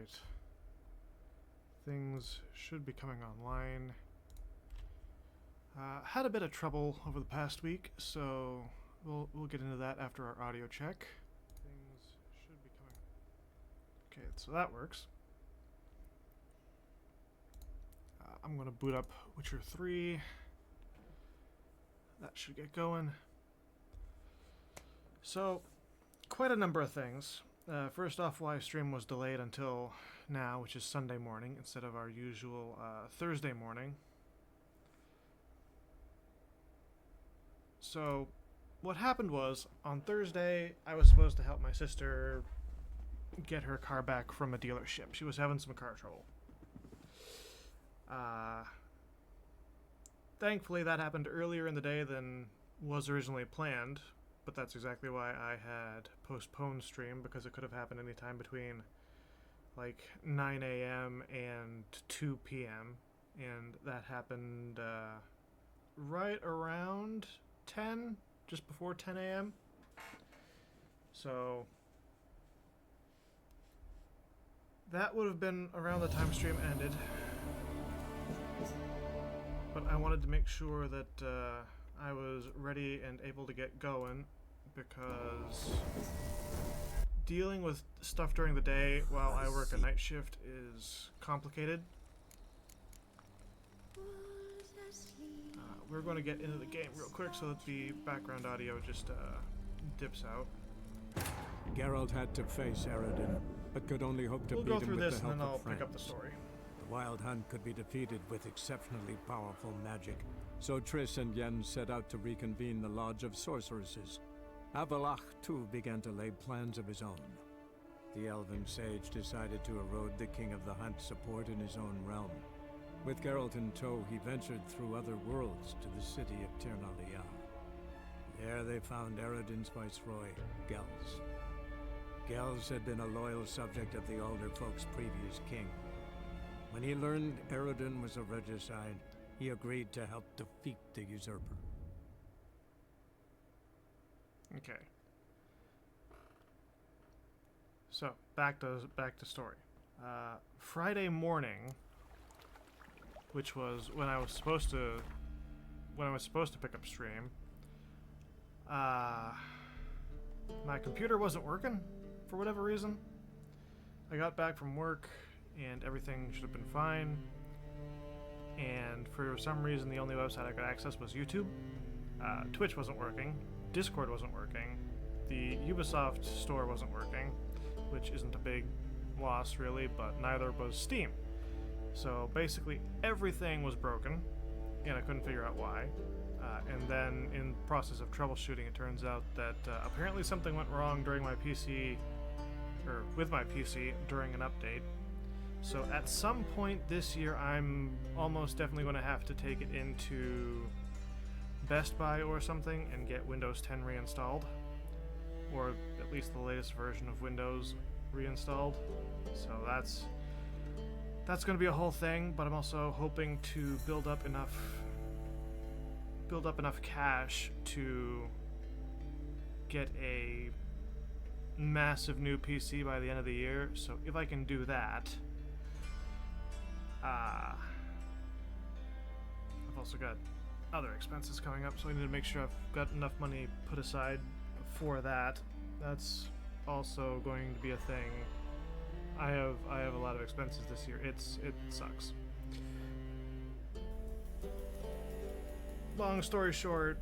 Alright. Things should be coming online. Had a bit of trouble over the past week, so we'll get into that after our audio check. Things should be coming. Okay, so that works. I'm going to boot up Witcher 3. That should get going. So, quite a number of things. First off, why stream was delayed until now, which is Sunday morning, instead of our usual Thursday morning. So, what happened was, on Thursday, I was supposed to help my sister get her car back from a dealership. She was having some car trouble. Thankfully, that happened earlier in the day than was originally planned, but that's exactly why I had postponed stream, because it could have happened any time between like 9 a.m. and 2 p.m. and that happened right around 10, just before 10 a.m. So that would have been around the time stream ended. But I wanted to make sure that I was ready and able to get going, because dealing with stuff during the day while I work a night shift is complicated. We're going to get into the game real quick so that the background audio just dips out. Geralt had to face Eredin, but could only hope to beat him with the help of friends. We'll go through this and then I'll pick up the story. The Wild Hunt could be defeated with exceptionally powerful magic, so Ciri and Yen set out to reconvene the Lodge of Sorceresses. Avallac'h, too, began to lay plans of his own. The elven sage decided to erode the King of the Hunt support in his own realm. With Geralt in tow, he ventured through other worlds to the city of Tirnalia. There they found Eredin's viceroy, Gels. Gels had been a loyal subject of the Alder Folk's previous king. When he learned Eredin was a regicide, he agreed to help defeat the usurper. Okay. So, back to story. Friday morning, which was when I was supposed to pick up stream, my computer wasn't working for whatever reason. I got back from work and everything should have been fine, and for some reason the only website I could access was YouTube. Twitch wasn't working, Discord wasn't working, the Ubisoft store wasn't working, which isn't a big loss really, but neither was Steam. So basically everything was broken, and I couldn't figure out why. And then in the process of troubleshooting, it turns out that apparently something went wrong during my PC, or with my PC during an update. So at some point this year, I'm almost definitely going to have to take it into Best Buy or something and get Windows 10 reinstalled, or at least the latest version of Windows reinstalled. So that's going to be a whole thing, but I'm also hoping to build up enough cash to get a massive new PC by the end of the year. So if I can do that, I've also got other expenses coming up, so I need to make sure I've got enough money put aside for that. That's also going to be a thing. I have a lot of expenses this year. It sucks. Long story short,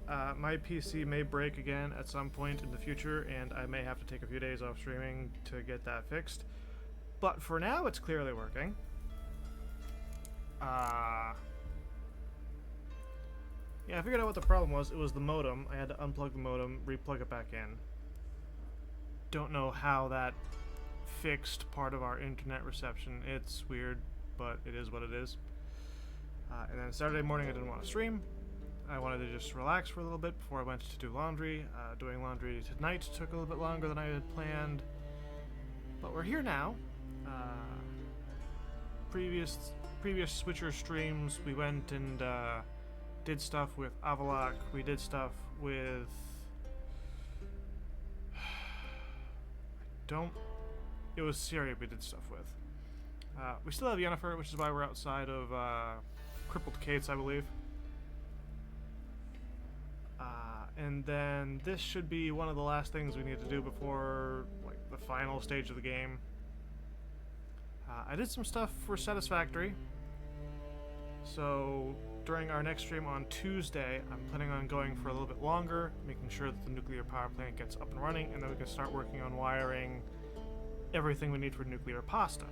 my PC may break again at some point in the future, and I may have to take a few days off streaming to get that fixed. But for now, it's clearly working. Yeah, I figured out what the problem was. It was the modem. I had to unplug the modem, replug it back in. Don't know how that fixed part of our internet reception. It's weird, but it is what it is. And then Saturday morning I didn't want to stream. I wanted to just relax for a little bit before I went to do laundry. Doing laundry tonight took a little bit longer than I had planned. But we're here now. Previous Switcher streams, we went and did stuff with Avallac'h. We did stuff with... it was Ciri we did stuff with. We still have Yennefer, which is why we're outside of Crippled Cates, I believe. And then this should be one of the last things we need to do before like the final stage of the game. I did some stuff for Satisfactory. So during our next stream on Tuesday, I'm planning on going for a little bit longer, making sure that the nuclear power plant gets up and running, and then we can start working on wiring everything we need for nuclear pasta,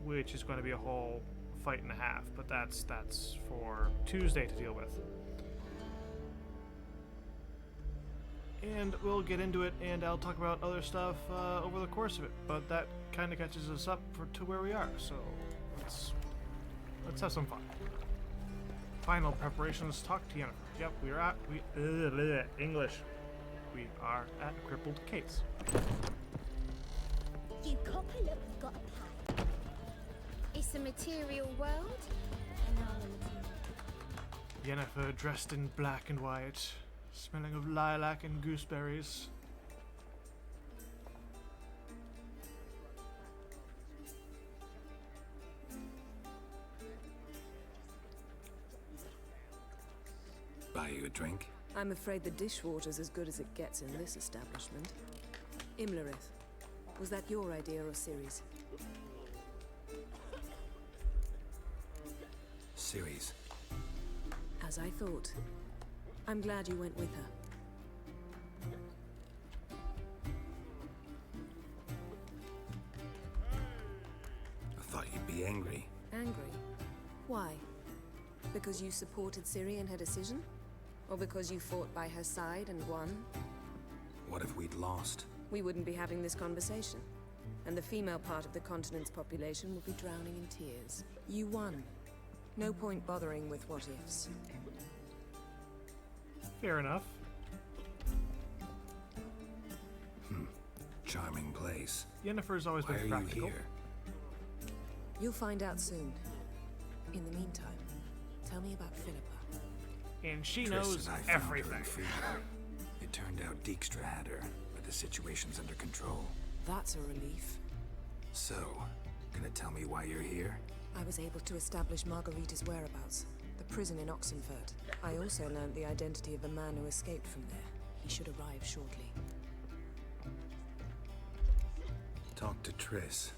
which is going to be a whole fight and a half, but that's for Tuesday to deal with. And we'll get into it, and I'll talk about other stuff over the course of it, but that kind of catches us up to where we are, so let's have some fun. Final preparations, talk to Yennefer. Yep, we are at, English. We are at Crippled Cates. You copper look, we've got a plan. It's a material world, and our material. Yennefer dressed in black and white, smelling of lilac and gooseberries. Buy you a drink? I'm afraid the dishwater's as good as it gets in this establishment. Imlerith, was that your idea or Ciri's? Ciri's. As I thought. I'm glad you went with her. I thought you'd be angry. Angry? Why? Because you supported Ciri in her decision? Or because you fought by her side and won? What if we'd lost? We wouldn't be having this conversation. And the female part of the continent's population would be drowning in tears. You won. No point bothering with what-ifs. Fair enough. Charming place. Yennefer's always Why been are you practical. here? You'll find out soon. In the meantime, tell me about Philippa. And she Triss knows and I found her everything. in Fever. It turned out Dijkstra had her, but the situation's under control. That's a relief. So, gonna tell me why you're here? I was able to establish Margarita's whereabouts, the prison in Oxenfurt. I also learned the identity of a man who escaped from there. He should arrive shortly. Talk to Triss.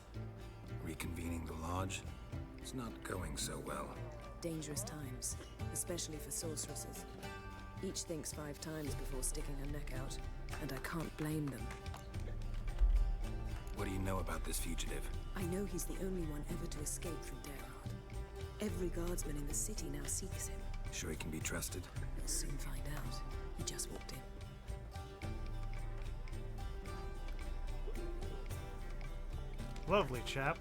Reconvening the lodge? It's not going so well. Dangerous times, especially for sorceresses. Each thinks 5 times before sticking her neck out, and I can't blame them. What do you know about this fugitive? I know he's the only one ever to escape from Derard. Every guardsman in the city now seeks him. Sure he can be trusted? We'll soon find out. He just walked in. Lovely chap.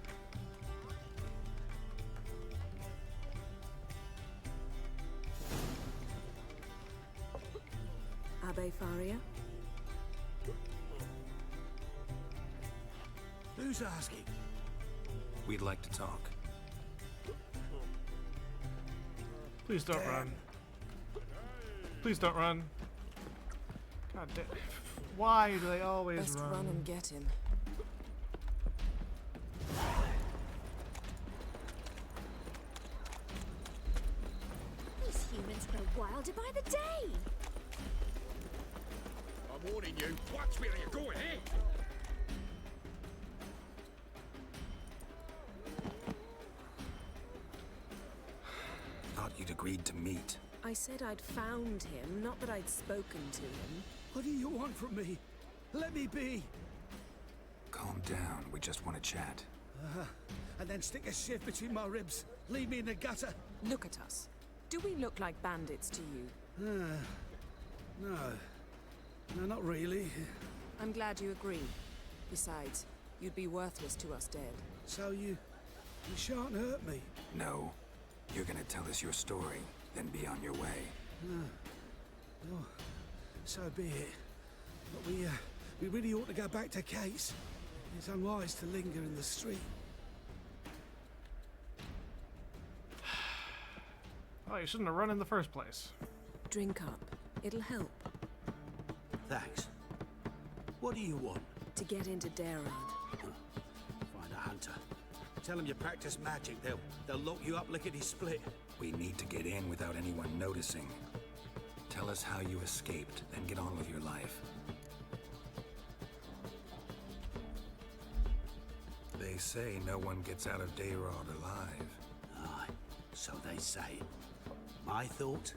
Abbe Faria? Who's asking? We'd like to talk. Please don't run. Please don't run. God damn. Why do they always Best run and get him. These humans grow wilder by the day. I'm warning you. Watch where you're going, eh? Thought you'd agreed to meet. I said I'd found him, not that I'd spoken to him. What do you want from me? Let me be. Calm down, we just want to chat. And then stick a shiv between my ribs. Leave me in the gutter. Look at us. Do we look like bandits to you? No. No, not really. I'm glad you agree. Besides, you'd be worthless to us dead. So you shan't hurt me. No. You're gonna tell us your story, then be on your way. Oh, so be it. But we really ought to go back to Case. It's unwise to linger in the street. Oh, you shouldn't have run in the first place. Drink up. It'll help. Thanks. What do you want? To get into Derard. hunter. Tell them you practice magic. They'll lock you up lickety-split. We need to get in without anyone noticing. Tell us how you escaped, then get on with your life. They say no one gets out of Dayrod alive. Aye, so they say. My thought?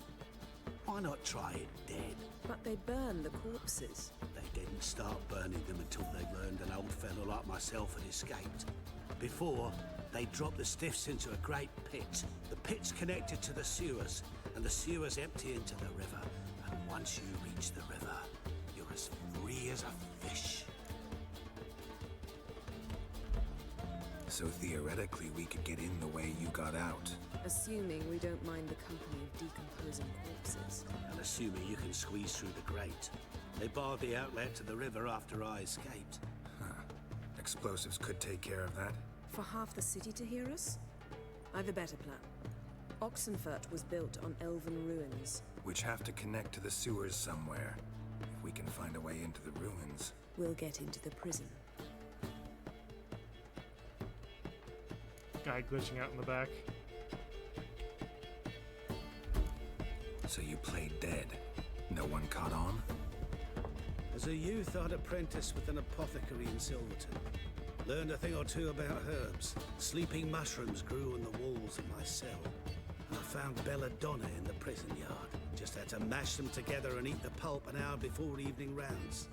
Why not try it dead? But they burn the corpses. They didn't start burning them until they learned an old fellow like myself had escaped. Before, they dropped the stiffs into a great pit. The pit's connected to the sewers, and the sewers empty into the river. And once you reach the river, you're as free as a fish. So theoretically, we could get in the way you got out. Assuming we don't mind the company of decomposing corpses. And assuming you can squeeze through the grate. They barred the outlet to the river after I escaped. Huh. Explosives could take care of that. For half the city to hear us? I've a better plan. Oxenfurt was built on elven ruins. Which have to connect to the sewers somewhere. If we can find a way into the ruins. We'll get into the prison. Guy glitching out in the back. So you played dead. No one caught on? As a youth, I'd apprenticed with an apothecary in Silverton. Learned a thing or two about herbs. Sleeping mushrooms grew on the walls of my cell. And I found belladonna in the prison yard. Just had to mash them together and eat the pulp an hour before evening rounds.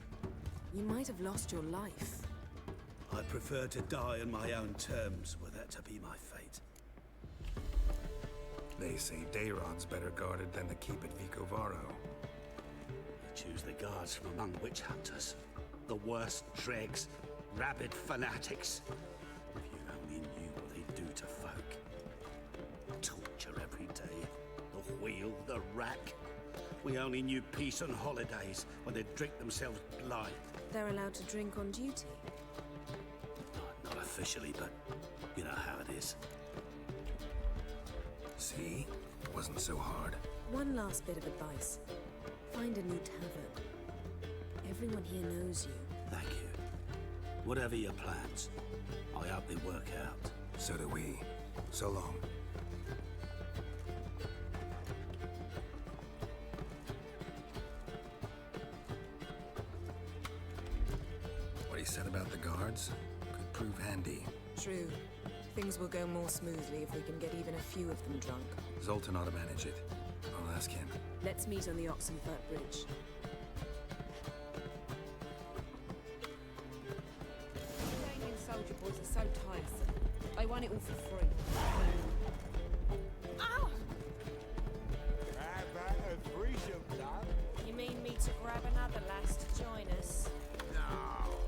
You might have lost your life. I prefer to die on my own terms, were that to be my fate. They say Dayrod's better guarded than the keep at Vicovaro. Choose the guards from among witch hunters. The worst dregs, rabid fanatics. If you only knew what they do to folk. Torture every day. The wheel, the rack. We only knew peace on holidays when they'd drink themselves blind. They're allowed to drink on duty. Not officially, but you know how it is. See? Wasn't so hard. One last bit of advice. Find a new tavern. Everyone here knows you. Thank you. Whatever your plans, I hope they work out. So do we. So long. What he said about the guards could prove handy. True. Things will go more smoothly if we can get even a few of them drunk. Zoltan ought to manage it. I'll ask him. Let's meet on the Oxenfurt Bridge. Ukrainian soldier boys are so tiresome. They want it all for free. Ah! How about a threesome, love? You mean me to grab another lass to join us? No,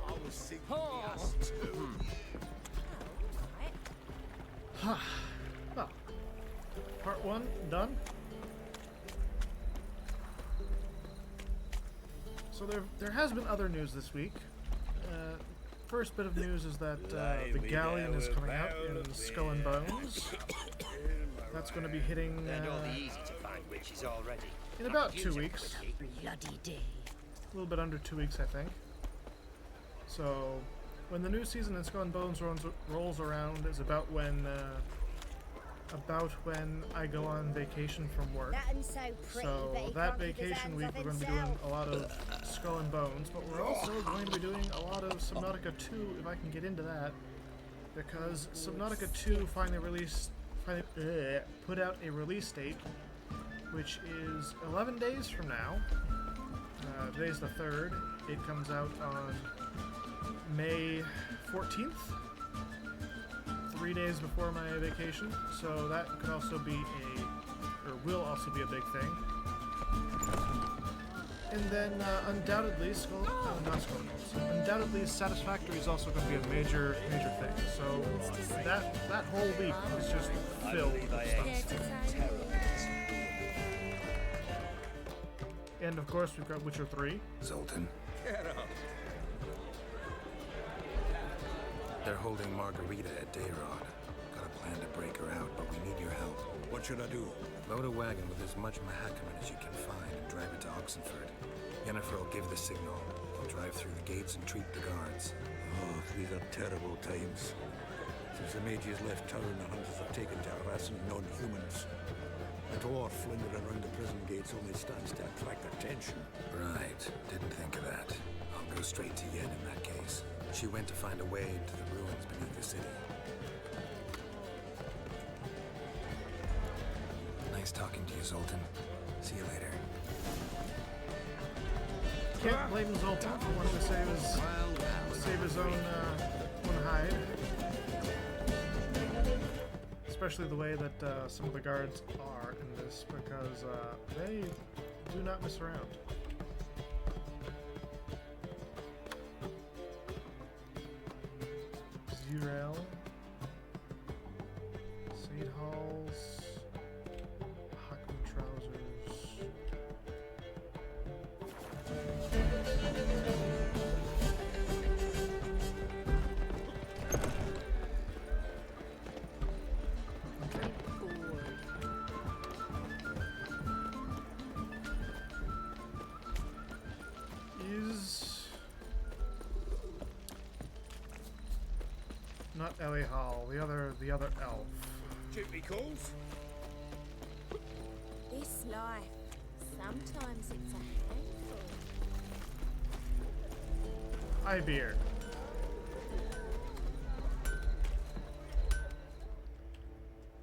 I was thinking us two. Right. Well, part one done. So there has been other news this week. First bit of news is that the galleon is coming out in Skull and Bones. That's going to be hitting They're not easy to find witches already. in about 2 weeks. Bloody day. A little bit under 2 weeks, I think. So, when the new season in Skull and Bones rolls around is about when I go on vacation from work. That one's so pretty, So but he that can't keep his vacation hands week off we're going to be doing himself. a lot of Skull and Bones, but we're also going to be doing a lot of Subnautica 2 if I can get into that, because Subnautica 2 put out a release date, which is 11 days from now. Today's the 3rd. It comes out on May 14th. 3 days before my vacation, so that could also be will also be a big thing. And then undoubtedly, undoubtedly, Satisfactory is also going to be a major thing. So that whole week is just filled with stuff. And of course, we've got Witcher 3. Zoltan. Get up. They're holding Margarita at Dayrod. Got a plan to break her out, but we need your help. What should I do? Load a wagon with as much Mahakaman as you can find and drive it to Oxenfurt. Yennefer will give the signal. We'll drive through the gates and treat the guards. Oh, these are terrible times. Since the mages left town, the hunters have taken to harassing non-humans. A dwarf lingering around the prison gates only stands to attract attention. Right. Didn't think of that. I'll go straight to Yen in that case. She went to find a way into the ruins beneath the city. Nice talking to you, Zoltan. See you later. Can't blame Zoltan for wanting to save his own hide. Especially the way that some of the guards are in this, because they do not mess around. Cirilla, Sade Halls, Hackman trousers. Not Ellie Hall, the other elf. Duty calls. This life, sometimes it's a handful. Ibeard.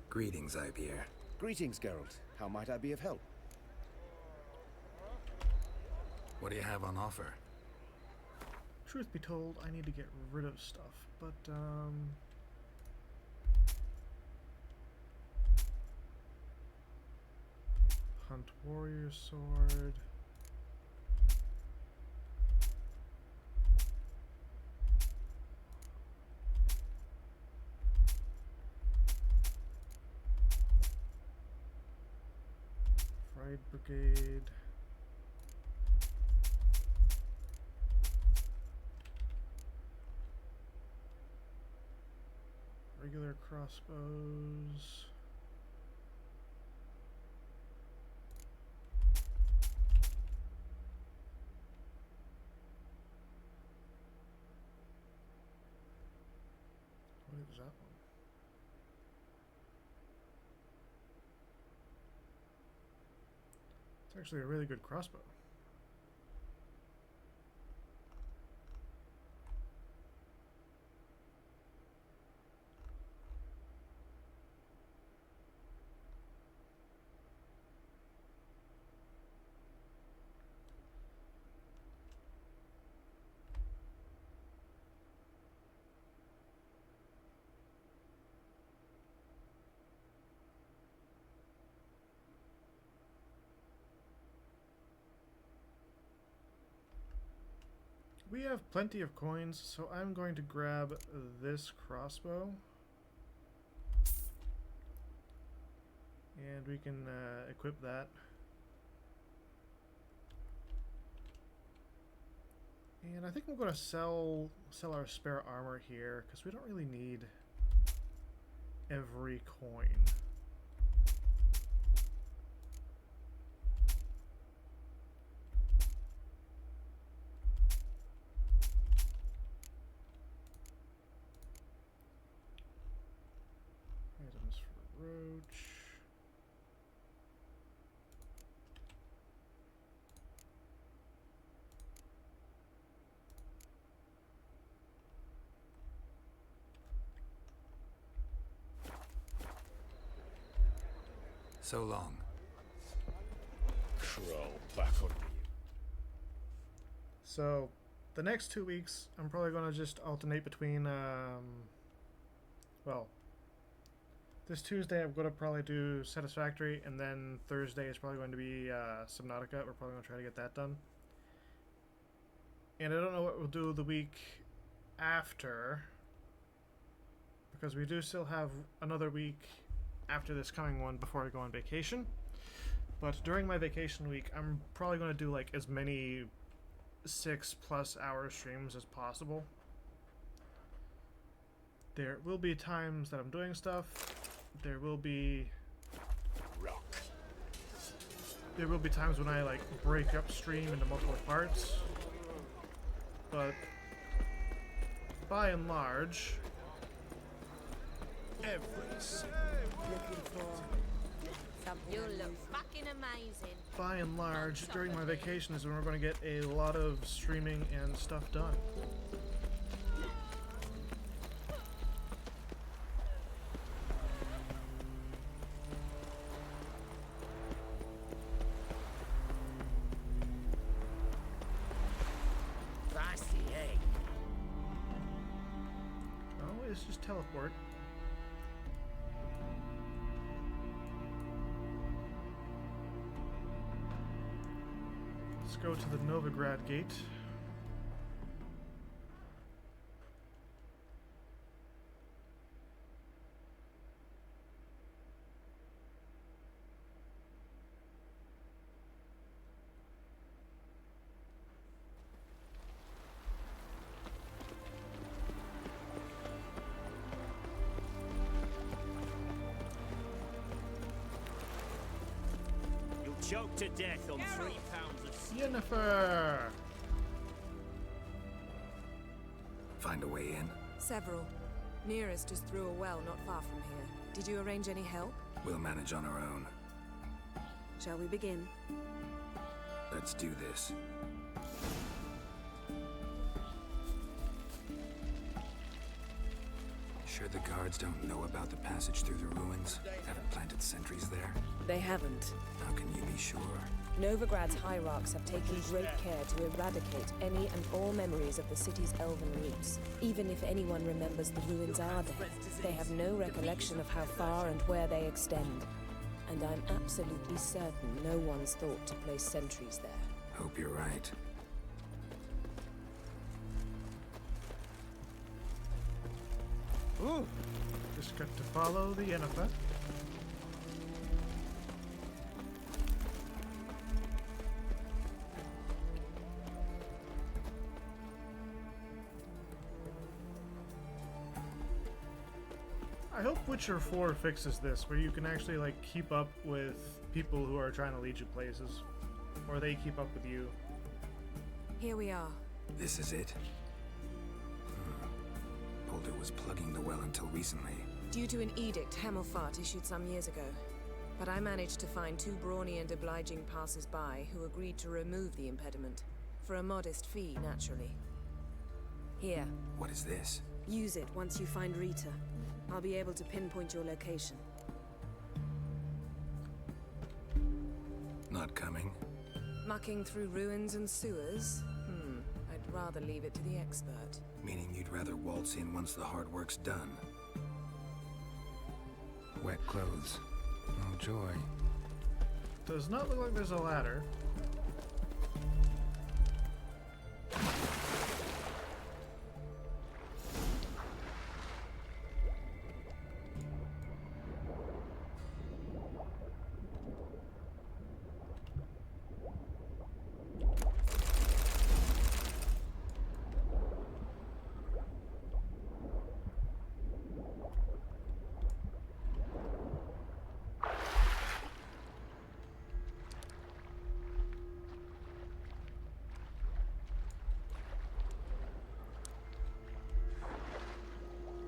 Greetings, Ibeard. Greetings, Geralt. How might I be of help? What do you have on offer? Truth be told, I need to get rid of stuff, but Hunt Warrior Sword. Fried Brigade. Regular crossbows. What is that one? It's actually a really good crossbow. We have plenty of coins, so I'm going to grab this crossbow. And we can equip that. And I think we're going to sell our spare armor here, because we don't really need every coin. Items for Roach. So long. Troll back on you. So, the next 2 weeks, I'm probably going to just alternate between, well, this Tuesday I'm going to probably do Satisfactory, and then Thursday is probably going to be Subnautica. We're probably going to try to get that done. And I don't know what we'll do the week after, because we do still have another week after this coming one before I go on vacation. But during my vacation week, I'm probably going to do like as many 6+ hour streams as possible. There will be times that I'm doing stuff. There will be times when I like break up stream into multiple parts. But by and large, every single. Looking for something. You look fucking amazing. By and large, during my vacation is when we're going to get a lot of streaming and stuff done. That's the egg. Oh, it's just teleport. Let's go to the Novigrad gate. You'll choke to death on 3 pounds of steak. Yennefer! Find a way in? Several. Nearest is through a well not far from here. Did you arrange any help? We'll manage on our own. Shall we begin? Let's do this. Sure the guards don't know about the passage through the ruins? Haven't planted sentries there? They haven't. How can you be sure? Novigrad's hierarchs have taken great care to eradicate any and all memories of the city's elven roots. Even if anyone remembers the ruins are there, they have no recollection of how far and where they extend. And I'm absolutely certain no one's thought to place sentries there. Hope you're right. Ooh! Just got to follow the Yennefer. I hope Witcher 4 fixes this, where you can actually like keep up with people who are trying to lead you places, or they keep up with you. Here we are. This is it? Boulder was plugging the well until recently. Due to an edict Hemelfart issued some years ago. But I managed to find 2 brawny and obliging passers-by who agreed to remove the impediment. For a modest fee, naturally. Here. What is this? Use it once you find Rita. I'll be able to pinpoint your location. Not coming? Mucking through ruins and sewers? I'd rather leave it to the expert. Meaning you'd rather waltz in once the hard work's done. Wet clothes. Oh joy. Does not look like there's a ladder.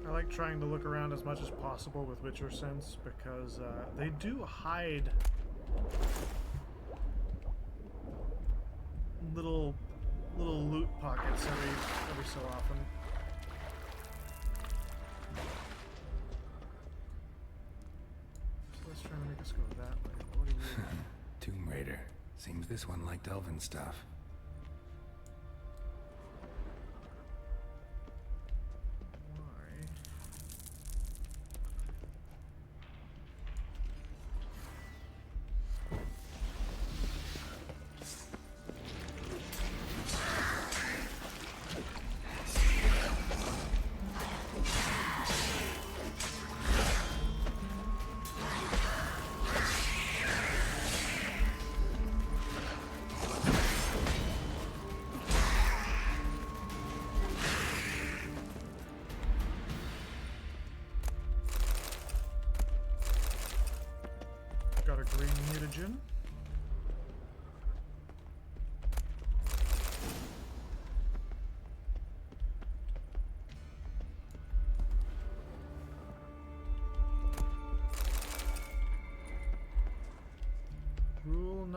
I like trying to look around as much as possible with Witcher Sense because they do hide little loot pockets every so often. So let's try to make us go that way. What do you Tomb Raider. Seems this one liked elven stuff. Got a green mutagen.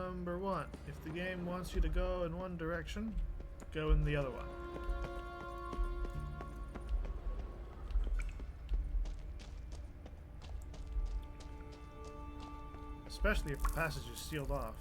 number one. If the game wants you to go in one direction, go in the other one. Especially if the passage is sealed off.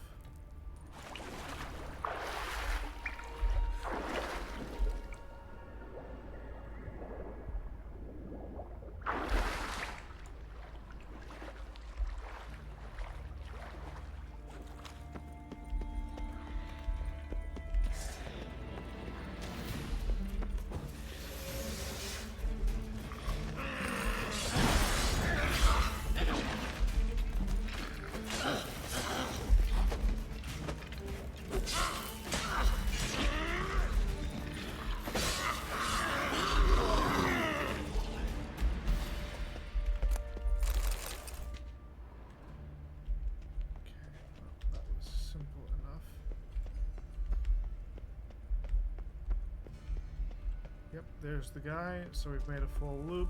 Yep, there's the guy, so we've made a full loop.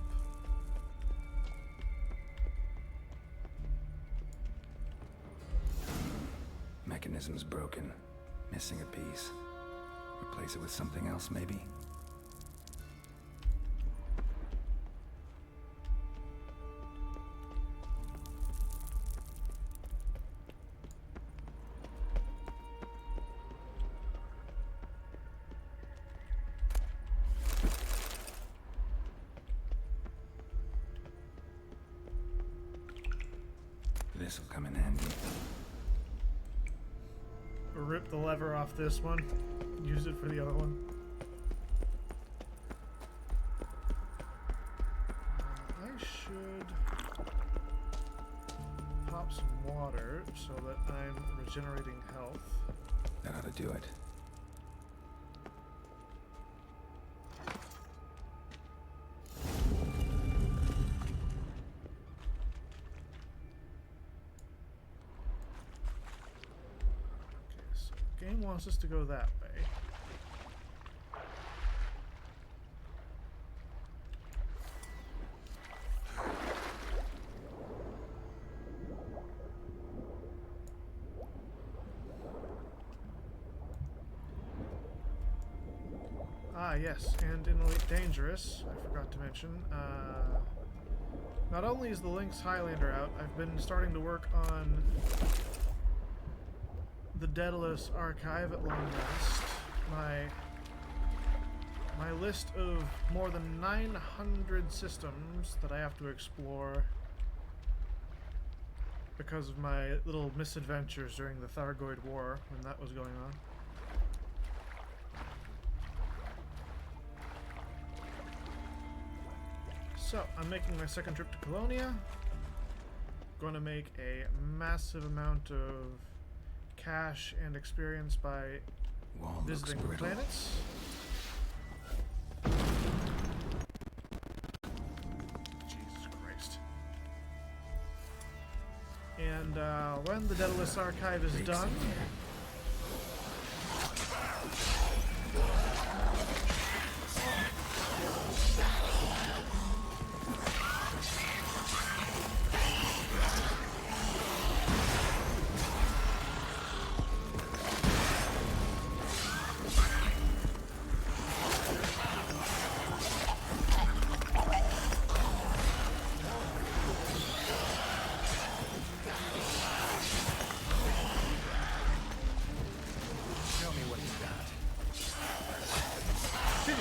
Mechanism's broken. Missing a piece. Replace it with something else, maybe? This'll come in handy. Rip the lever off this one, use it for the other one. I should pop some water so that I'm regenerating health. That ought to do it. Game wants us to go that way. Ah, yes, and in Elite Dangerous, I forgot to mention, not only is the Lynx Highlander out, I've been starting to work on the Daedalus Archive at long last. My list of more than 900 systems that I have to explore because of my little misadventures during the Thargoid War when that was going on. So, I'm making my second trip to Colonia. Going to make a massive amount of cash and experience by visiting the planets. Jesus Christ. And when the Daedalus Archive is done,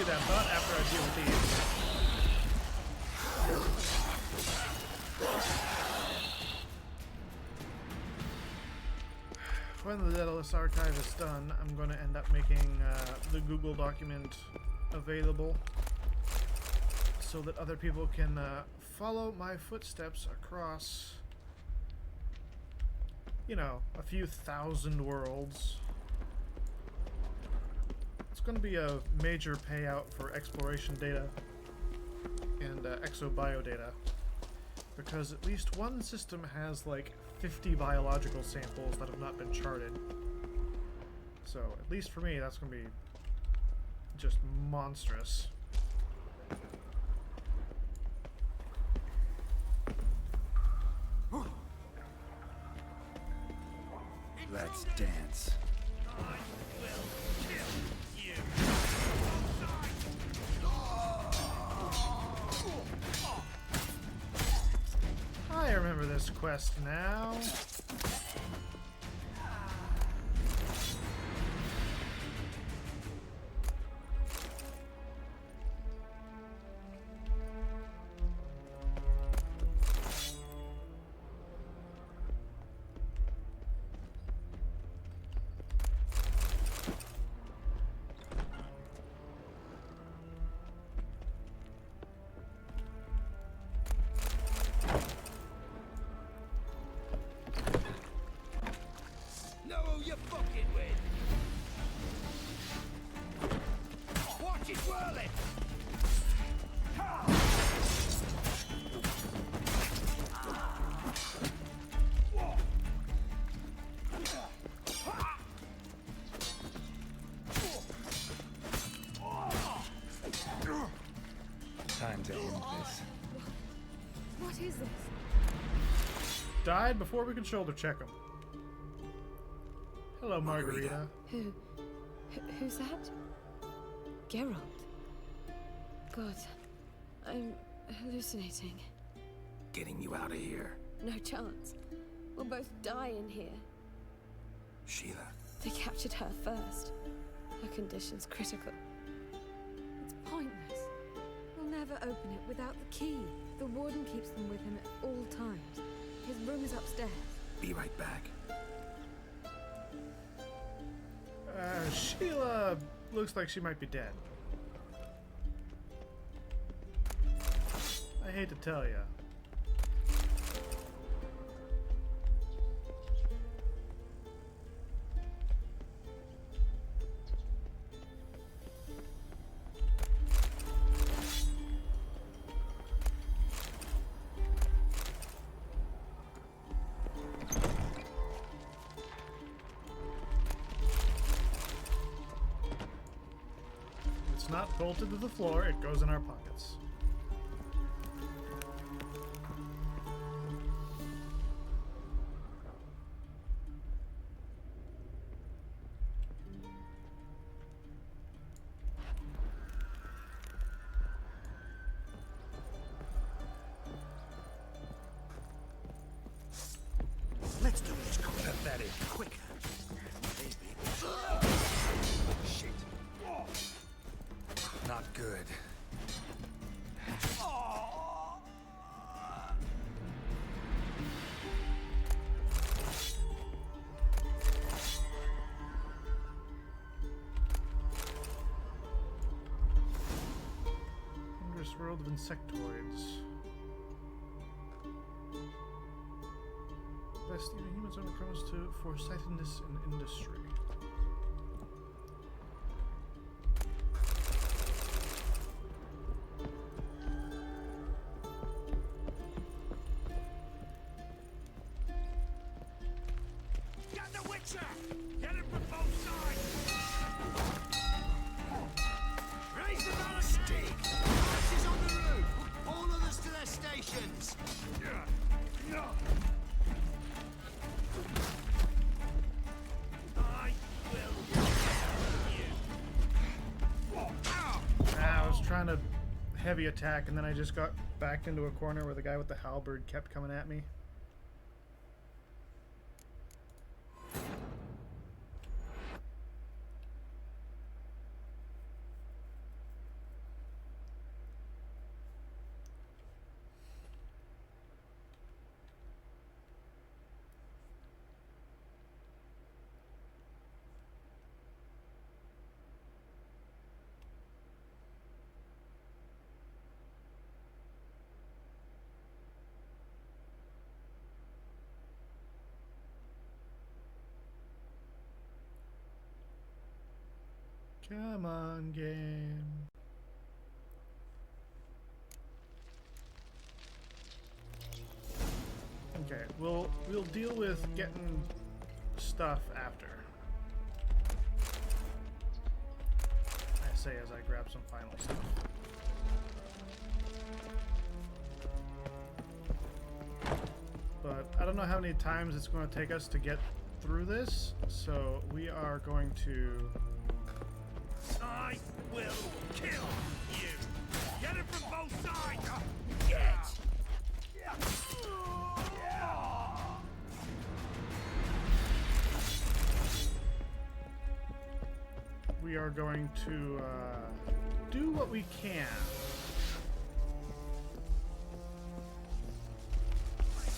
that thought after I deal with these. When the Daedalus Archive is done, I'm going to end up making the Google document available so that other people can follow my footsteps across, you know, a few thousand worlds. Going to be a major payout for exploration data and exobio data, because at least one system has like 50 biological samples that have not been charted. So at least for me, that's going to be just monstrous. Let's dance. I remember this quest now. Time to end this. What is this? Died before we could shoulder check him. Hello, Margarita. Who's that? Geralt. God, I'm hallucinating. Getting you out of here. No chance. We'll both die in here. Sheila. They captured her first. Her condition's critical. It's pointless. We'll never open it without the key. The warden keeps them with him at all times. His room is upstairs. Be right back. Sheila looks like she might be dead. I hate to tell you. It's not bolted to the floor, it goes in our pockets. Let's do this pathetic quicker. Shit. Not good. Dangerous world of insectoids. Best even humans when it comes to foresightedness in industry. Get the Witcher! Get him from both sides! Raise the barricade! Horses on the roof! All others to their stations! I will I was trying to heavy attack and then I just got backed into a corner where the guy with the halberd kept coming at me. Come on, game. Okay, we'll deal with getting stuff after. I say as I grab some final stuff. But I don't know how many times it's going to take us to get through this, so we are going to... I will kill you! Get it from both sides! Get! We are going to do what we can.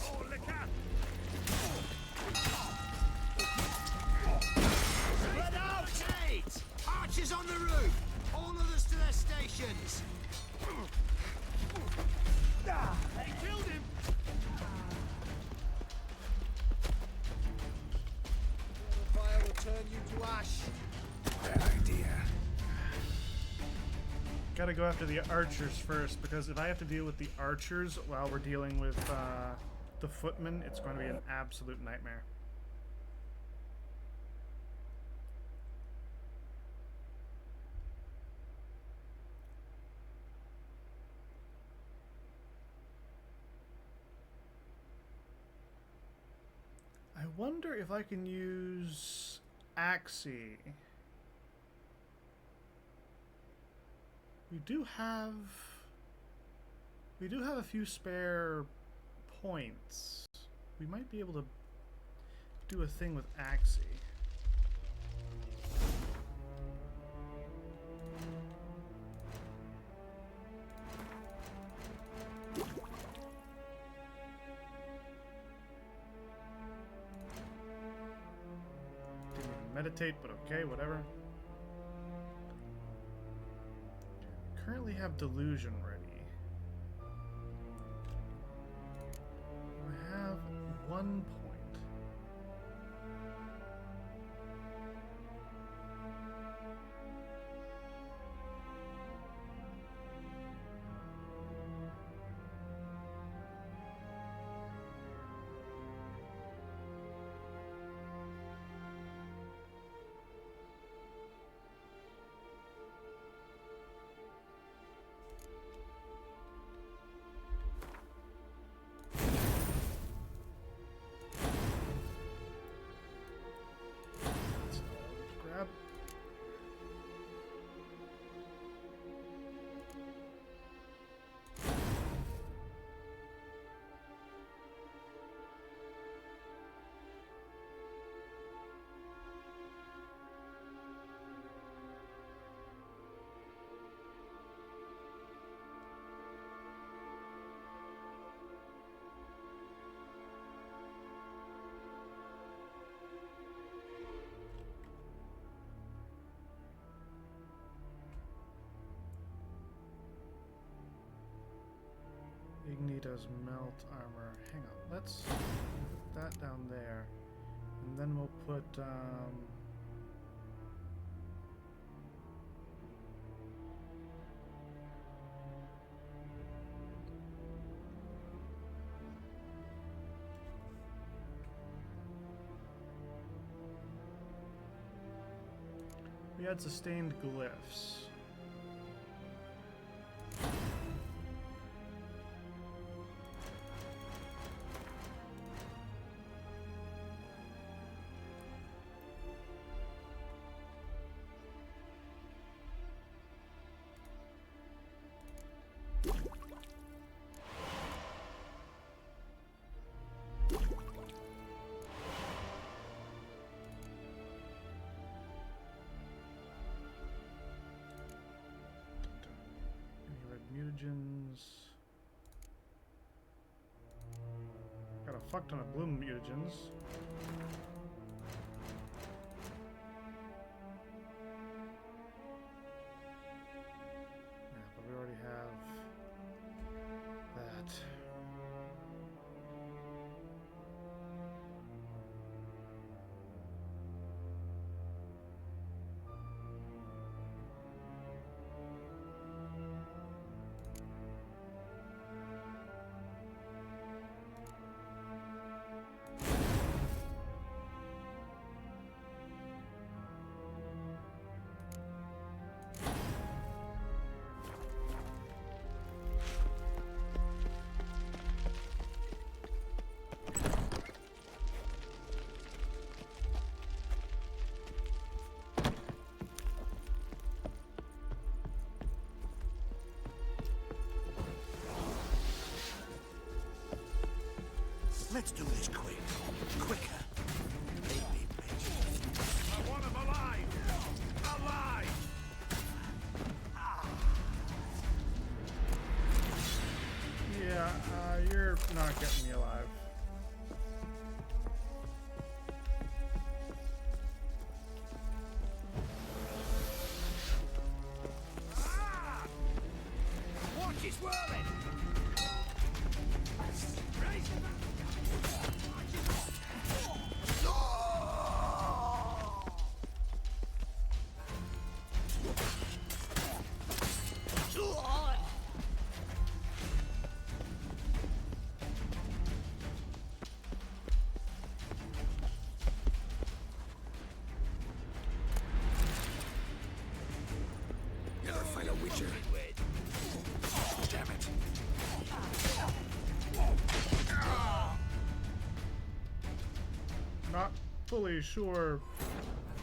Oh, look out! Spread out! Eight! Archers on the roof! All others to their stations! They killed him! The fire will turn you to ash. Bad idea. Gotta go after the archers first, because if I have to deal with the archers while we're dealing with the footmen, it's going to be an absolute nightmare. I wonder if I can use Axie. We do have a few spare points. We might be able to do a thing with Axie. Didn't even meditate, but okay, whatever. Currently have delusion ready. I have 1 point. Grab. Ignita's melt armor. Hang on, let's put that down there. And then we'll put, we had sustained glyphs. Mutagens. Got a fuck ton of blue mutagens. Yeah, but we already have that. Let's do this quick. Quicker. Maybe patient. I want him alive! Alive! Yeah, you're not getting me alive. Watch it whirling! Raise him up! Never find a witcher. Damn it. Not fully sure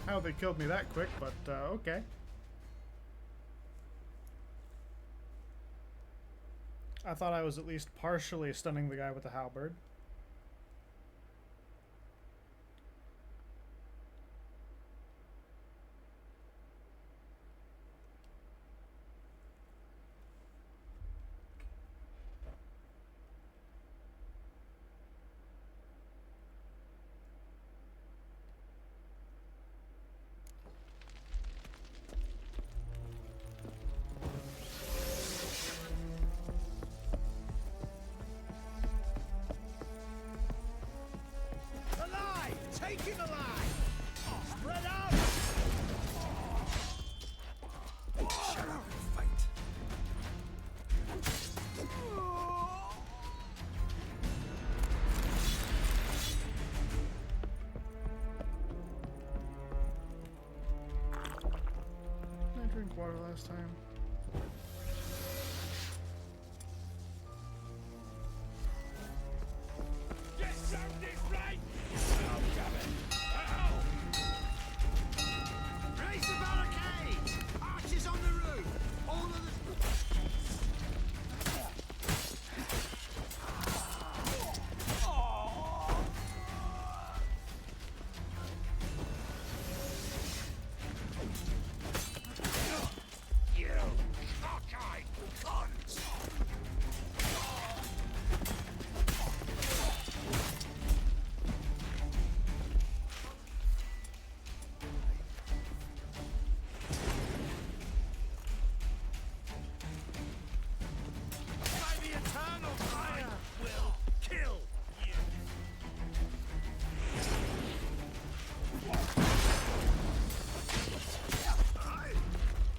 how they killed me that quick, but okay. I thought I was at least partially stunning the guy with the halberd. Alive! Take him alive! Spread out! Shut up and fight. Did I drink water last time? Get something right! Oh, damn it! Ow! Raise the barricades! Archers on the roof! All of the... You cockeyed cunts! By the eternal fire will kill you!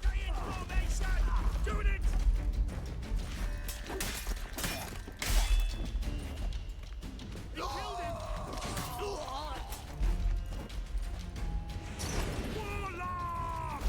Stay in formation! Doing it! You killed him! Warlock!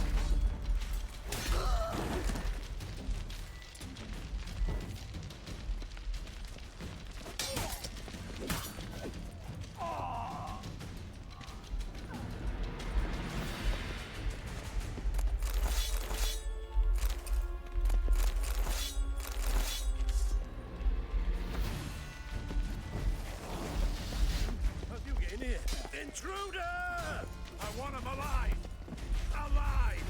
How'd you get in here? Intruder! I want him alive! Alive!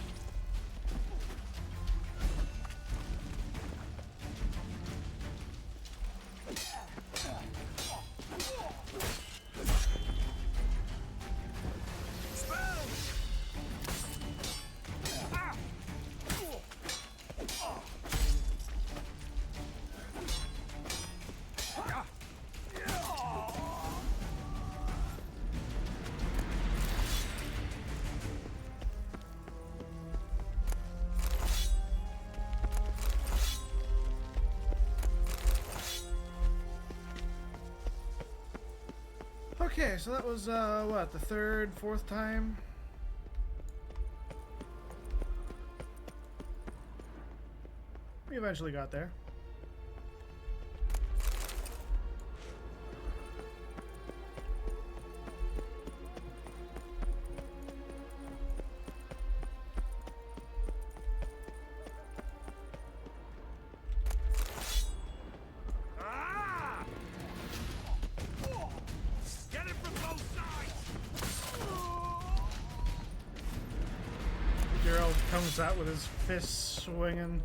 Spells! Ah! Okay, so that was, what, the third, fourth time? We eventually got there. Ah! comes out with his fists swinging.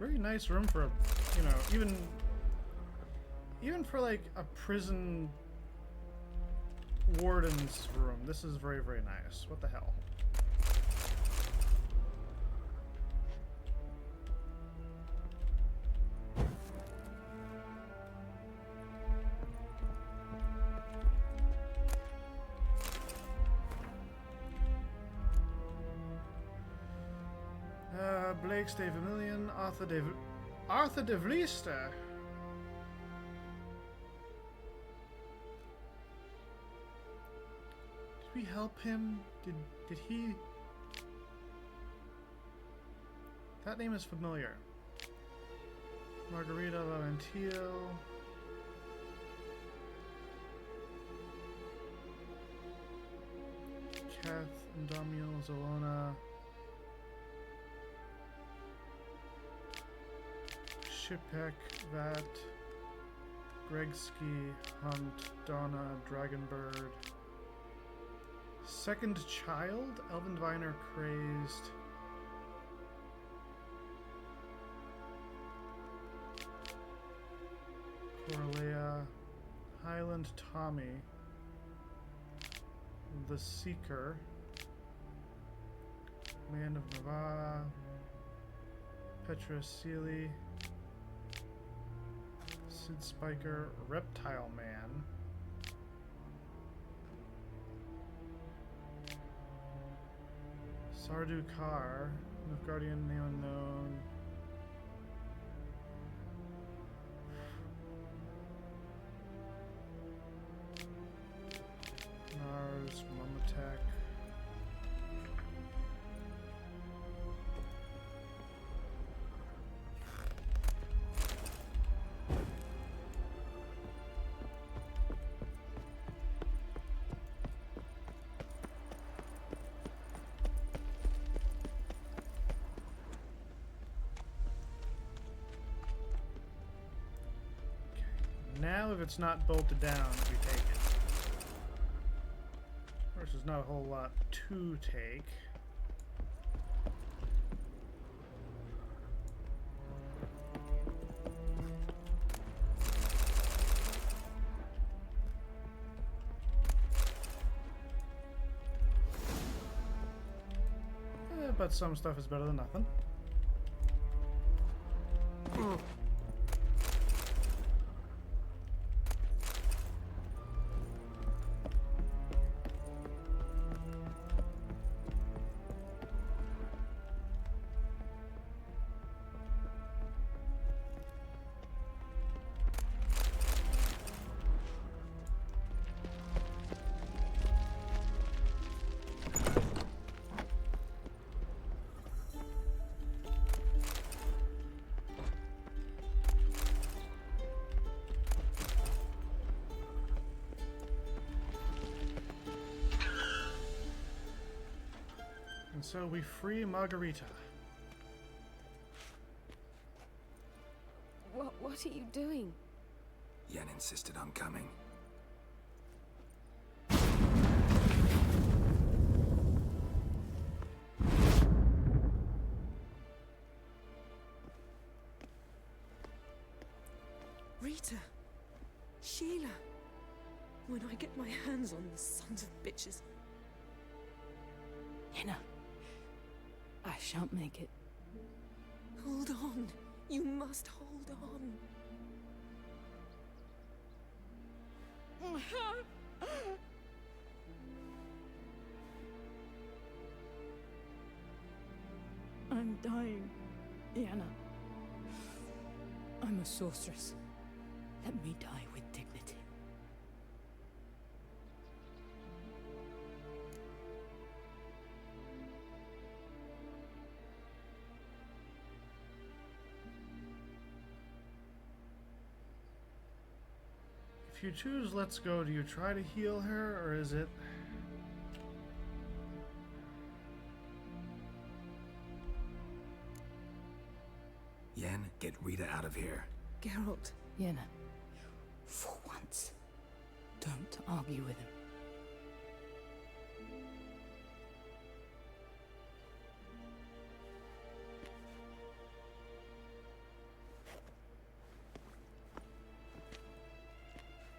Very nice room for a, you know, even for like a prison warden's room. This is very, very nice. What the hell? Blake's de Vermillion, Arthur de Vliester. Did we help him? Did he? That name is familiar. Margarita Laurentiel. Kath Indomio Zolona. Shipek, Vat, Gregsky, Hunt, Donna, Dragonbird. Second Child, Elven Diviner, Crazed. Corlea, Highland Tommy, The Seeker, Man of Navarre, Petra Sealy, Sid Spiker, Reptile Man, Sardu Kar, Nilfgaardian Name Unknown, Nars, Mumatek, now if it's not bolted down, we take it. Of course, there's not a whole lot to take. But some stuff is better than nothing. And so we free Margarita. What are you doing? Yen insisted on coming. Rita. Sheila. When I get my hands on the sons of bitches. Yenna. I shan't make it. Hold on. You must hold on. I'm dying, Yenna. I'm a sorceress. Let me die with dignity. If you choose let's go, do you try to heal her, or is it... Yen, get Rita out of here. Geralt. Yenna, for once, Don't argue with him.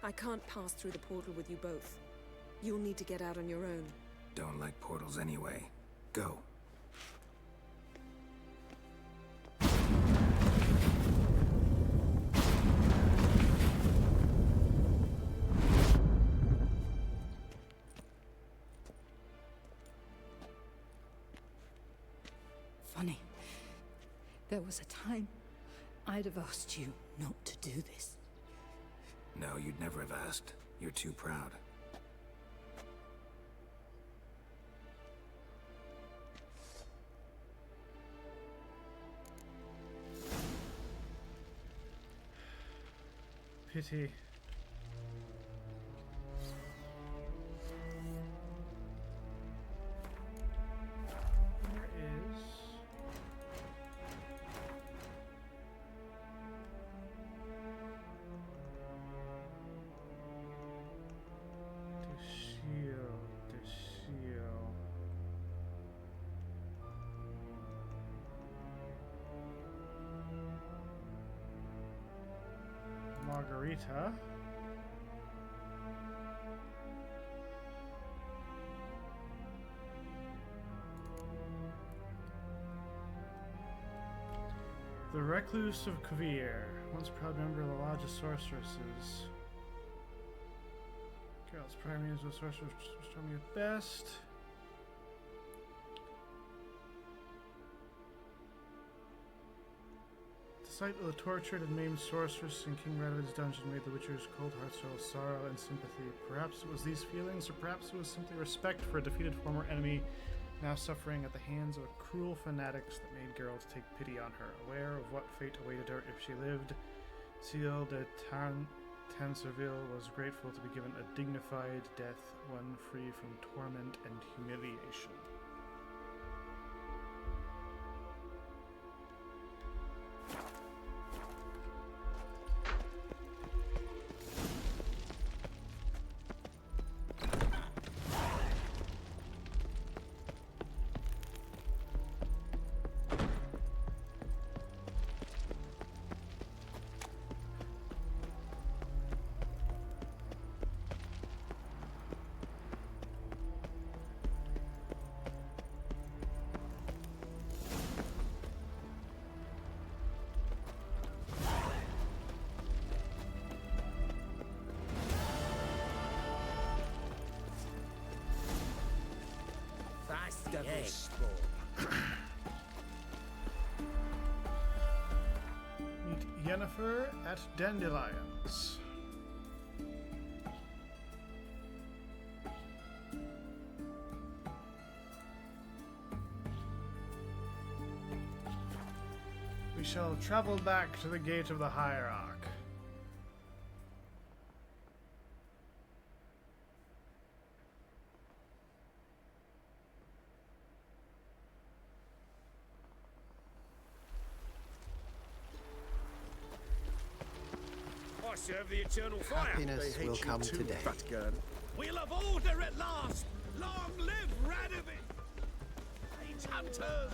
I can't pass through the portal with you both. You'll need to get out on your own. Don't like portals anyway. Go. Funny. There was a time I'd have asked you not to do this. No, you'd never have asked. You're too proud. Pity. Where is... Desio. Margarita. The Recluse of Kvir, once proud member of the Lodge of Sorceresses. Geralt's prior means with sorcerers storm me at best. The sight of the tortured and maimed sorceress in King Radovid's dungeon made the Witcher's cold hearts feel sorrow and sympathy. Perhaps it was these feelings, or perhaps it was simply respect for a defeated former enemy now suffering at the hands of cruel fanatics that made Geralt take pity on her. Aware of what fate awaited her if she lived, Ciri de Tanserville was grateful to be given a dignified death, one free from torment and humiliation. Devil's spawn. Meet Yennefer at Dandelions. We shall travel back to the Gate of the Hierarch. I serve the eternal fire. Happiness will come today. We'll have order at last. Long live Radovid. Hate hunters.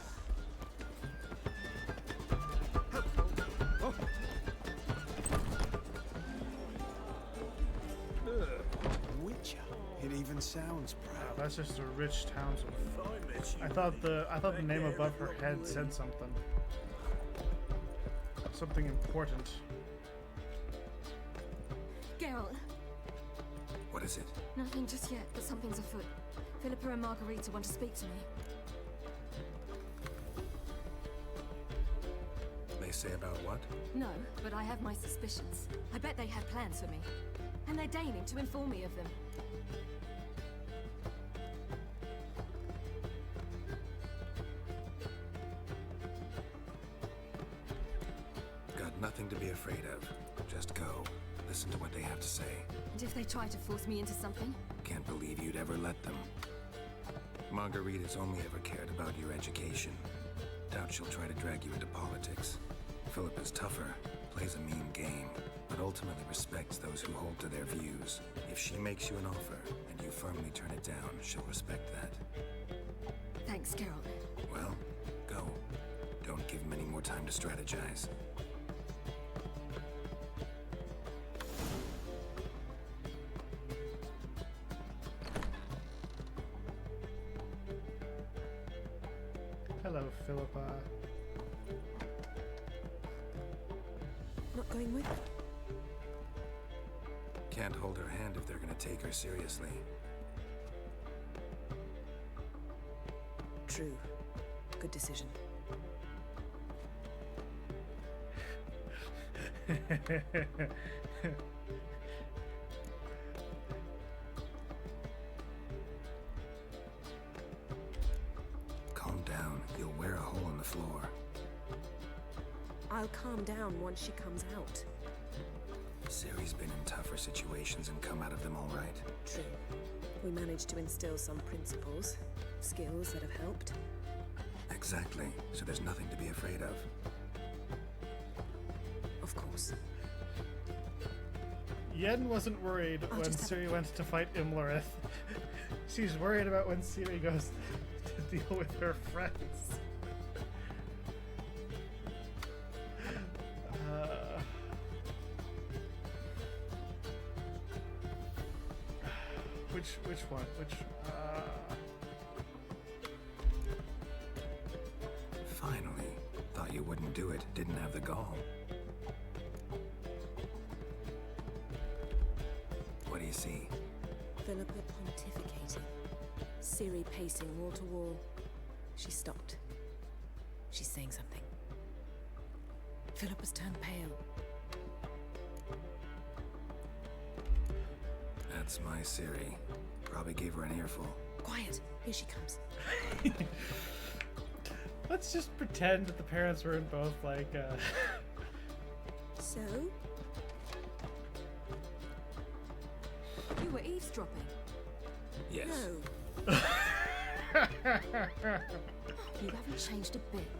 Witcher. It even sounds proud. That's just a rich townsman. I thought the name above her head said something. Something important. Geralt. What is it? Nothing just yet, but something's afoot. Philippa and Margarita want to speak to me. They say about what? No, but I have my suspicions. I bet they had plans for me. And they're deigning to inform me of them. Got nothing to be afraid of. Just go. Listen to what they have to say. And if they try to force me into something? Can't believe you'd ever let them. Margarita's only ever cared about your education. Doubt she'll try to drag you into politics. Philippa's tougher. plays a mean game, but ultimately respects those who hold to their views. If she makes you an offer, and you firmly turn it down, she'll respect that. Thanks, Carol. Well, go. Don't give him any more time to strategize. Hello, Philippa. Not going with her? Can't hold her hand if they're gonna take her seriously. True. Good decision. Calm down. You'll wear a hole in the floor. I'll calm down once she comes out. Ciri's been in tougher situations and come out of them all right. True. We managed to instill some principles, skills that have helped. Exactly. So there's nothing to be afraid of. Of course. Yen wasn't worried when Ciri went to fight Imlerith. She's worried about when Ciri goes to deal with her friends. Which one? Finally. Thought you wouldn't do it. Didn't have the gall. What do you see? Philippa pontificating. Ciri pacing wall to wall. She stopped. She's saying something. Philippa's turned pale. That's my Ciri. Probably gave her an earful. Quiet. Here she comes. Let's just pretend that the parents were in both, like, So? You were eavesdropping. Yes. No. You haven't changed a bit.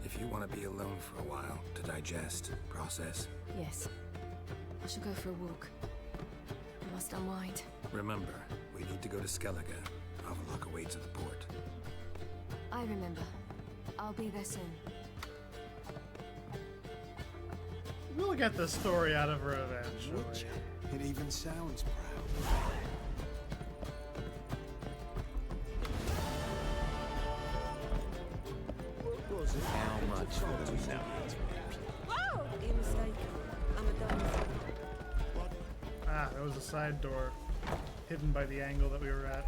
If you want to be alone for a while, to digest, process. Yes. I shall go for a walk. I must unwind. Remember, we need to go to Skellige. Avallac'h awaits at the port. I remember. I'll be there soon. We'll get the story out of her eventually. It even sounds proud. How much for the now? Whoa! You're mistaken. I'm a dumb. Ah, there was a side door hidden by the angle that we were at.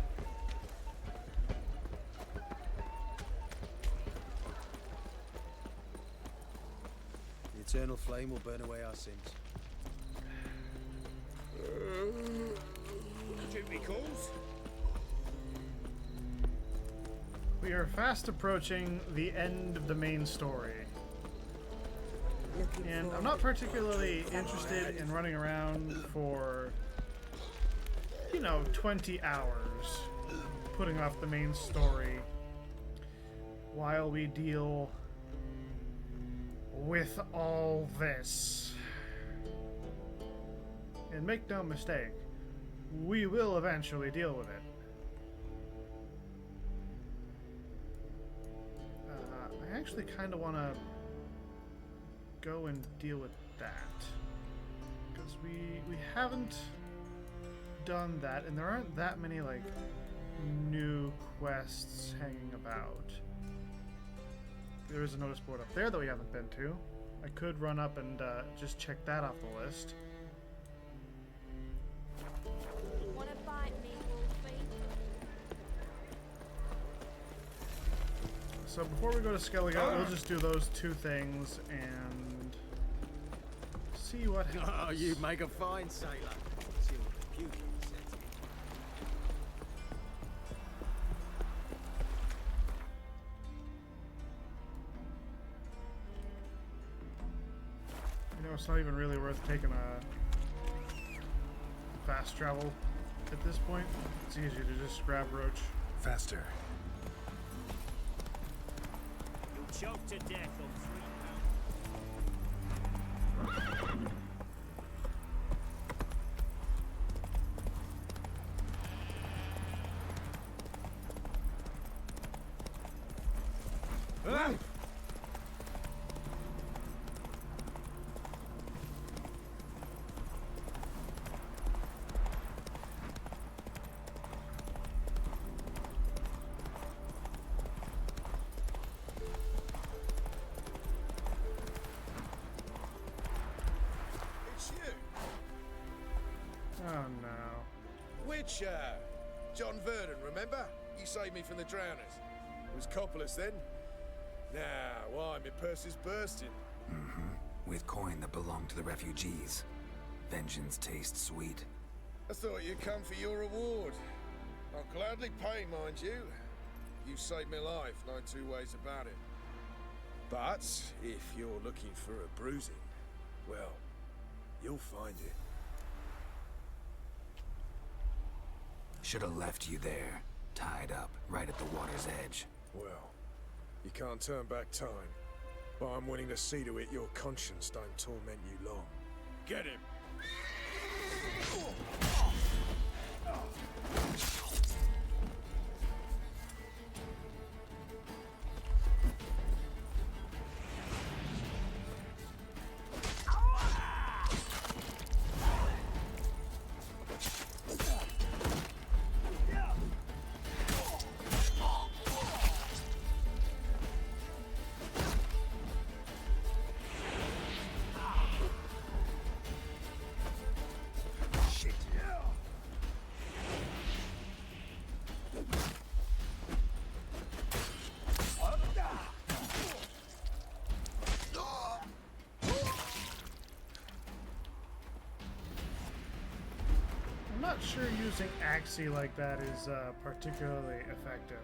The eternal flame will burn away our sins. We are fast approaching the end of the main story. And I'm not particularly interested in running around for, 20 hours putting off the main story while we deal with all this. And make no mistake, we will eventually deal with it. I actually kind of want to go and deal with that, because we haven't done that, and there aren't that many like new quests hanging about. There is a notice board up there that we haven't been to. I could run up and just check that off the list. Wanna bite me, Wolfie? So before we go to Skellige, we'll just do those two things and see what happens. Oh, you make a fine sailor. See what the beauty says. It's not even really worth taking a fast travel at this point. It's easier to just grab Roach. Faster. choked to death on 3 pounds. Oh no. Witcher! John Verdon, remember? You saved me from the drowners. It was Coppola's then. Now, why, my purse is bursting. Mm-hmm. With coin that belonged to the refugees. Vengeance tastes sweet. I thought you'd come for your reward. I'll gladly pay, mind you. You saved my life, no two ways about it. But if you're looking for a bruising, well, you'll find it. Should have left you there, tied up, right at the water's edge. Well, you can't turn back time. But I'm willing to see to it your conscience don't torment you long. Get him! I'm not sure using Axie like that is particularly effective.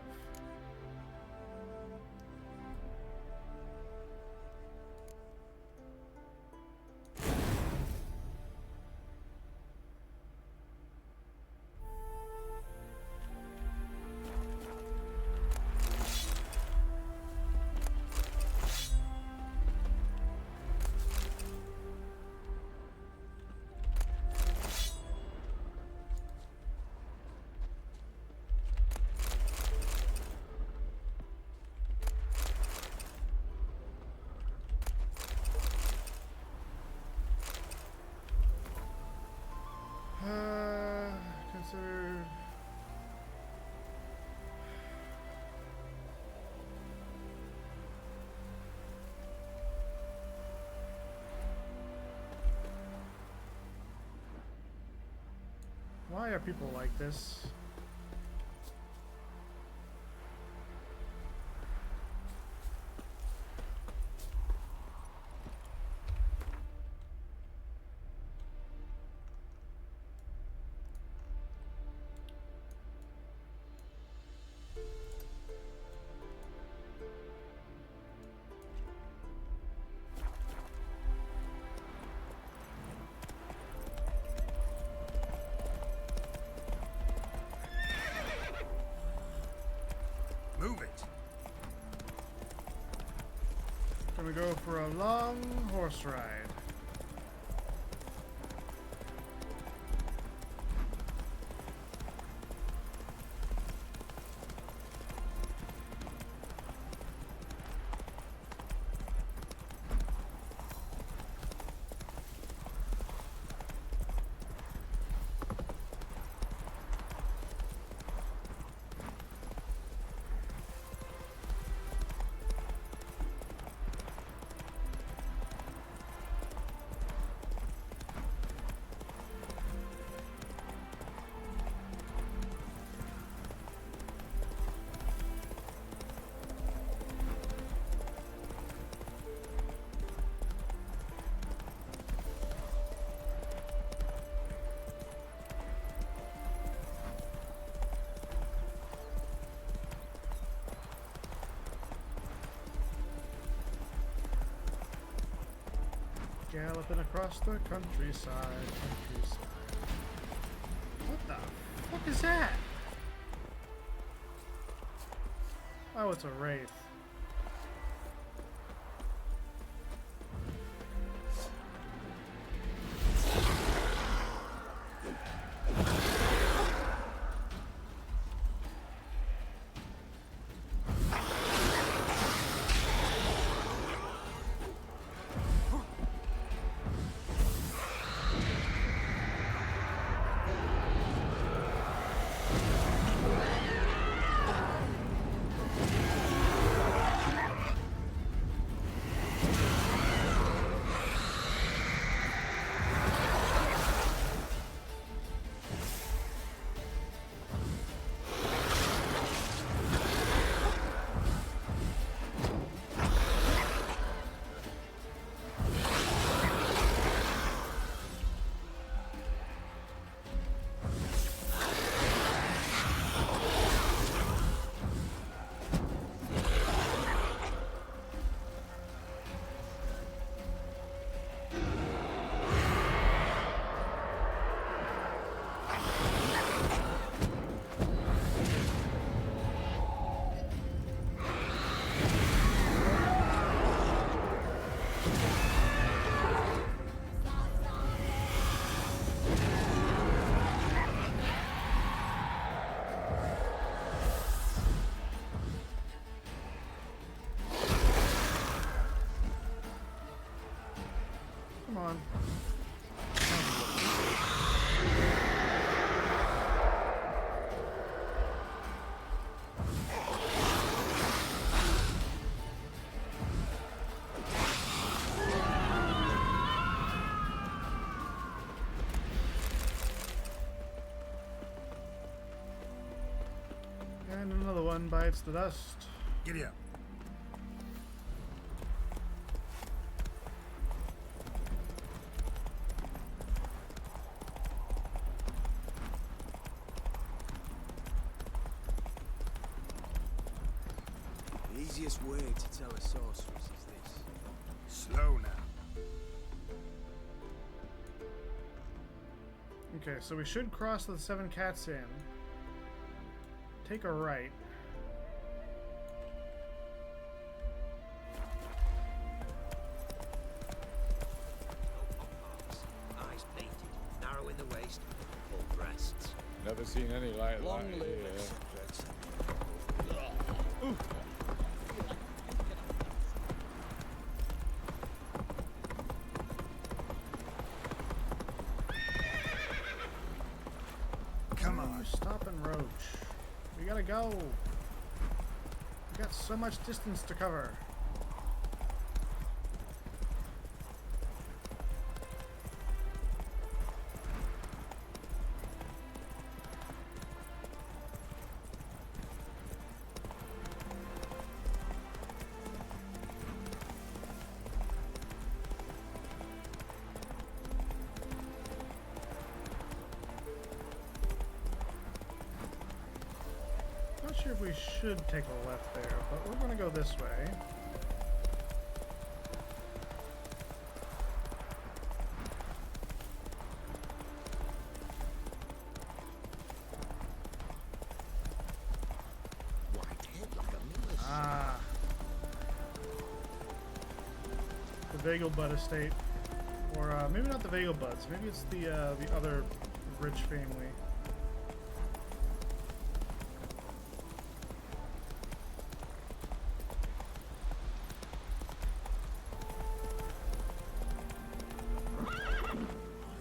Consider... Why are people like this? Move it! Gonna go for a long horse ride. Galloping across the countryside. What the fuck is that? Oh, it's a wraith. on. And another one bites the dust. Giddy up. The easiest way to tell a sorceress is this. Slow now. Okay, so we should cross the 7 Cats Inn. Take a right. Eyes painted, narrow in the waist, full breasts. Never seen any like Long that live here. the subjects. Come on, stop and roach. We gotta go. We got so much distance to cover. Not sure if we should take a left there, but we're gonna go this way. Ah. The Vagelbud estate. Or maybe not the Vagelbuds, maybe it's the other rich family.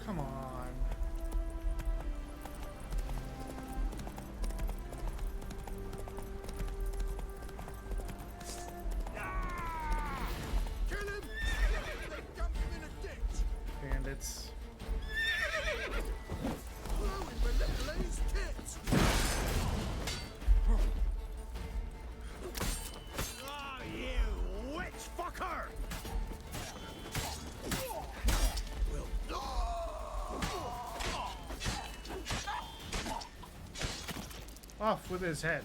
Come on. Kill him! They dumped him in a ditch! Bandits. Blew him with little A's tits! Oh, you witch fucker! Off with his head.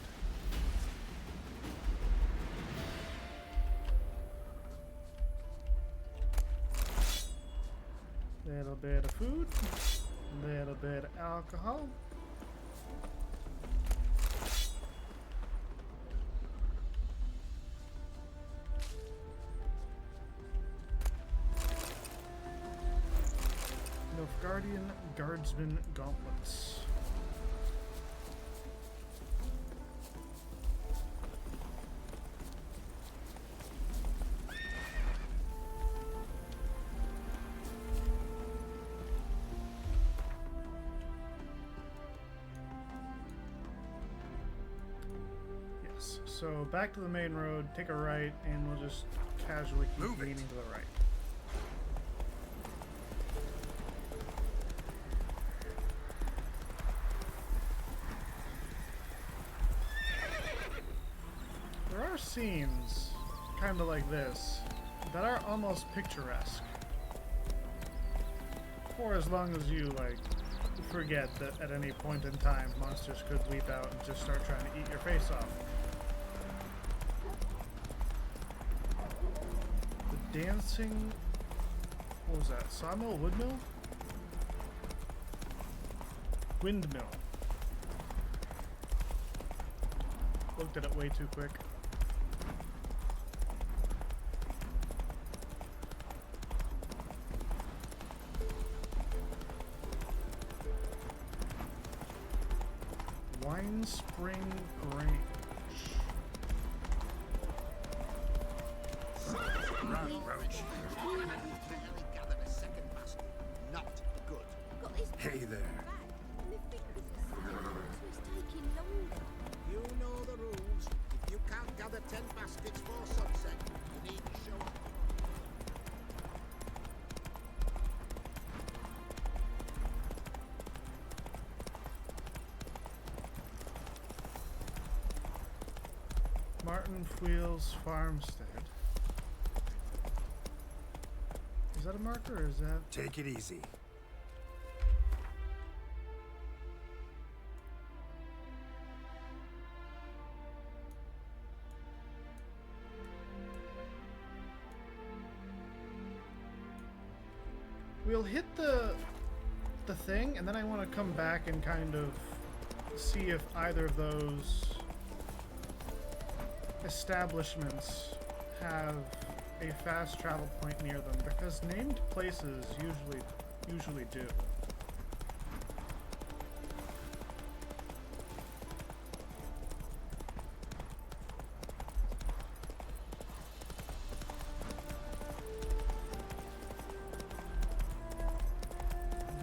Little bit of food, little bit of alcohol. Nilfgaardian Guardsman Gauntlets. So back to the main road, take a right, and we'll just casually keep leaning to the right. There are scenes, kind of like this, that are almost picturesque. For as long as you, like, forget that at any point in time monsters could leap out and just start trying to eat your face off. Dancing, what was that? Sawmill? Woodmill? Windmill. Looked at it way too quick. Wine Spring Grange. Run, Roach. Hey there. You know the rules. If you can't gather 10 baskets for sunset, you needn't show up. Martin Wheels Farmstead. Is that a marker or is that... Take it easy. We'll hit the thing, and then I want to come back and kind of see if either of those establishments have a fast travel point near them, because named places usually do.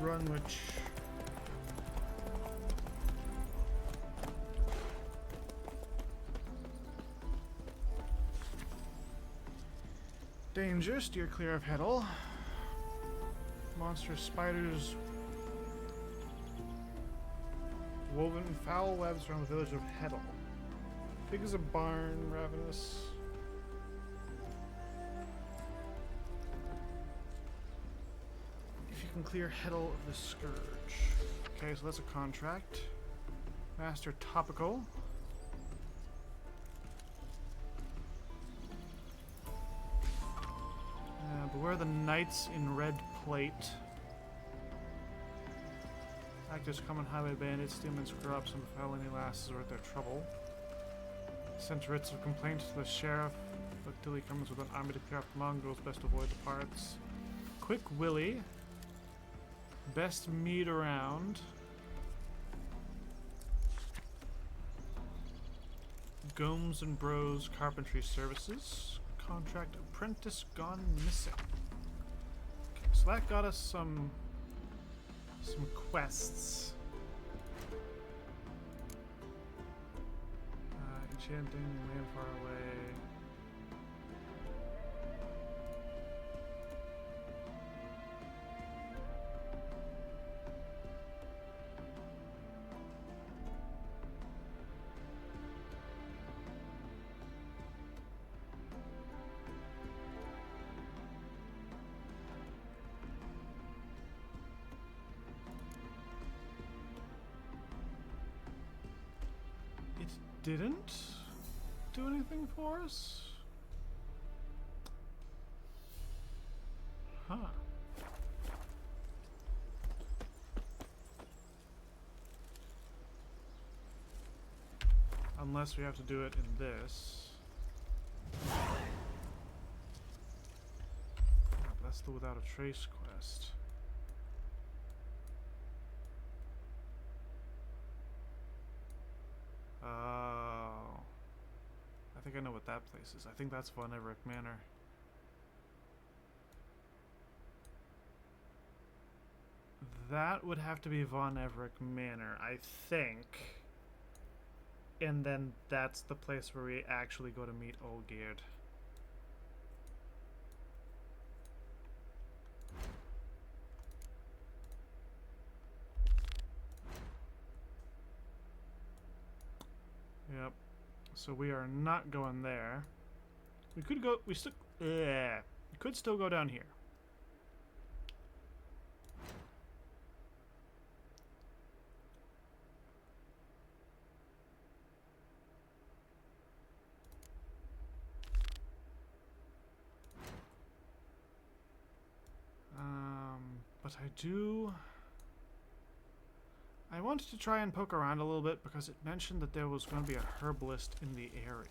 Grunwich. Danger, steer clear of Heddle. Monstrous spiders woven foul webs around the village of Heddle. Big as a barn, ravenous. If you can clear Heddle of the Scourge. Okay, so that's a contract. Master Topical. Beware the knights in red plate. Actors, common highway bandits, stealmen's corrupts, and foul any lasses worth their trouble. Sent writs of complaint to the sheriff, but till he comes with an army to clear off the mongrels, best avoid the parts. Quick Willie. Best meat around. Gomes and Bros Carpentry Services. Contract apprentice gone missing. Okay, so that got us some quests. Enchanting, land far away. Didn't do anything for us? Huh. Unless we have to do it in this. Oh, that's the Without a Trace quest. Oh. I think I know what that place is. I think that's Von Everett Manor. That would have to be Von Everett Manor, I think. And then that's the place where we actually go to meet Olgerd. Yep. So we are not going there. We could go. We could still go down here. But I wanted to try and poke around a little bit because it mentioned that there was going to be a herbalist in the area.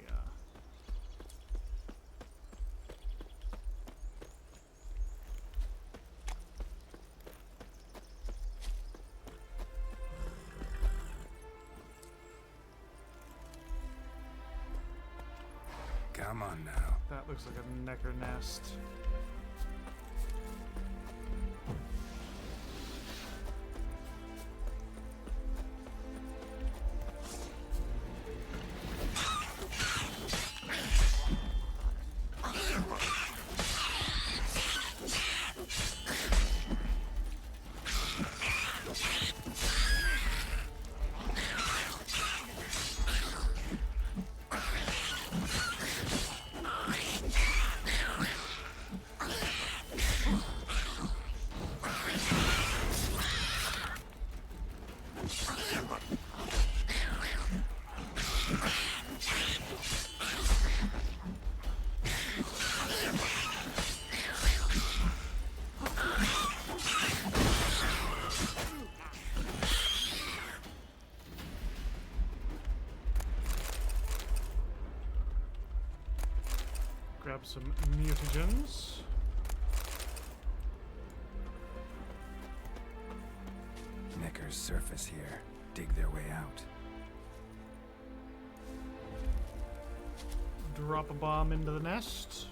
Come on now. That looks like a necker nest. up some mutagens. Necker's surface here. Dig their way out. Drop a bomb into the nest.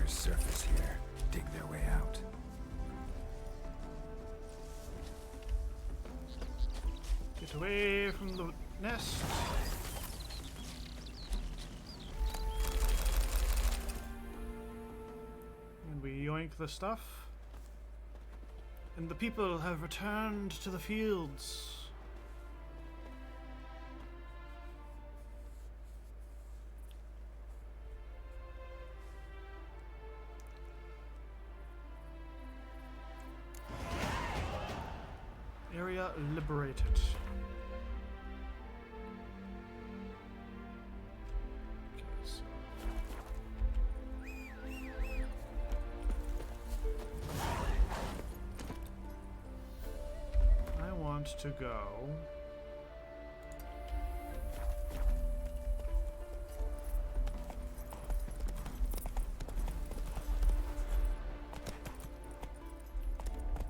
Surface here. Dig their way out. Get away from the nest. And we yoink the stuff. And the people have returned to the fields. Area liberated. Okay, so I want to go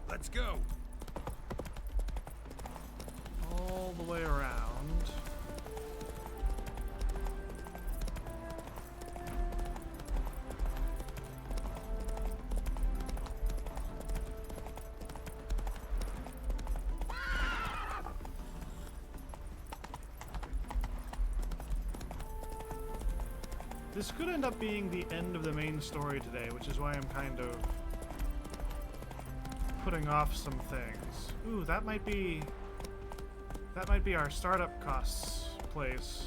Let's go. all the way around. This could end up being the end of the main story today, which is why I'm kind of putting off some things. Ooh, that might be our startup costs place.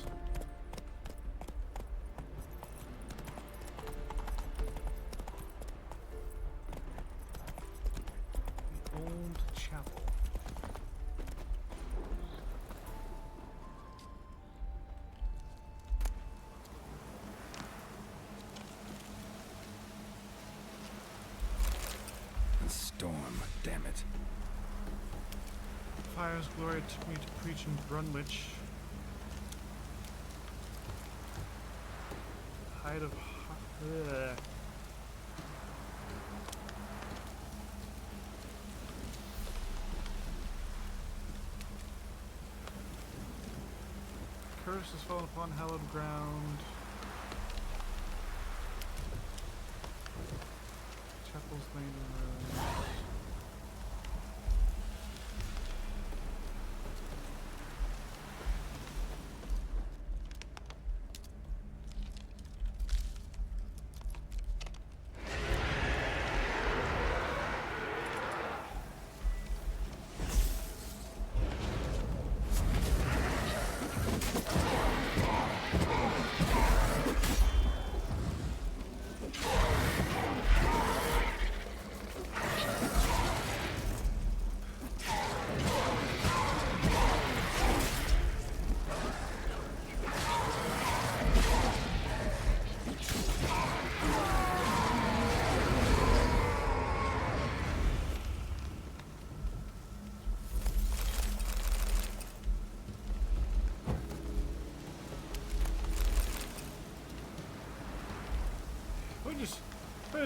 The old chapel. The storm, damn it. Fire's glory took me to preach in Brunwich. Height of... Ugh. Curse has fallen upon hallowed ground. Chapel's laid in ruins.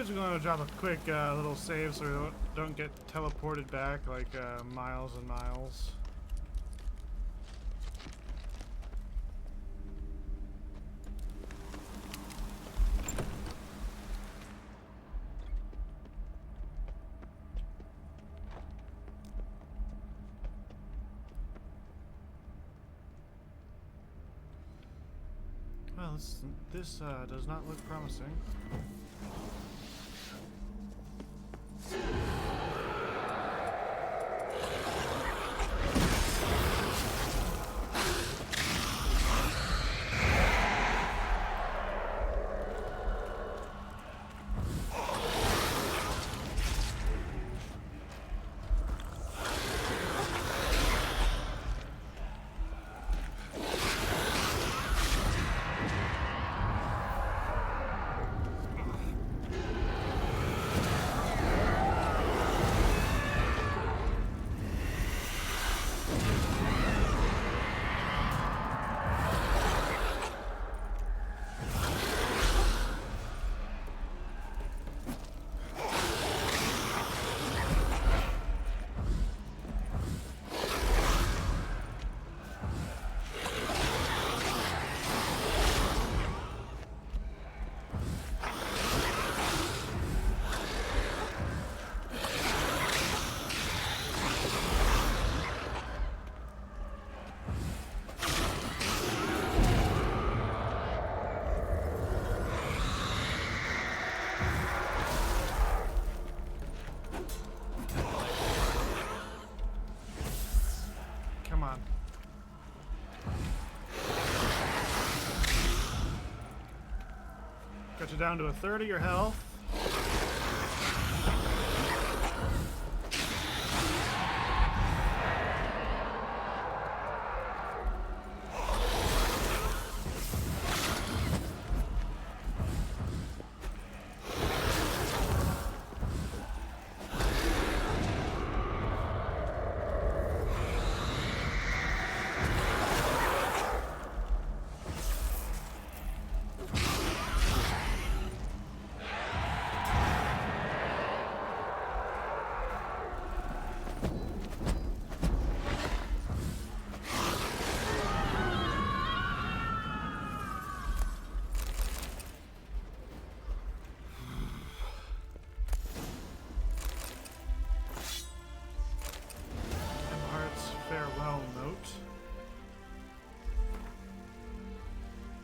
just going to drop a quick little save so we don't get teleported back like miles and miles. Well, this does not look promising. Got you down to a third of your health.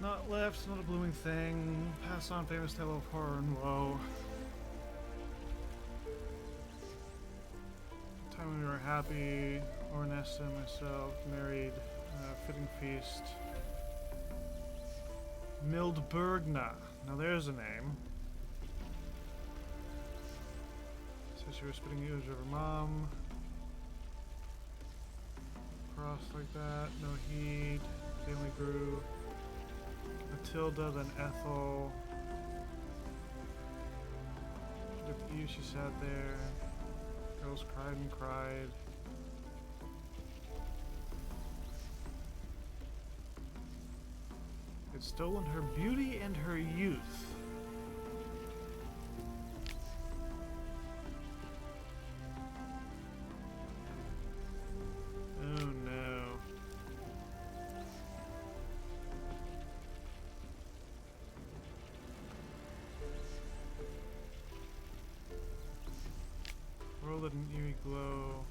Not left, not a blooming thing. Pass on famous tale of horror and woe. Time when we were happy, Ornesta and myself, married, fitting feast. Mildburgna. Now there's a name. Said she was spitting image of her mom. Cross like that, no heed. Family grew. Matilda, then Ethel. She looked at you, she sat there. Girls cried and cried. It's stolen her beauty and her youth. Oh no. Rolled an eerie glow.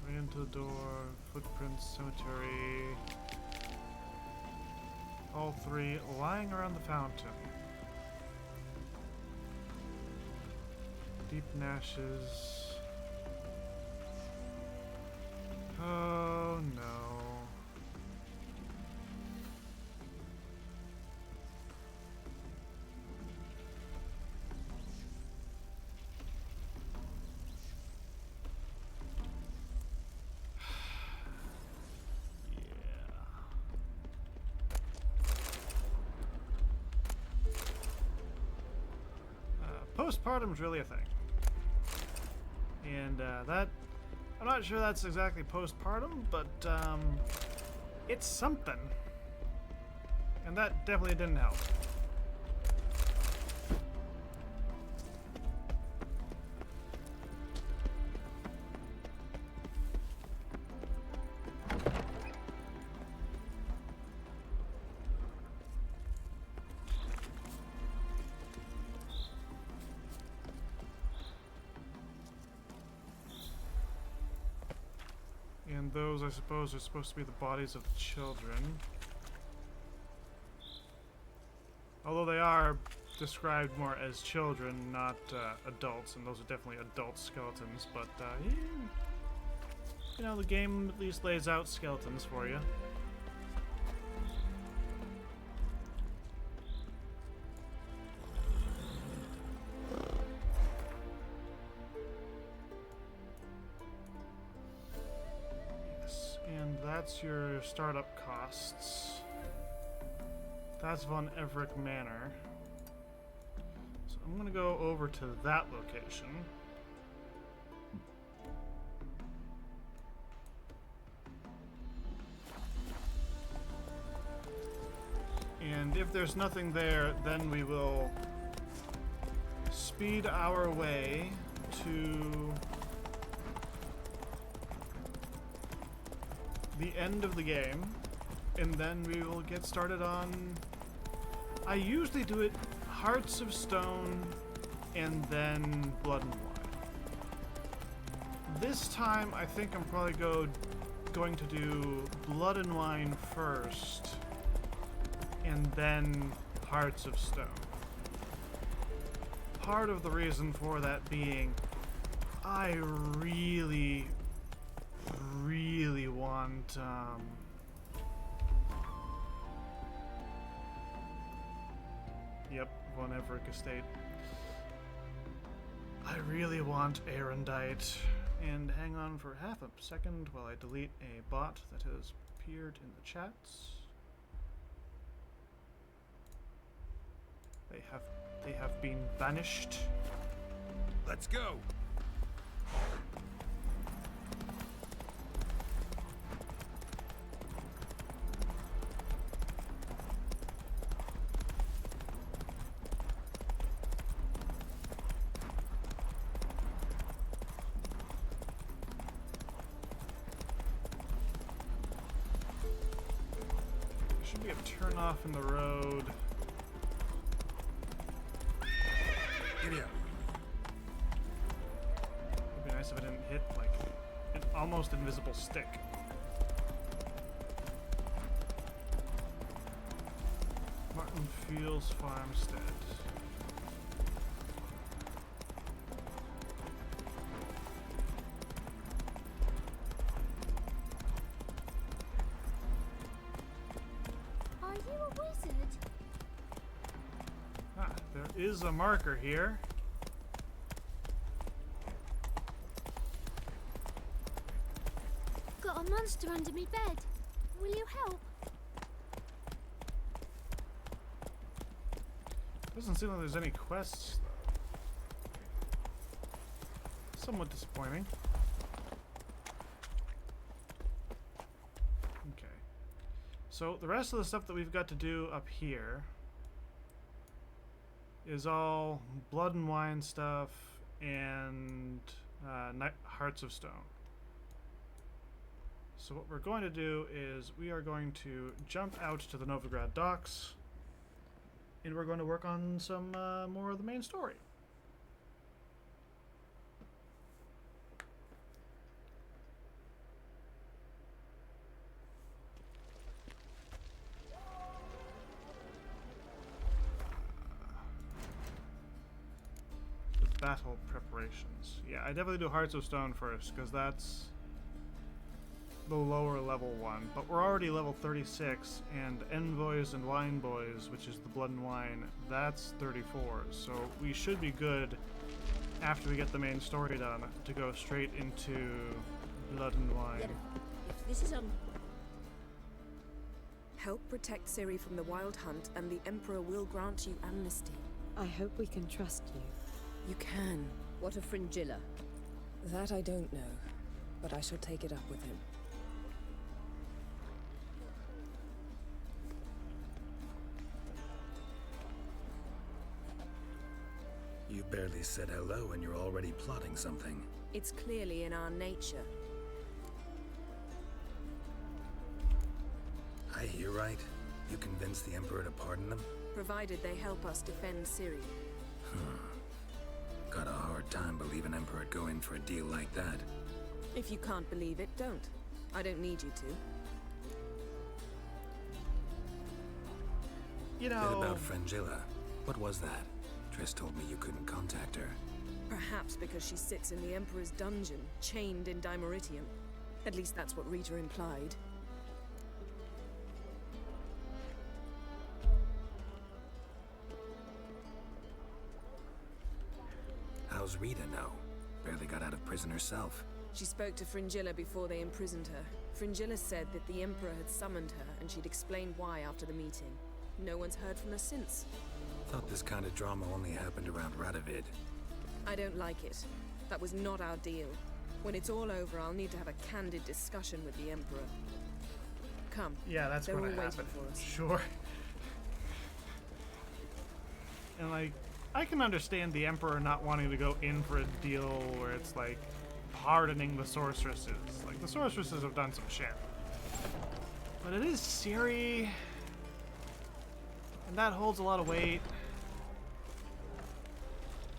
Ran to the door. Footprints, cemetery. All three lying around the fountain. Deep in ashes. Oh no. Postpartum's really a thing. And that, I'm not sure that's exactly postpartum, but it's something. And that definitely didn't help. And those, I suppose, are supposed to be the bodies of the children. Although they are described more as children, not adults, and those are definitely adult skeletons, but yeah, you know, the game at least lays out skeletons for you. Yes, and that's your startup costs. That's Von Everett Manor. So I'm gonna go over to that location. And if there's nothing there, then we will speed our way to the end of the game, and then we will get started on... I usually do it Hearts of Stone and then Blood and Wine. This time I think I'm probably going to do Blood and Wine first and then Hearts of Stone. Part of the reason for that being I really want yep, Von Everett Estate. I really want Erendite. And hang on for half a second while I delete a bot that has appeared in the chats. They have been banished. Let's go. There should be a turnoff in the road. Giddy up. It'd be nice if I didn't hit, like, an almost invisible stick. Martin Fields Farmstead. Are you a wizard? Ah, there is a marker here. Got a monster under me bed. Will you help? Doesn't seem like there's any quests, though. Somewhat disappointing. Okay. So the rest of the stuff that we've got to do up here is all Blood and Wine stuff and Hearts of Stone. So what we're going to do is we are going to jump out to the Novigrad docks, and we're going to work on some more of the main story. The battle preparations. Yeah, I definitely do Hearts of Stone first, because that's the lower level one, but we're already level 36, and Envoys and Wine Boys, which is the Blood and Wine, that's 34, so we should be good after we get the main story done to go straight into Blood and Wine. If this is help protect Ciri from the Wild Hunt, and the Emperor will grant you amnesty. I hope we can trust you. You can. What of Fringilla? That I don't know, but I shall take it up with him. You barely said hello and you're already plotting something. It's clearly in our nature. I hear right? You convinced the Emperor to pardon them? Provided they help us defend Ciri. Got a hard time believing Emperor'd go in for a deal like that. If you can't believe it, don't. I don't need you to. You Bit know... about Frangilla. What was that? Triss told me you couldn't contact her. Perhaps because she sits in the Emperor's dungeon, chained in Dimeritium. At least that's what Rita implied. How's Rita know? Barely got out of prison herself. She spoke to Fringilla before they imprisoned her. Fringilla said that the Emperor had summoned her, and she'd explained why after the meeting. No one's heard from her since. Thought this kind of drama only happened around Radovid. I don't like it. That was not our deal. When it's all over, I'll need to have a candid discussion with the Emperor. Come. Yeah, that's They're all going to waiting happen. for us. Sure. And, like, I can understand the Emperor not wanting to go in for a deal where it's, like, pardoning the sorceresses. Like, the sorceresses have done some shit. But it is Ciri, and that holds a lot of weight.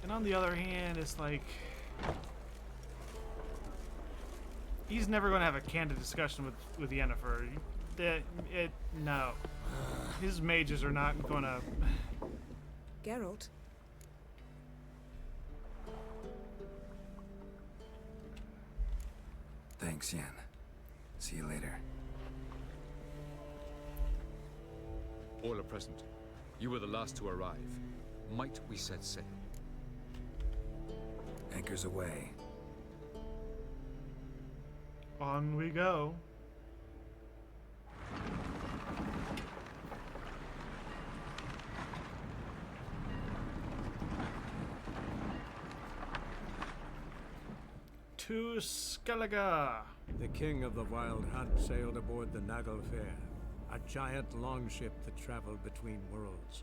And on the other hand, it's like... he's never going to have a candid discussion with Yennefer. No. His mages are not going to... Geralt? Thanks, Yen. See you later. All are present. You were the last to arrive. Might we set sail? Anchors away. On we go. To Skellige. The king of the Wild Hunt sailed aboard the Naglfare, a giant longship that traveled between worlds.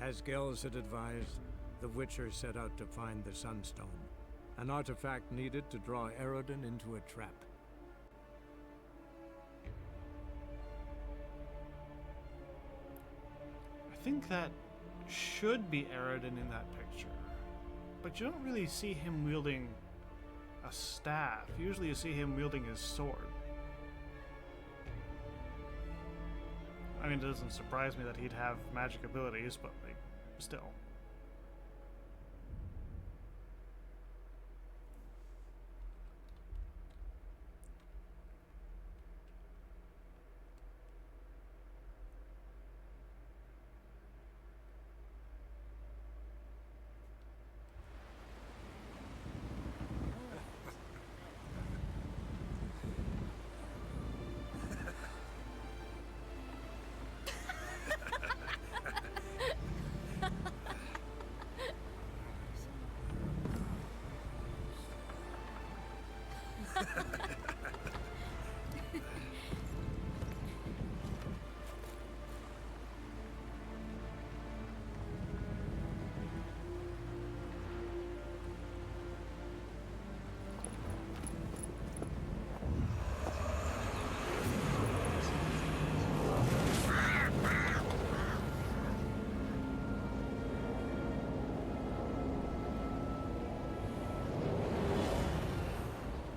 As Gels had advised, the Witcher set out to find the Sunstone, an artifact needed to draw Eredin into a trap. I think that should be Eredin in that picture. But you don't really see him wielding a staff. Usually you see him wielding his sword. I mean, it doesn't surprise me that he'd have magic abilities, but, like, still.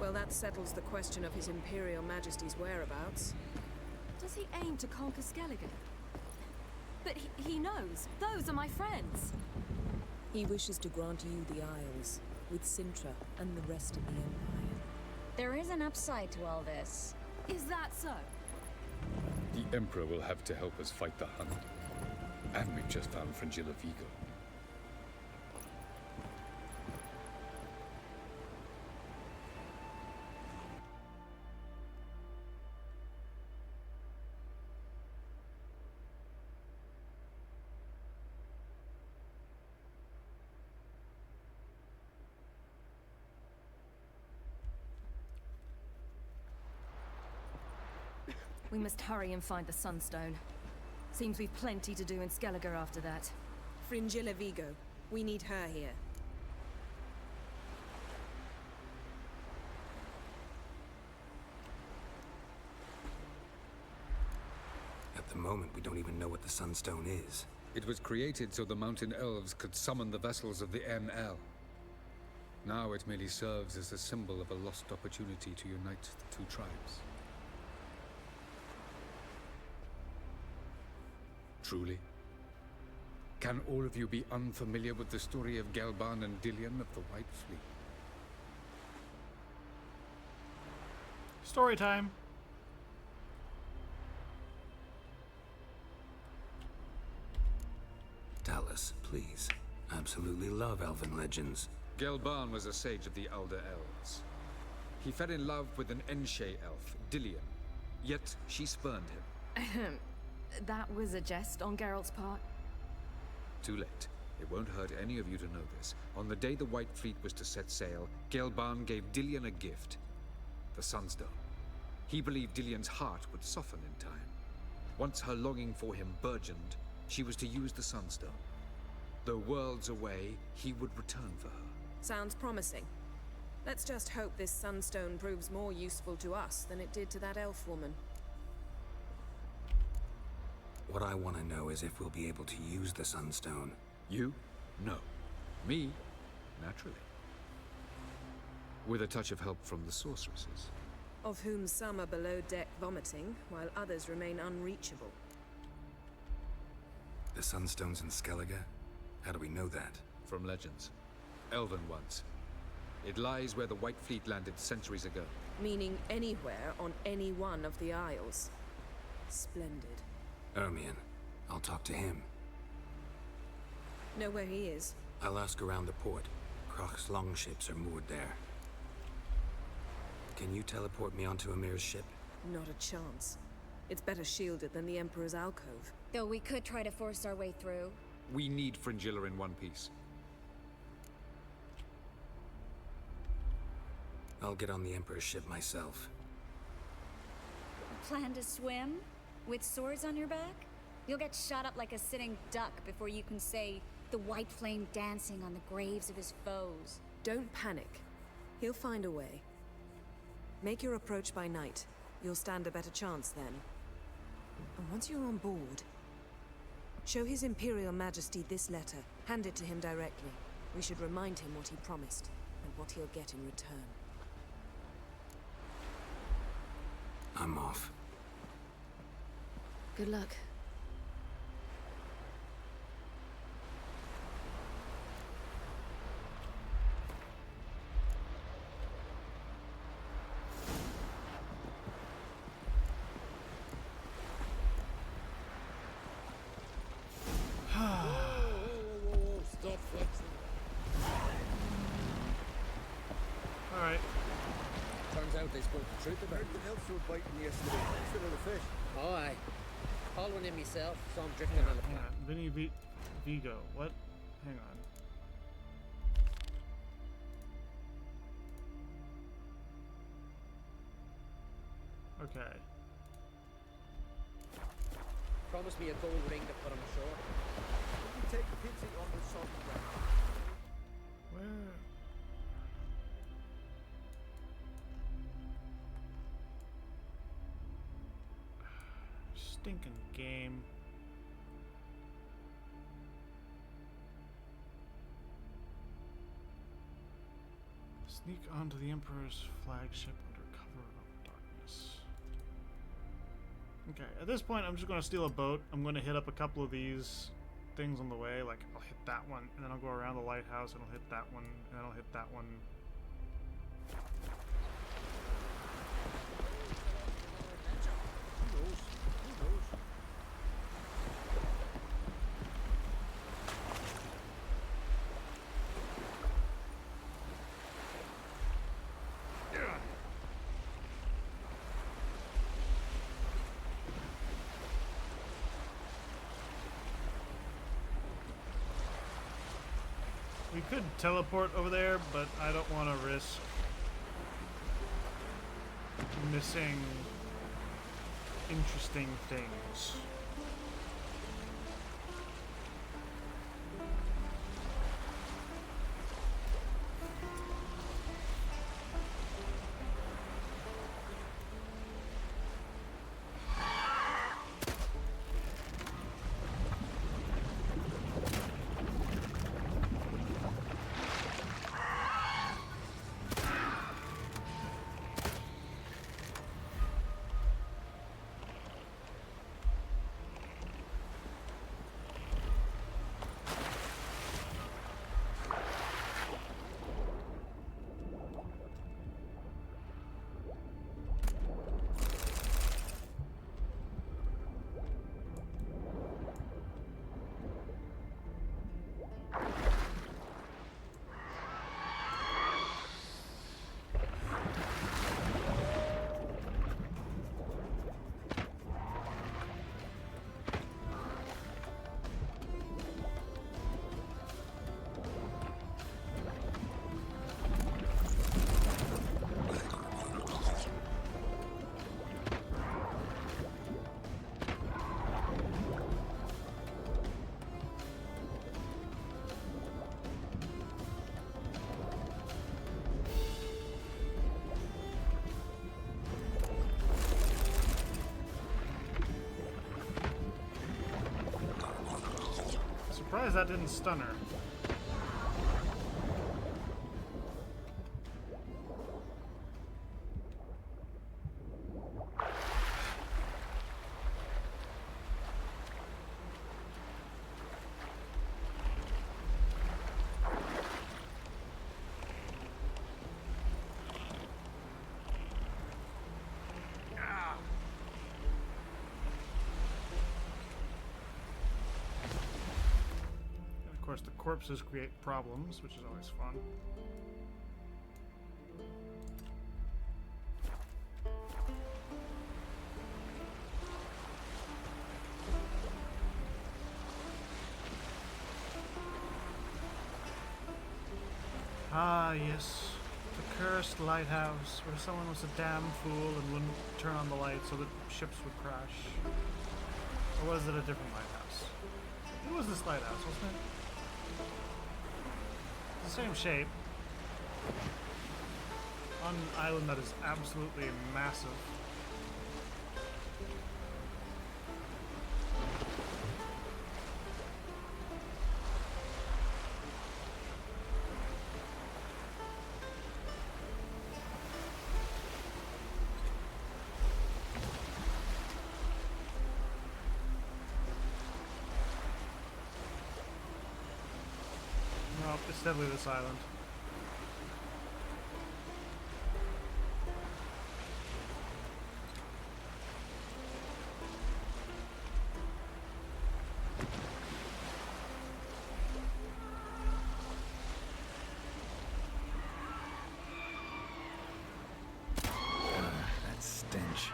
Well, that settles the question of His Imperial Majesty's whereabouts. Does he aim to conquer Skellige? But he knows. Those are my friends. He wishes to grant you the Isles, with Sintra and the rest of the Empire. There is an upside to all this. Is that so? The Emperor will have to help us fight the Hunt. And we've just found Frangilla Vigo. We must hurry and find the Sunstone. Seems we've plenty to do in Skellige after that. Fringilla Vigo. We need her here. At the moment, we don't even know what the Sunstone is. It was created so the mountain elves could summon the vessels of the ML. Now it merely serves as a symbol of a lost opportunity to unite the two tribes. Truly? Can all of you be unfamiliar with the story of Gelban and Dillion of the White Fleet? Story time. Tell us, please. Absolutely love elven legends. Gelban was a sage of the Elder Elves. He fell in love with an Enshe elf, Dillion, yet she spurned him. That was a jest on Geralt's part. Too late. It won't hurt any of you to know this. On the day the White Fleet was to set sail, Gelban gave Dillion a gift. The Sunstone. He believed Dillion's heart would soften in time. Once her longing for him burgeoned, she was to use the Sunstone. Though worlds away, he would return for her. Sounds promising. Let's just hope this Sunstone proves more useful to us than it did to that elf woman. What I want to know is if we'll be able to use the Sunstone. You? No. Me? Naturally. With a touch of help from the sorceresses. Of whom some are below deck vomiting, while others remain unreachable. The Sunstone's in Skellige? How do we know that? From legends. Elven ones. It lies where the White Fleet landed centuries ago. Meaning anywhere on any one of the Isles. Splendid. Ermion. I'll talk to him. Know where he is? I'll ask around the port. Krach's longships are moored there. Can you teleport me onto Amir's ship? Not a chance. It's better shielded than the Emperor's alcove. Though we could try to force our way through. We need Fringilla in one piece. I'll get on the Emperor's ship myself. Plan to swim? With swords on your back? You'll get shot up like a sitting duck before you can say the white flame dancing on the graves of his foes. Don't panic. He'll find a way. Make your approach by night. You'll stand a better chance then. And once you're on board, show His Imperial Majesty this letter. Hand it to him directly. We should remind him what he promised, and what he'll get in return. I'm off. Good luck. Stop flexing. Alright. Turns out they spoke the truth about everything else you were biting yesterday. Instead of the fish. Oh, aye. Caught one in myself, so I'm drifting on the plan. Vinny Vigo. What? Hang on. Okay. Promise me a gold ring to put on ashore. You take pity on the sovereign. Where? Stinking game. Sneak onto the Emperor's flagship under cover of darkness. Okay, at this point I'm just going to steal a boat. I'm going to hit up a couple of these things on the way. Like, I'll hit that one, and then I'll go around the lighthouse, and I'll hit that one, and then I'll hit that one. We could teleport over there, but I don't want to risk missing interesting things. Surprised that didn't stun her. Of course, the corpses create problems, which is always fun. Ah, yes. The cursed lighthouse, where someone was a damn fool and wouldn't turn on the light so that ships would crash. Or was it a different lighthouse? It was this lighthouse, wasn't it? The same shape. On an island that is absolutely massive. Nope, it's definitely this island. That stench.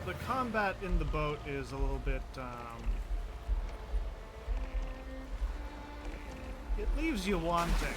The combat in the boat is a little bit, it leaves you wanting.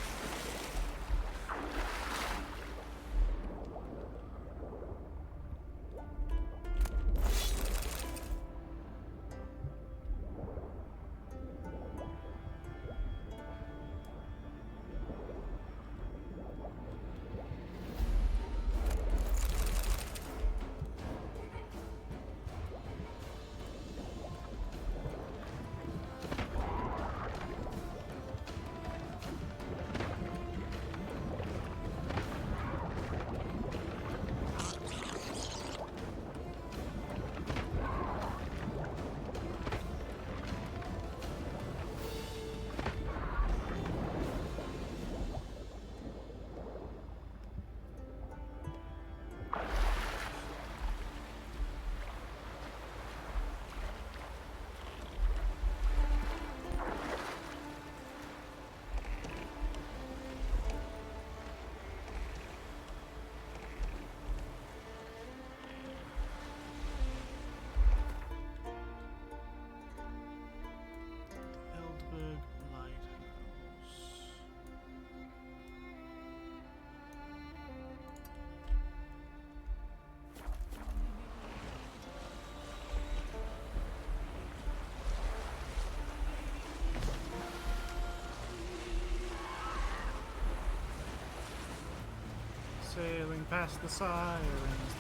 Sailing past the sirens,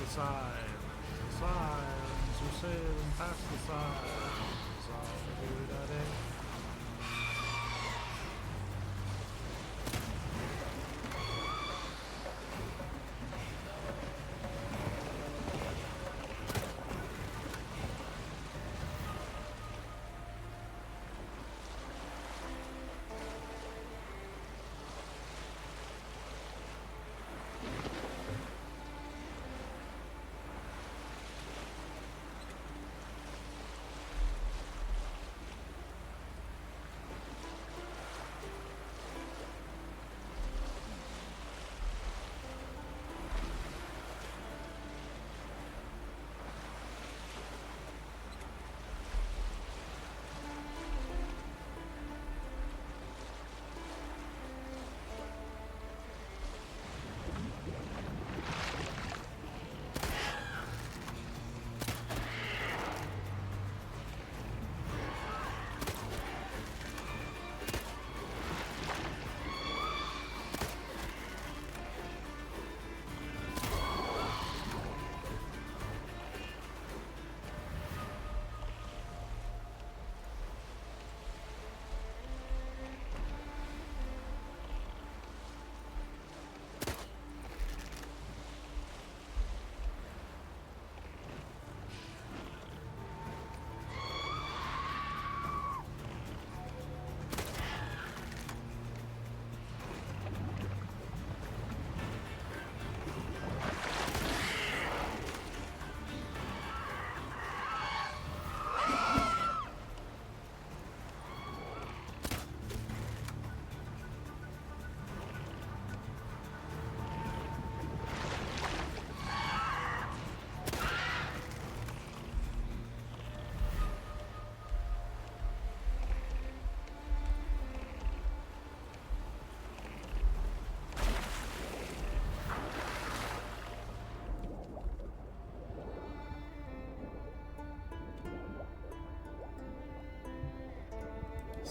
the sirens are sailing past the sirens all through the day.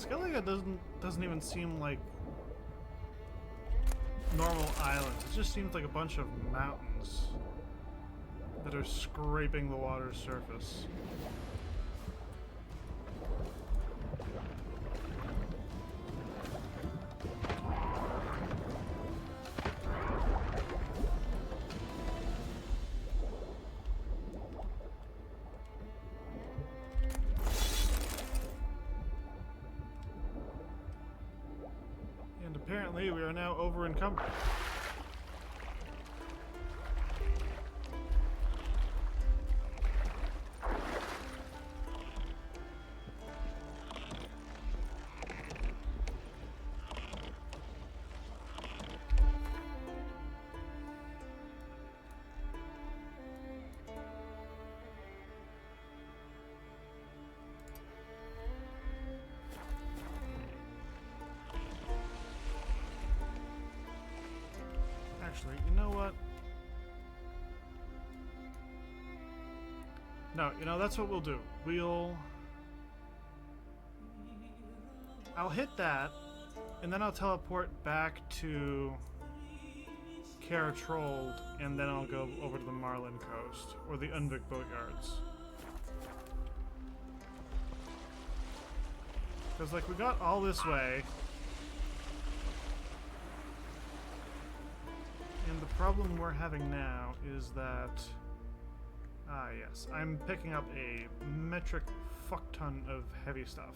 Skellige doesn't even seem like normal islands. It just seems like a bunch of mountains that are scraping the water's surface. And apparently we are now over encumbered. Actually, you know what? No, you know, that's what we'll do. I'll hit that, and then I'll teleport back to Trold, and then I'll go over to the Marlin Coast, or the Unvik Boatyards. Because, like, we got all this way, and the problem we're having now is that... Ah, yes. I'm picking up a metric fuck-ton of heavy stuff.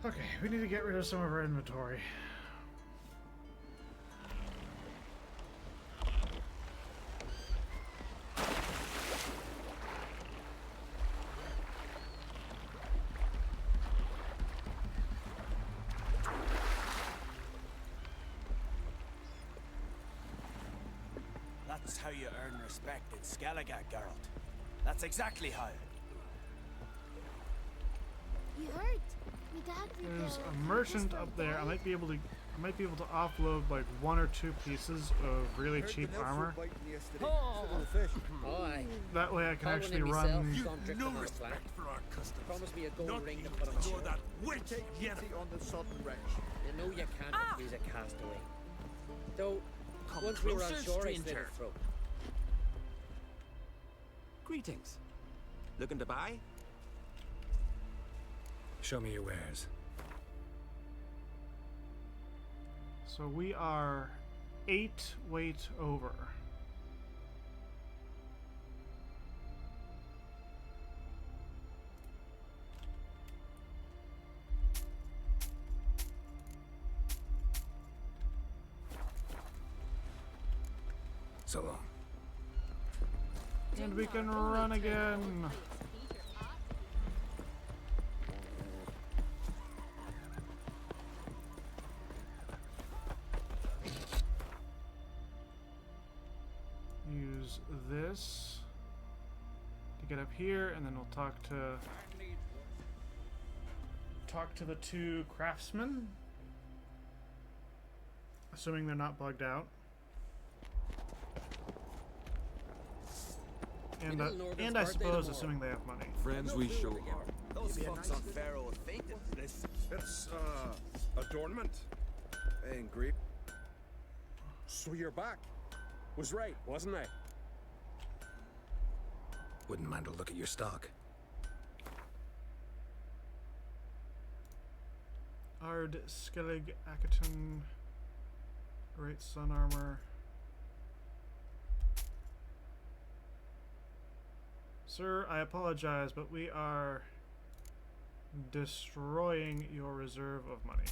Okay, we need to get rid of some of our inventory. That's how you earn respect in Skellige, Geralt. That's exactly how. You heard? My dad There's a merchant up there. I might be able to offload like 1 or 2 pieces of really cheap armor. That way I can actually run. No respect for our customs. Promise me a gold ring to put on my shoulder. That witch Yen on the southern wretch. You know you can't refuse a castaway. Though once we were on shore, I slit his throat. Greetings. Looking to buy? Show me your wares. So we are 8 weight over. So long. And we can run again. Use this to get up here, and then we'll talk to the 2 craftsmen, assuming they're not bugged out. And I suppose assuming they have money. Friends we show heart. Those fucks on Pharaoh have fainted for this. It's, adornment. Ain't Greek. So you're back. Was right, wasn't I? Wouldn't mind a look at your stock. Ard Skellige Akaton. Great sun armor. Sir, I apologize, but we are destroying your reserve of money.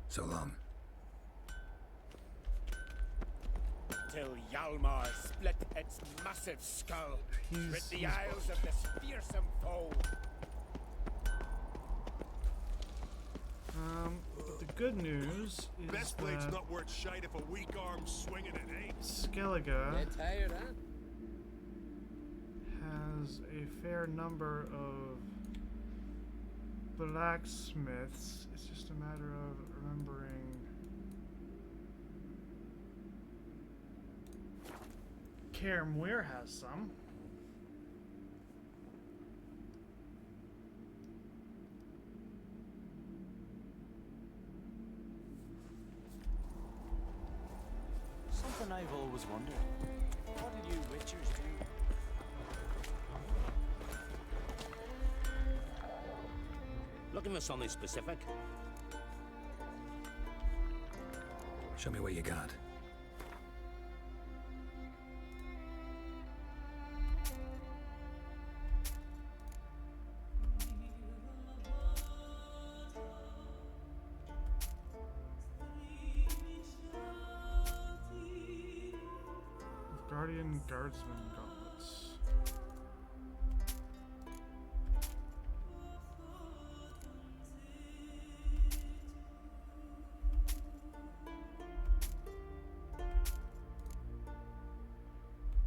So long. Till Yalmar split its massive skull, rid the Isles of this fearsome foe. But the good news is Best blade's that not worth shite if a weak arm's swinging it, eh? Skellige Get tired, huh? has a fair number of blacksmiths. It's just a matter of remembering. Karamwir has some. Something I've always wondered. What did you witchers do? Looking for something specific? Show me what you got. Guardian Guardsman gauntlets.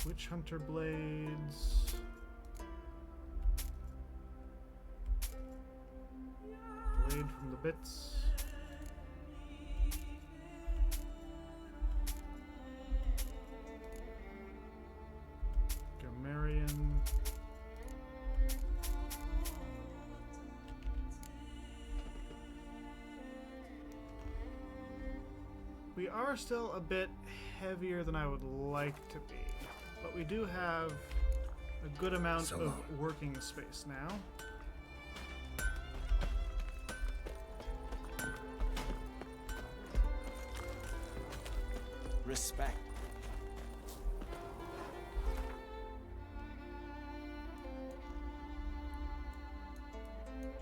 Witch Hunter blades. Blade from the bits. Marion. We are still a bit heavier than I would like to be, but we do have a good amount of working space now. Respect.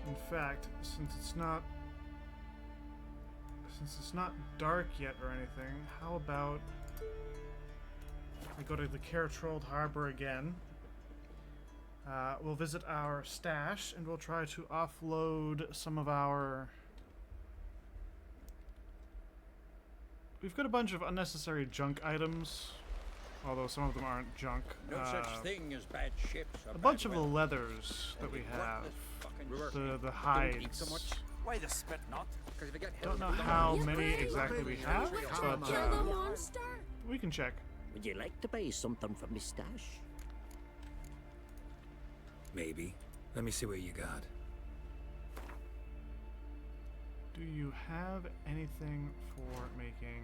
In fact, since it's not dark yet or anything, how about we go to the Karatrold Harbor again. We'll visit our stash and we'll try to offload some of our... We've got a bunch of unnecessary junk items, although some of them aren't junk. No such thing as bad ships. A bunch of the leathers that we have. The hides. Why the spit not? Because if you get Don't know how many exactly we have, but we can check. Would you like to buy something from my stash? Maybe. Let me see what you got. Do you have anything for making...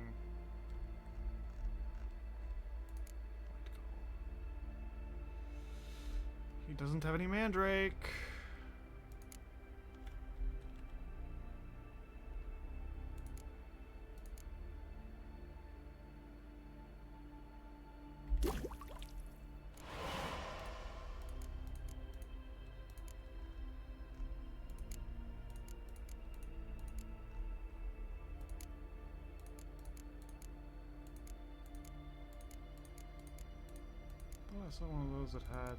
He doesn't have any mandrake. I saw one of those that had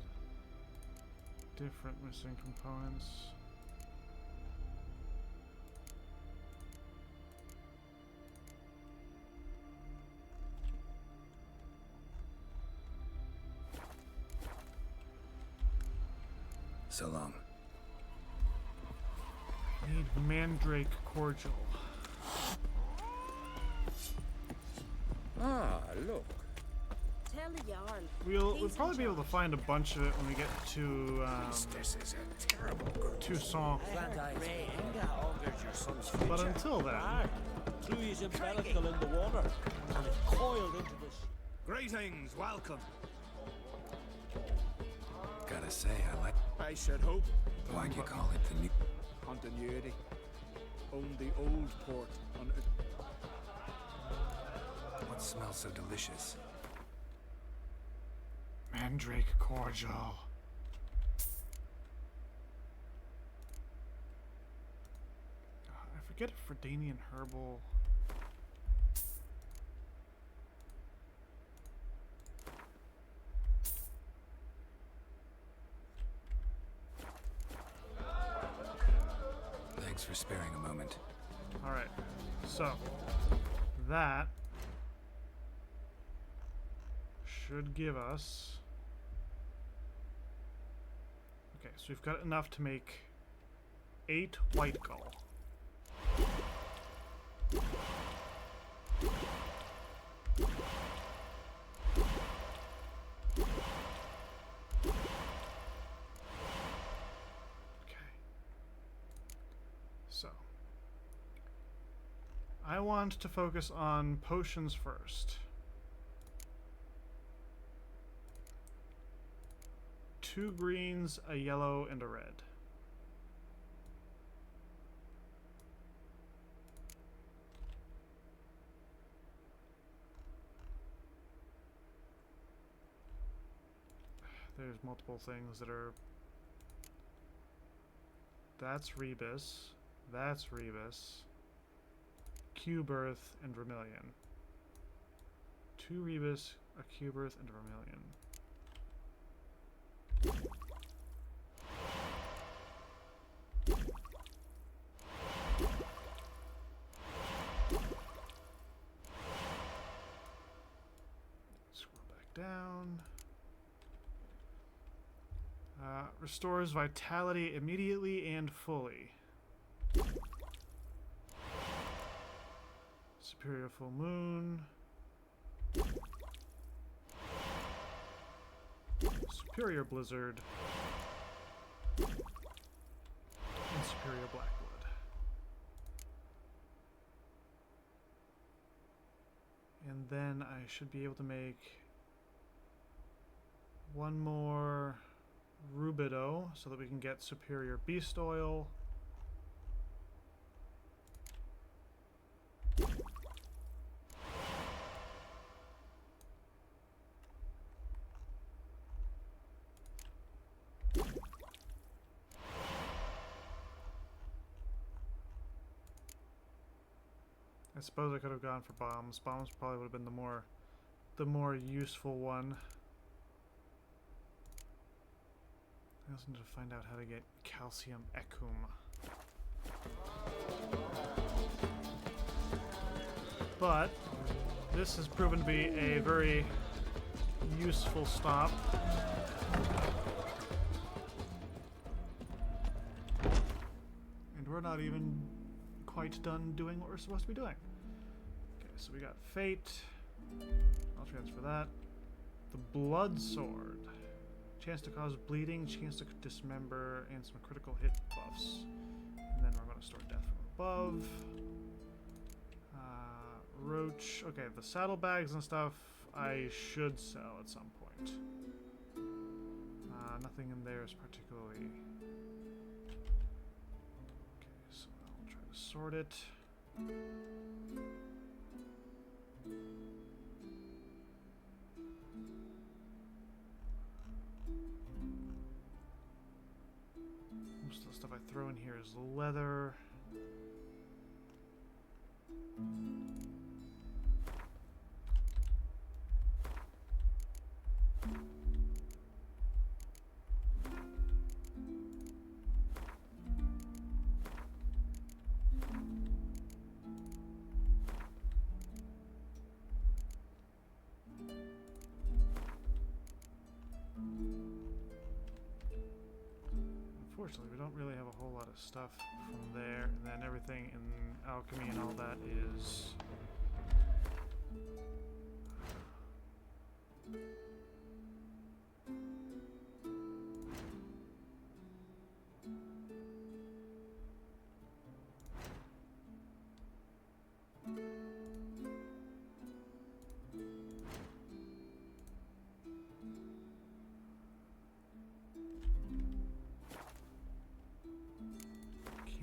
different missing components. So long. Need mandrake cordial. Ah, look. Tell the yarn. We'll probably be able to find a bunch of it when we get to This is a terrible group. Toussaint. But But until then, Cluey's umbilical in the water, and it coiled into this. Greetings, welcome. Gotta say, I like. I should hope. Why'd you call it the new? Continuity. Own the old port on it. What smells so delicious? mandrake cordial. I forget if Fredanian herbal. Thanks for sparing a moment. Alright, so that should give us. Okay, so we've got enough to make 8 white gull. So, I want to focus on potions first. 2 greens, a yellow, and a red. There's multiple things that are... That's Rebus. That's Rebus. Q-Birth and Vermilion. 2 Rebus, a Q-Birth, and a Vermilion. Scroll back down. Restores vitality immediately and fully. Superior full moon. Superior blizzard. And superior blackwood. And then I should be able to make one more rubido so that we can get superior beast oil. I suppose I could have gone for bombs. Bombs probably would have been the more useful one. I also need to find out how to get calcium ecum. But this has proven to be a very useful stop. And we're not even quite done doing what we're supposed to be doing. Okay, so we got Fate. I'll transfer that. The Blood Sword. Chance to cause bleeding, chance to dismember, and some critical hit buffs. And then we're going to store death from above. Roach. Okay, the saddlebags and stuff I should sell at some point. Nothing in there is particularly... Okay, so I'll try to sort it. Most of the stuff I throw in here is leather. unfortunately, we don't really have a whole lot of stuff from there, and then everything in alchemy and all that is...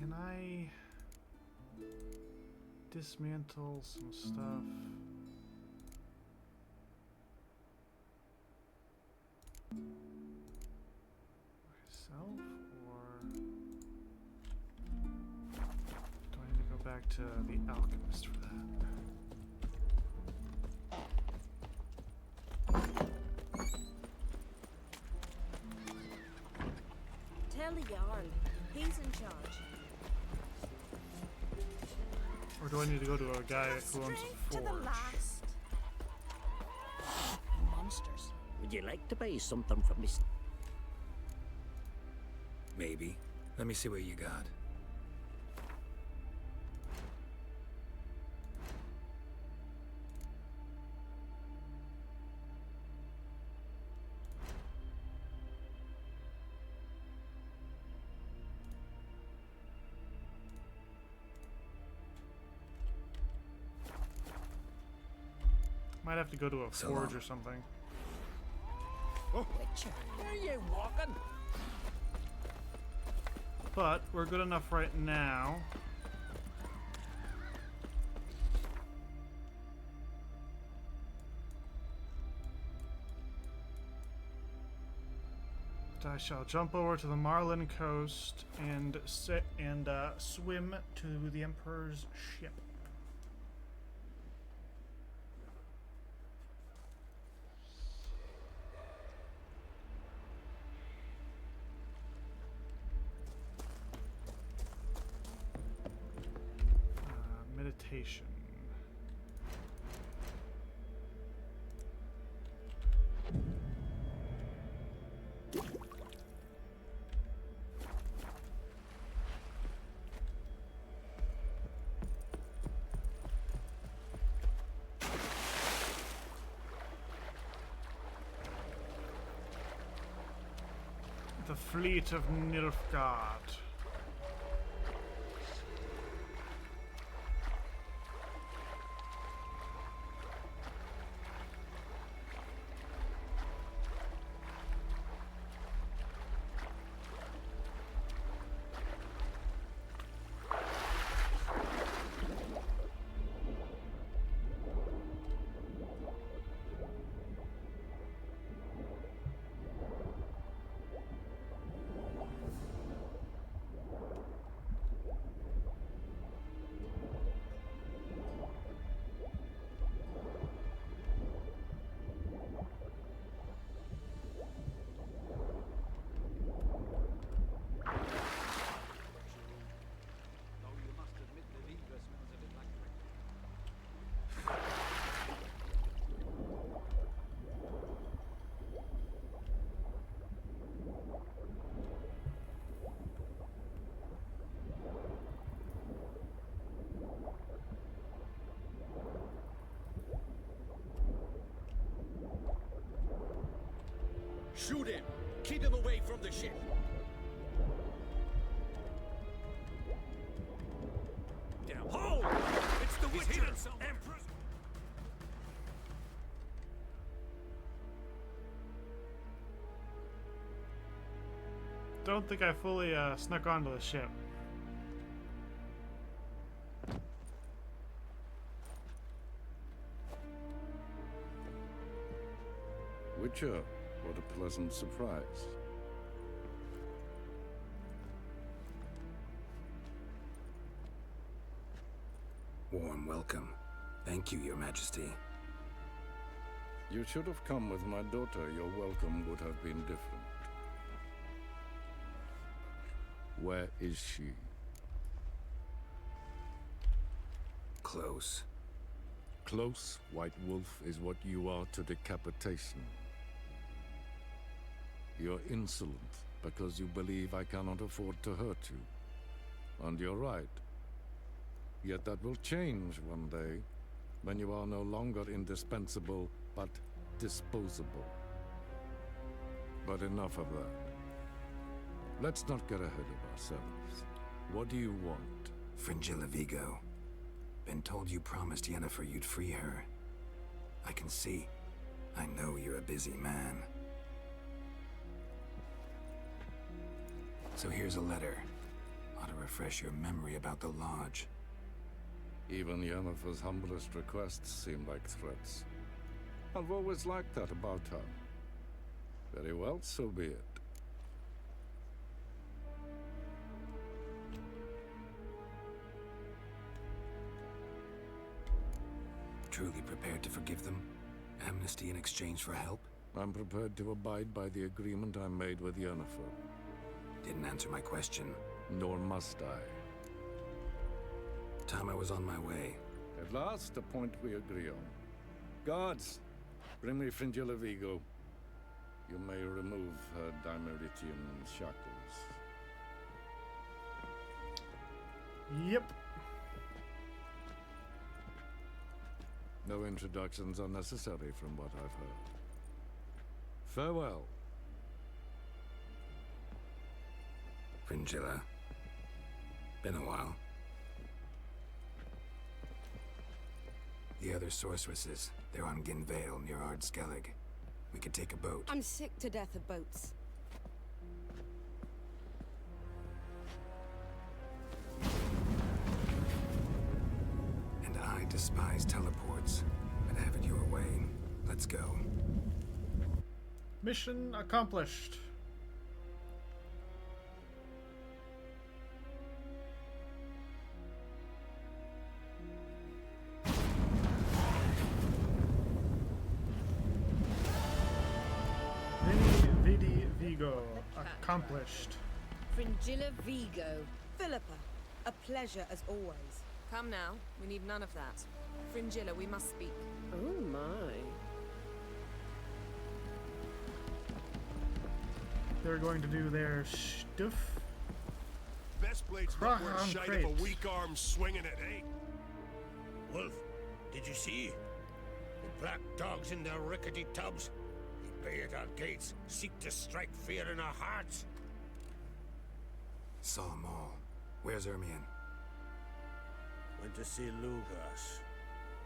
Can I dismantle some stuff? Myself, or do I need to go back to the alchemist for that? Tell the Jarl. He's in charge. Or do I need to go to a guy who owns a forge? Monsters. Would you like to buy something from me? Maybe. Let me see what you got. Might have to go to a forge or something. Oh, Witcher, where are you walking? But we're good enough right now. I shall jump over to the Marlin coast and swim to the Emperor's ship. Meditation. The fleet of Nilfgaard. Shoot him! Keep him away from the ship! Down. Hold! It's the Witcher! Empress! Don't think I fully snuck onto the ship. Witcher, what a pleasant surprise. Warm welcome. Thank you, Your Majesty. You should have come with my daughter. Your welcome would have been different. Where is she? Close. Close, White Wolf, is what you are to decapitation. You're insolent, because you believe I cannot afford to hurt you. And you're right. Yet that will change one day, when you are no longer indispensable, but disposable. But enough of that. Let's not get ahead of ourselves. What do you want? Fringilla Vigo. Been told you promised Yennefer you'd free her. I can see. I know you're a busy man. So here's a letter. Ought to refresh your memory about the Lodge. Even Yennefer's humblest requests seem like threats. I've always liked that about her. Very well, so be it. Truly prepared to forgive them? Amnesty in exchange for help? I'm prepared to abide by the agreement I made with Yennefer. Didn't answer my question. Nor must I. Time I was on my way. At last, a point we agree on. Guards, bring me Fringilla Vigo. You may remove her Dimeritian shackles. Yep. No introductions are necessary from what I've heard. Farewell. Fringilla. Been a while. The other sorceresses, they're on Ginvale near Ard Skellige. We could take a boat. I'm sick to death of boats. And I despise teleports, but have it your way. Let's go. Mission accomplished. Vidi Vigo accomplished. Fringilla Vigo. Philippa, a pleasure as always. Come now, we need none of that. Fringilla, we must speak. Oh my. They're going to do their stuff. Best blade's not worth shite if a weak arm's swinging it, eh? Wolf, did you see? The black dogs in their rickety tubs. They bay at our gates, seek to strike fear in our hearts. Saw 'em all. Where's Ermion? Went to see Lugas.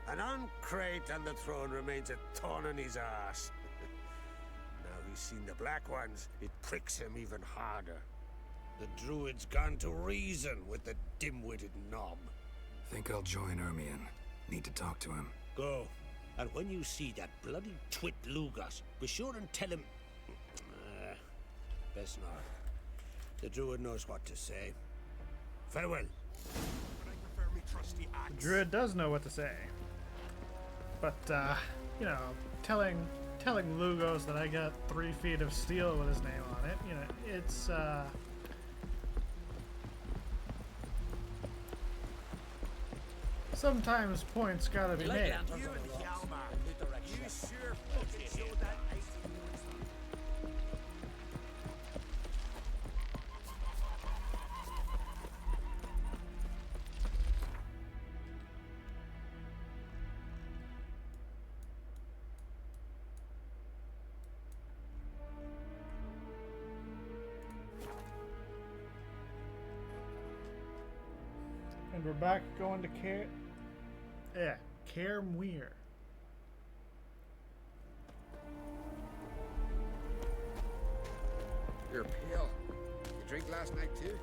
An uncrate on the throne remains a thorn in his arse. Now he's seen the Black Ones, it pricks him even harder. The Druid's gone to reason with the dim-witted knob. Think I'll join Ermion. Need to talk to him. Go. And when you see that bloody twit Lugas, be sure and tell him... best not. The Druid knows what to say. Farewell. The Druid does know what to say. But, you know, telling Lugos that I got 3 feet of steel with his name on it, you know, it's, sometimes points gotta be made. And we're back going to Caer Muir. You're pale. You drink last night too?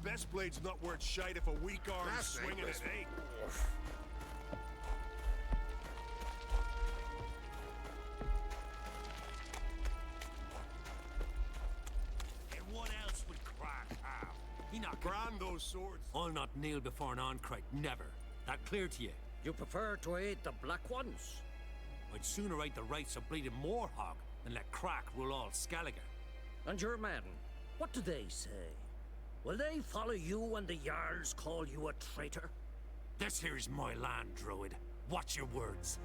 Best blade's not worth shite if a weak arm's swinging it, eh? Brand those swords. I'll not kneel before an Oncrite, never. That clear to you? You prefer to aid the Black Ones? I'd sooner aid the rights of bleeding Moorhog than let Crack rule all Skellige. And your men, what do they say? Will they follow you when the Jarls call you a traitor? This here's my land, Druid. Watch your words.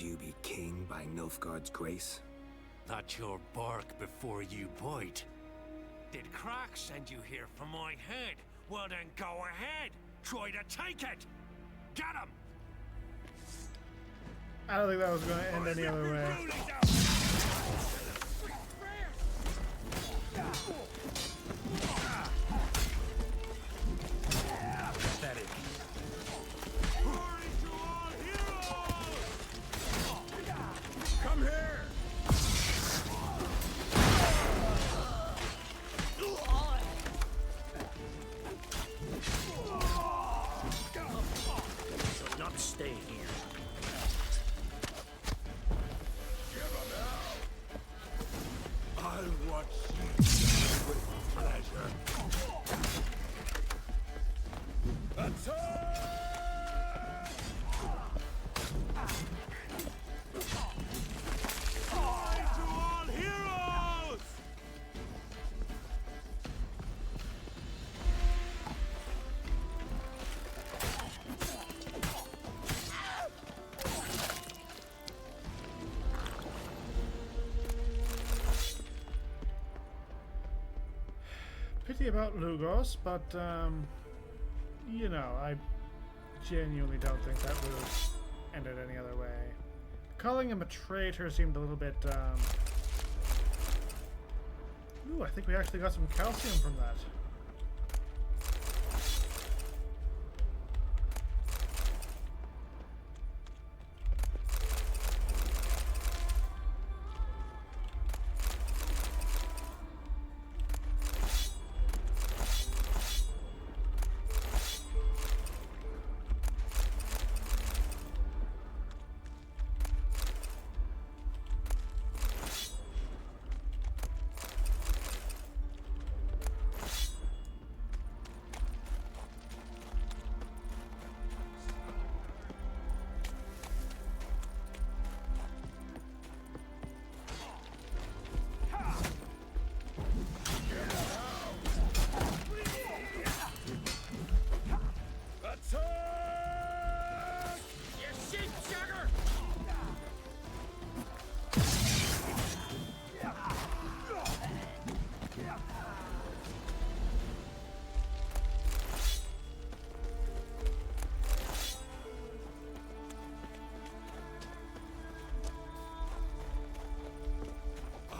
you be king by Nilfgaard's grace? That's your bark before you bite. Did Crack send you here for my head? Well then go ahead. Try to take it. Get him. I don't think that was going to end any other way. Pathetic. Come here! Should not stay here. I'll watch you with pleasure. Attack! To all heroes! Pity about Lugos, but you know, I genuinely don't think that would have ended any other way. Calling him a traitor seemed a little bit ooh, I think we actually got some calcium from that.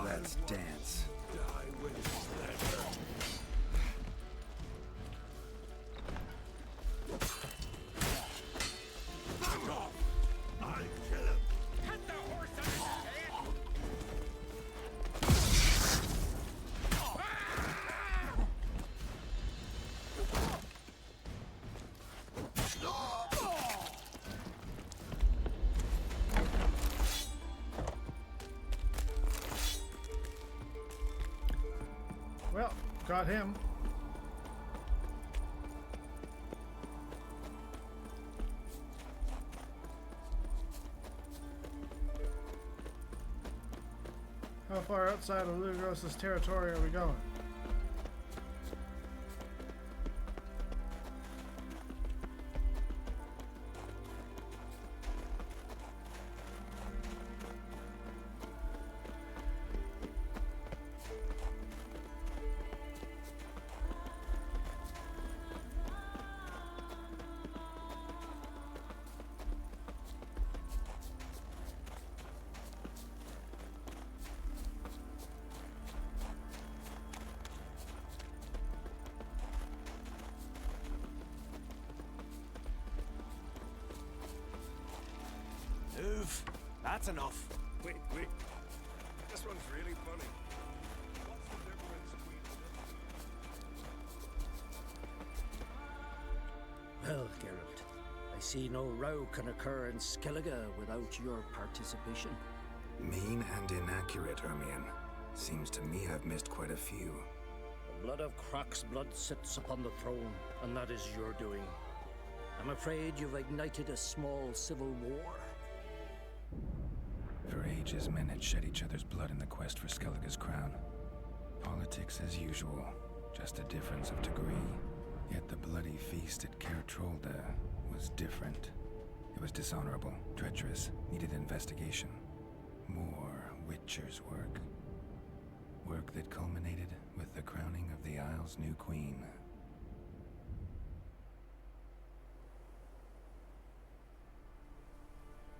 Let's dance. Die with pleasure. Back off! I'll kill him! Cut the horse on his head! Well, got him. How far outside of Lugos' territory are we going? Move. That's enough. Wait. This one's really funny. What's the difference between... Well, Geralt, I see no row can occur in Skellige without your participation. Mean and inaccurate, Hermione. Seems to me I've missed quite a few. The blood of Croc's blood sits upon the throne, and that is your doing. I'm afraid you've ignited a small civil war. For ages, men had shed each other's blood in the quest for Skellige's crown. Politics as usual, just a difference of degree. Yet the bloody feast at Caer Trolda was different. It was dishonorable, treacherous, needed investigation. More Witcher's work. Work that culminated with the crowning of the Isle's new queen.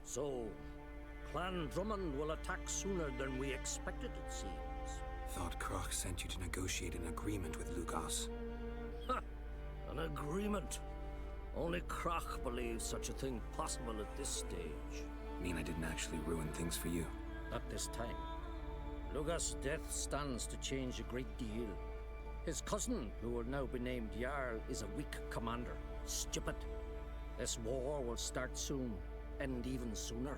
So, Clan Drummond will attack sooner than we expected, it seems. Thought Kroch sent you to negotiate an agreement with Lugos. Ha! An agreement? Only Kroch believes such a thing possible at this stage. Mean I didn't actually ruin things for you? Not this time. Lugos' death stands to change a great deal. His cousin, who will now be named Jarl, is a weak commander. Stupid. This war will start soon, end even sooner.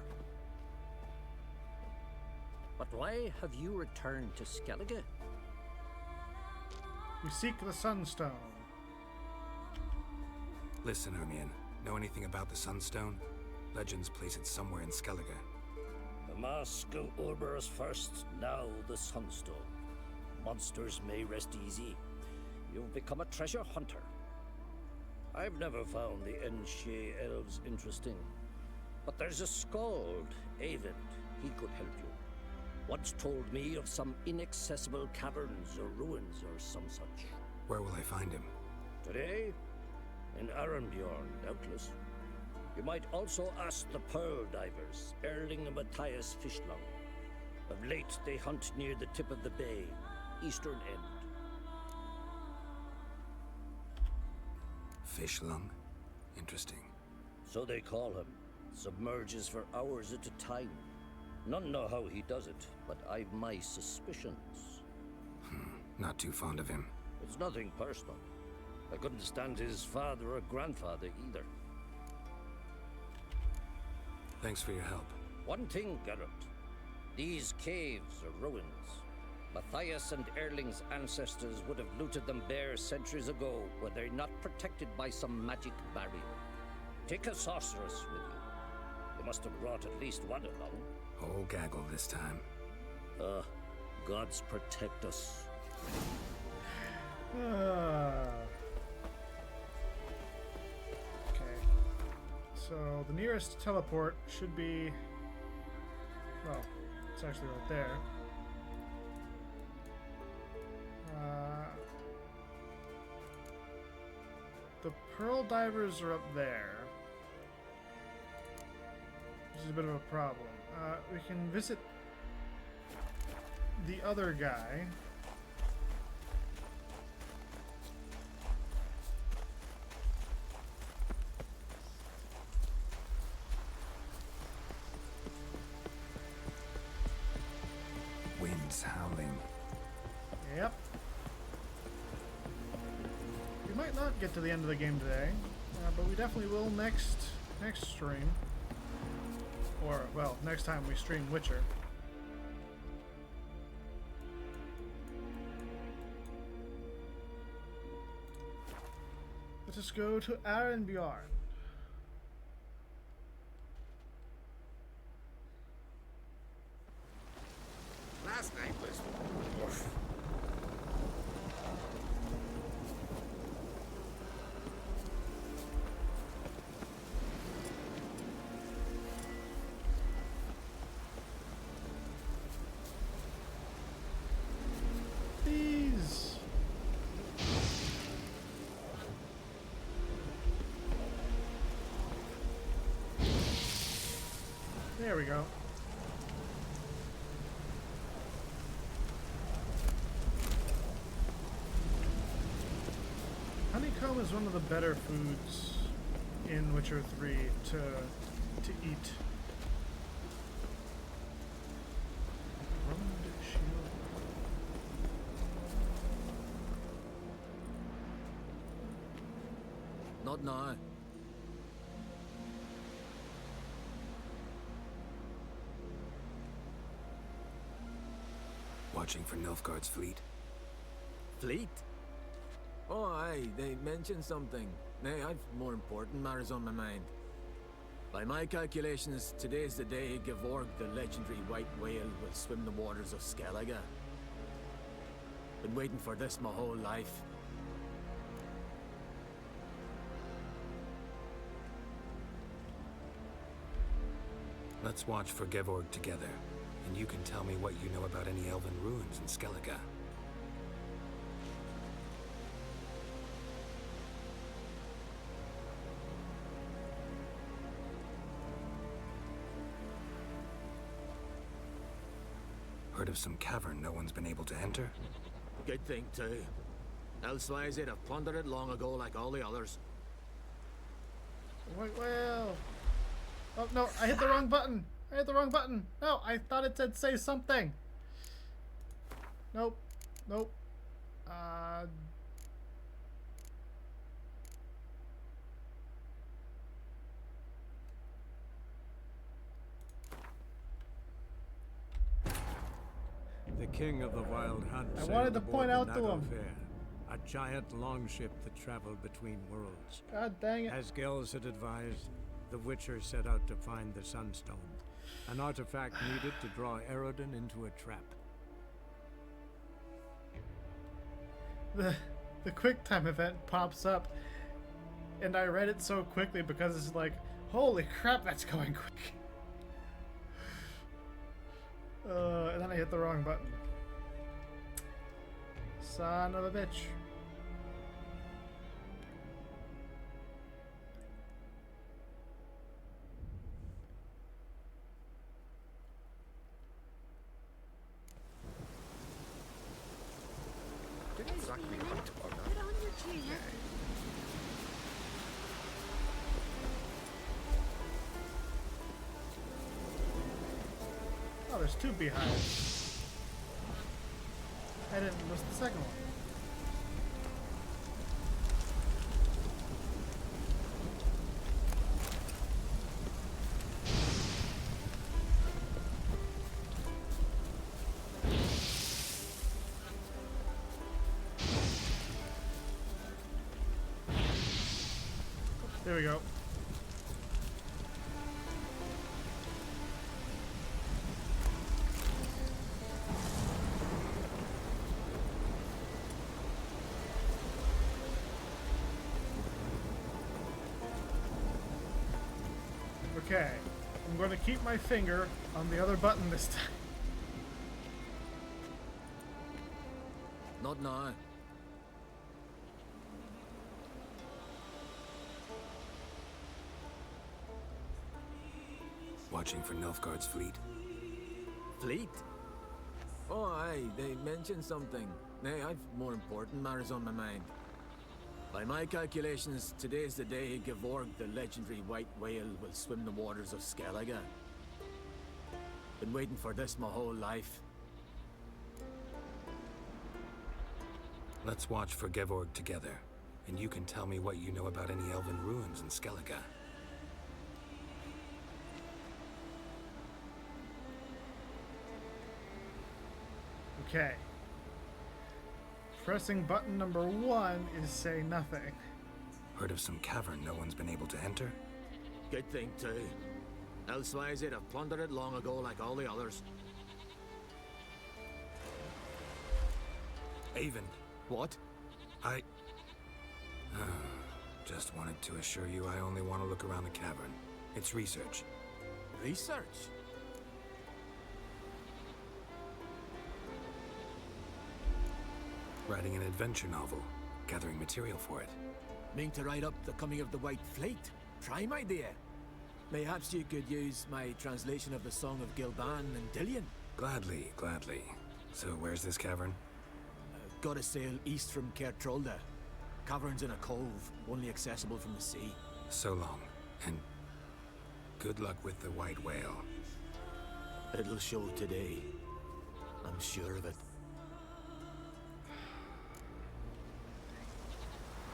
But why have you returned to Skellige? We seek the Sunstone. Listen, Ermion. Know anything about the Sunstone? Legends place it somewhere in Skellige. The mask of Urber's first, now the Sunstone. Monsters may rest easy. You've become a treasure hunter. I've never found the Enshe elves interesting. But there's a skald, Avid. He could help you. Once told me of some inaccessible caverns or ruins or some such. Where will I find him? Today? In Arenbjorn, doubtless. You might also ask the Pearl Divers, Erling and Matthias Fishlung. Of late, they hunt near the tip of the bay, eastern end. Fishlung? Interesting. So they call him. Submerges for hours at a time. None know how he does it, but I've my suspicions. Not too fond of him. It's nothing personal. I couldn't stand his father or grandfather either. Thanks for your help. One thing, Geralt. These caves are ruins. Matthias and Erling's ancestors would have looted them bare centuries ago were they not protected by some magic barrier. Take a sorceress with you. You must have brought at least one along. Whole gaggle this time. Gods protect us. Okay. So the nearest teleport should be... Well, it's actually right there. The Pearl Divers are up there. Which is a bit of a problem. We can visit the other guy. Winds howling. Yep. We might not get to the end of the game today, but we definitely will next stream. Or, well, next time we stream Witcher. Let us go to Arenbjorn. Last night was... Oof. Please. There we go. Honeycomb is one of the better foods in Witcher 3 to eat. Not now. Watching for Nilfgaard's fleet. Fleet? Oh, aye, they mentioned something. Nay, I've more important matters on my mind. By my calculations, today's the day Gevorg, the legendary white whale, will swim the waters of Skellige. Been waiting for this my whole life. Let's watch for Gevorg together, and you can tell me what you know about any elven ruins in Skellige. Heard of some cavern no one's been able to enter? Good thing, too. Elsewise, they'd have plundered it long ago like all the others. Wait, well. Oh, no, I hit the wrong button. I hit the wrong button. No, I thought it said say something. Nope. Nope. The king of the Wild Hunt I wanted to sailed point aboard out the to him. Nagelfair, a giant longship that traveled between worlds. God dang it. As Gels had advised, the Witcher set out to find the Sunstone, an artifact needed to draw Erodin into a trap. The QuickTime event pops up, and I read it so quickly because it's like, holy crap, that's going quick. And then I hit the wrong button. Son of a bitch. Exactly what Put on your tunic. Oh, there's two beehives. I didn't miss the second one. There we go. Okay, I'm going to keep my finger on the other button this time. Not now. Watching for Nilfgaard's fleet. Fleet? Oh, aye, they mentioned something. Nay, I've more important matters on my mind. By my calculations, today's the day Gevorg, the legendary white whale, will swim the waters of Skellige. Been waiting for this my whole life. Let's watch for Gevorg together, and you can tell me what you know about any elven ruins in Skellige. Okay. Pressing button number 1 is say nothing. Heard of some cavern no one's been able to enter? Good thing, too. Elsewise, they'd have plundered it long ago like all the others. Avon. What? I... just wanted to assure you I only want to look around the cavern. It's research. Research? Writing an adventure novel. Gathering material for it. Mean to write up the coming of the White Fleet? Prime idea. Perhaps you could use my translation of the Song of Gilban and Dillion. Gladly, gladly. So where's this cavern? Gotta sail east from Kertrolda. Cavern's in a cove, only accessible from the sea. So long, and good luck with the white whale. It'll show today. I'm sure of it.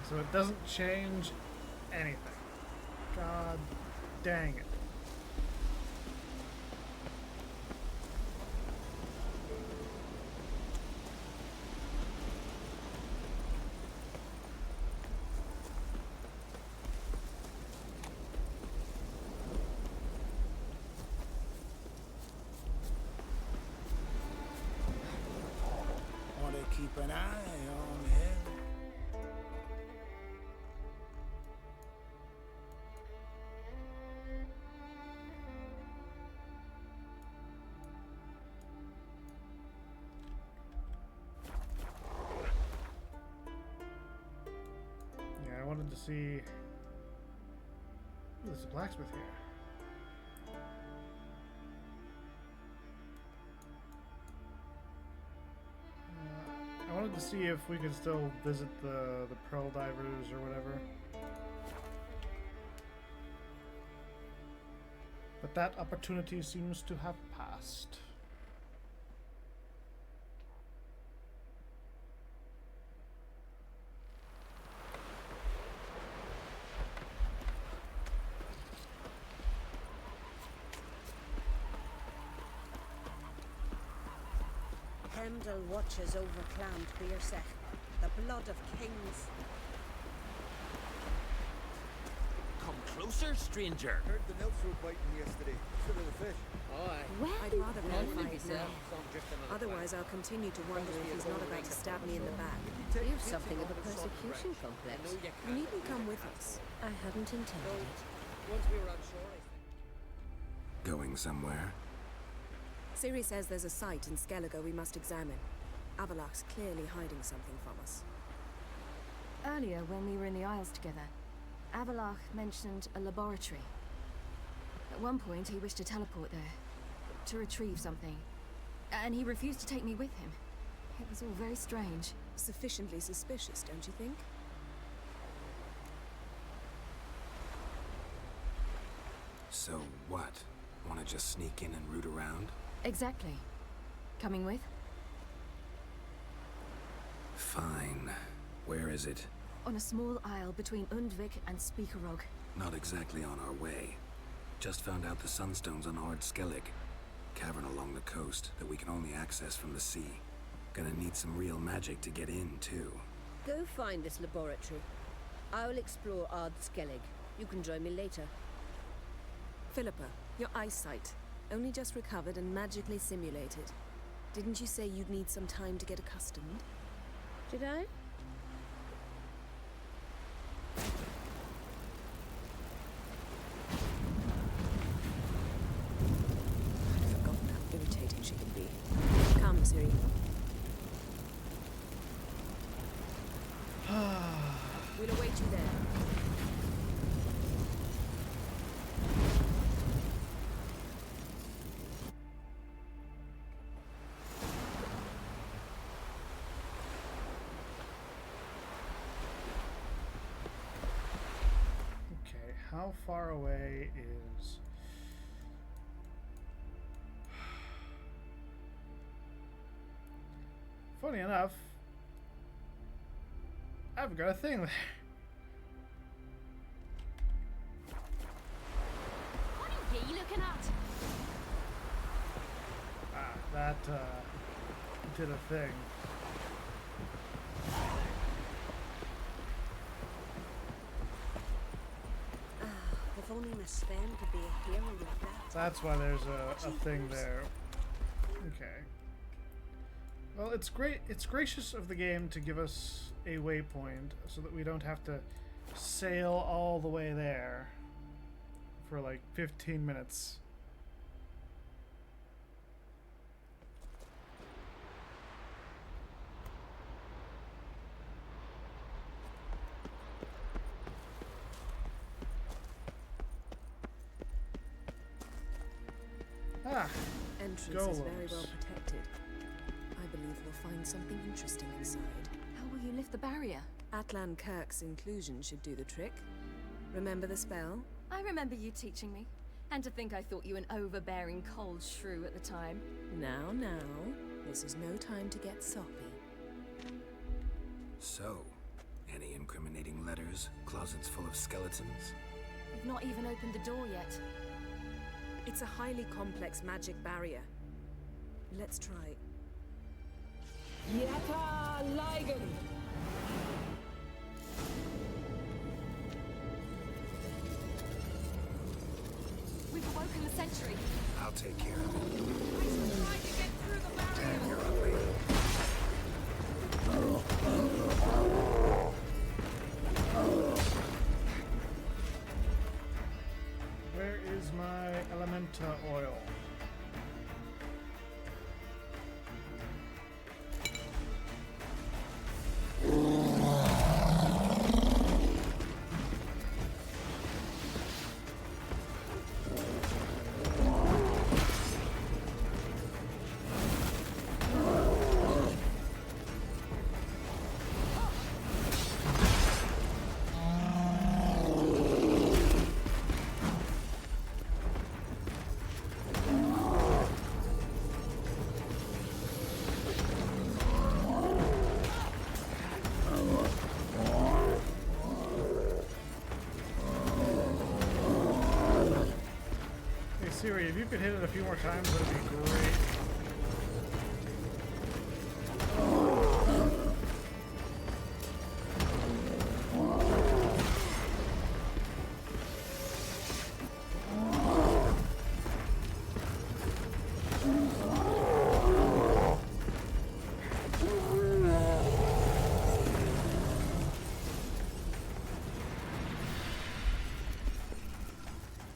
So it doesn't change anything. God dang it. Want to keep an eye on him. see. Ooh, there's a blacksmith here. I wanted to see if we could still visit the pearl divers or whatever. But that opportunity seems to have passed. Hemdall watches over Clan Beersech, the blood of kings. Come closer, stranger. Heard the nilts were biting yesterday. Still in the fish. I'd rather verify it now. Otherwise, I'll continue to wonder if he's not about to stab me in the back. You've something of a persecution complex. You needn't come with us. I hadn't intended it. Once we were on shore, Going somewhere? Ciri says there's a site in Skellige we must examine. Avallach's clearly hiding something from us. Earlier, when we were in the Isles together, Avallach mentioned a laboratory. At one point, he wished to teleport there, to retrieve something, and he refused to take me with him. It was all very strange. Sufficiently suspicious, don't you think? So what? Want to just sneak in and root around? Exactly. Coming with? Fine. Where is it? On a small isle between Undvik and Speakerog. Not exactly on our way. Just found out the Sunstone's on Ard Skellige. Cavern along the coast that we can only access from the sea. Gonna need some real magic to get in, too. Go find this laboratory. I'll explore Ard Skellige. You can join me later. Philippa, your eyesight. Only just recovered and magically simulated. Didn't you say you'd need some time to get accustomed? Did I? I'd forgotten how irritating she can be. Come, Ciri. We'll await you there. How far away is... Funny enough, I've got a thing there. What are you looking at? Ah, that did a thing. If only Miss Sven could be a hero like that. That's why there's a thing there. Okay. Well, it's great. It's gracious of the game to give us a waypoint so that we don't have to sail all the way there for like 15 minutes. Entrance is very well protected. I believe we'll find something interesting inside. How will you lift the barrier? Atlan Kirk's inclusion should do the trick. Remember the spell? I remember you teaching me. And to think I thought you an overbearing cold shrew at the time. Now, this is no time to get soppy. So, any incriminating letters? Closets full of skeletons? We've not even opened the door yet. It's a highly complex magic barrier. Let's try. Yata Ligen! We've awoken the sentry. I'll take care of it. I'm trying to get through the barrier! Damn, you're ugly. Where is my Elementa oil? Ciri, if you could hit it a few more times, that'd be great.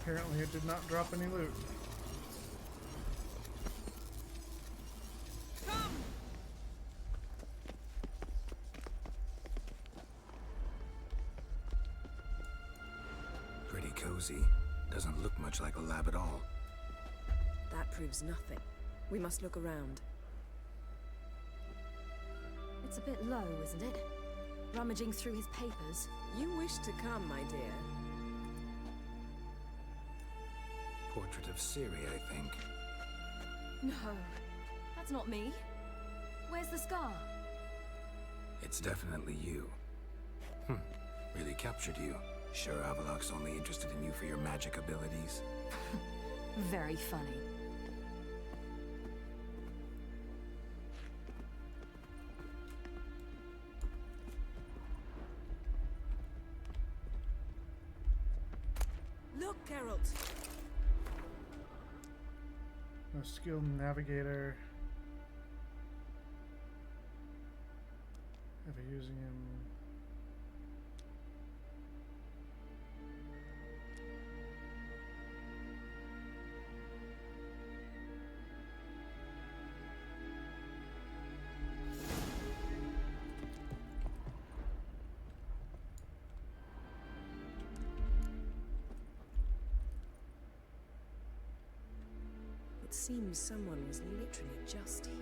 Apparently it did not drop any loot. Pretty cozy. Doesn't look much like a lab at all. That proves nothing. We must look around. It's a bit low, isn't it? Rummaging through his papers. You wish to come, my dear. Portrait of Ciri, I think. No, that's not me. Where's the scar? It's definitely you. Really captured you. Sure Avallac'h's only interested in you for your magic abilities? Very funny. Look, Geralt! No skilled navigator. Ever using him? It seems someone was literally just here.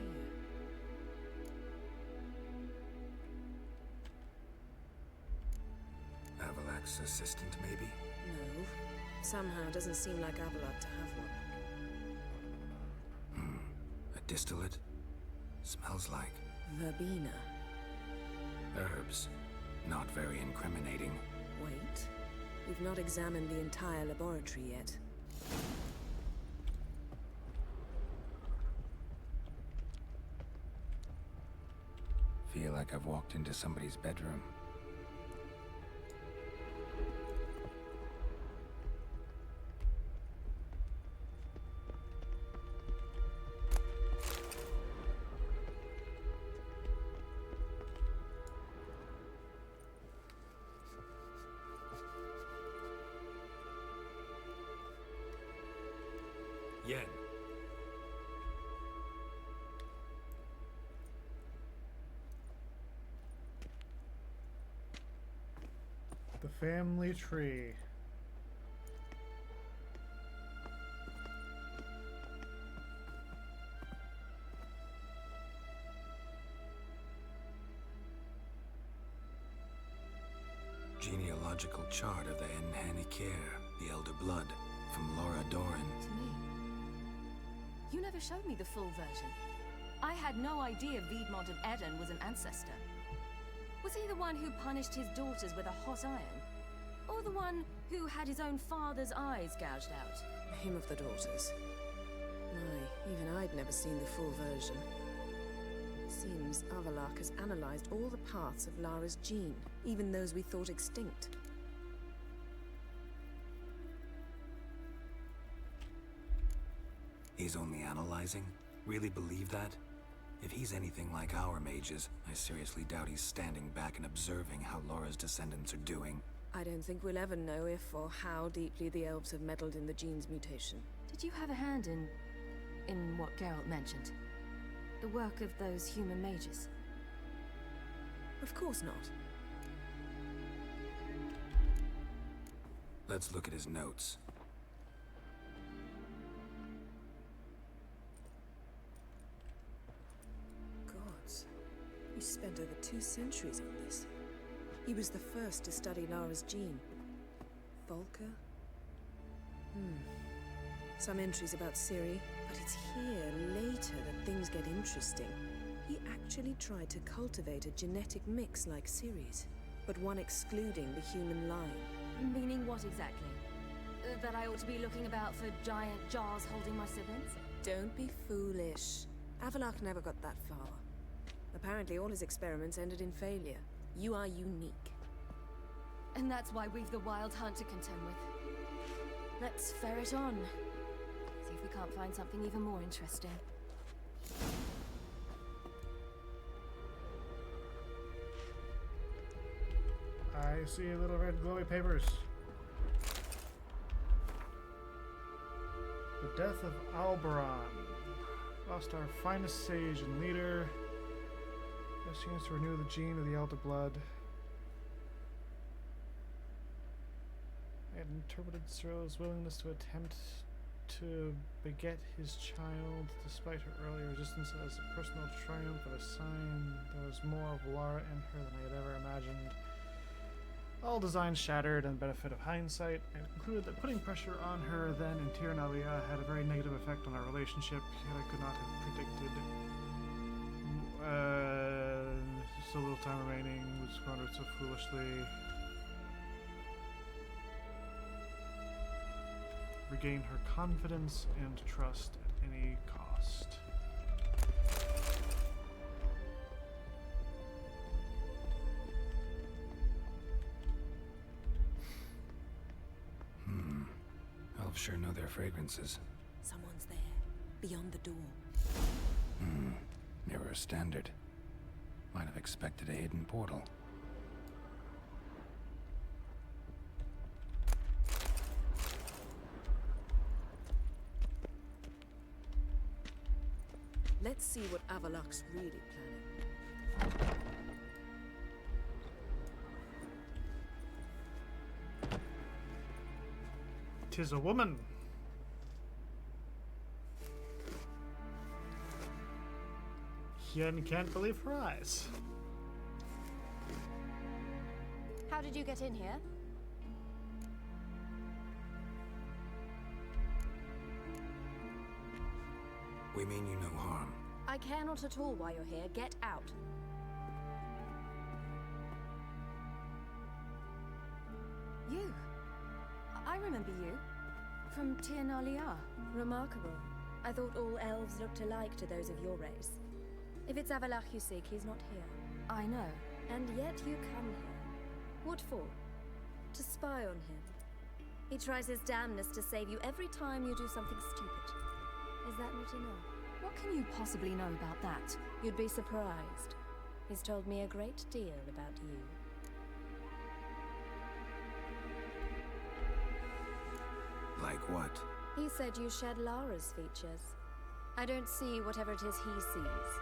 Avallac'h's assistant, maybe? No. Somehow it doesn't seem like Avallac'h to have one. A distillate? Smells like... Verbena. herbs. Not very incriminating. Wait. We've not examined the entire laboratory yet. Feel like I've walked into somebody's bedroom. Yen. The family tree. Genealogical chart of the Enhanikir, the Elder Blood, from Laura Doran. To me. You never showed me the full version. I had no idea Viedmont of Eden was an ancestor. Was he the one who punished his daughters with a hot iron? Or the one who had his own father's eyes gouged out? Him of the daughters. My, even I'd never seen the full version. Seems Avallac'h has analyzed all the paths of Lara's gene, even those we thought extinct. He's only analyzing? Really believe that? If he's anything like our mages, I seriously doubt he's standing back and observing how Laura's descendants are doing. I don't think we'll ever know if or how deeply the elves have meddled in the gene's mutation. Did you have a hand in what Geralt mentioned? The work of those human mages? Of course not. Let's look at his notes. Gods. He spent over 2 centuries on this. He was the first to study Lara's gene. Volker? Some entries about Ciri, but it's here, later, that things get interesting. He actually tried to cultivate a genetic mix like Ciri's, but one excluding the human line. Meaning what exactly? That I ought to be looking about for giant jars holding my siblings? Don't be foolish. Avalok never got that far. Apparently all his experiments ended in failure. You are unique. And that's why we've the Wild Hunt to contend with. Let's ferret on. See if we can't find something even more interesting. I see little red glowy papers. The death of Alberon. Lost our finest sage and leader. This seems to renew the gene of the elder blood. I had interpreted Cirilla's willingness to attempt to beget his child despite her early resistance as a personal triumph of a sign. There was more of Lara in her than I had ever imagined. All designs shattered and benefit of hindsight, and concluded that putting pressure on her then in Ciri and had a very negative effect on our relationship, yet I could not have predicted. So little time remaining, was squandered so foolishly. Regain her confidence and trust at any cost. Elves sure know their fragrances. Someone's there, beyond the door. Mirror standard. Might have expected a hidden portal. Let's see what Avalok's really planning. 'Tis a woman. Yen can't believe her eyes. How did you get in here? We mean you no harm. I care not at all why you're here. Get out. You. I remember you. From Tirnalia. Remarkable. I thought all elves looked alike to those of your race. If it's Avalok you seek, he's not here. I know. And yet you come here. What for? To spy on him. He tries his damnedest to save you every time you do something stupid. Is that not enough? What can you possibly know about that? You'd be surprised. He's told me a great deal about you. Like what? He said you shared Lara's features. I don't see whatever it is he sees.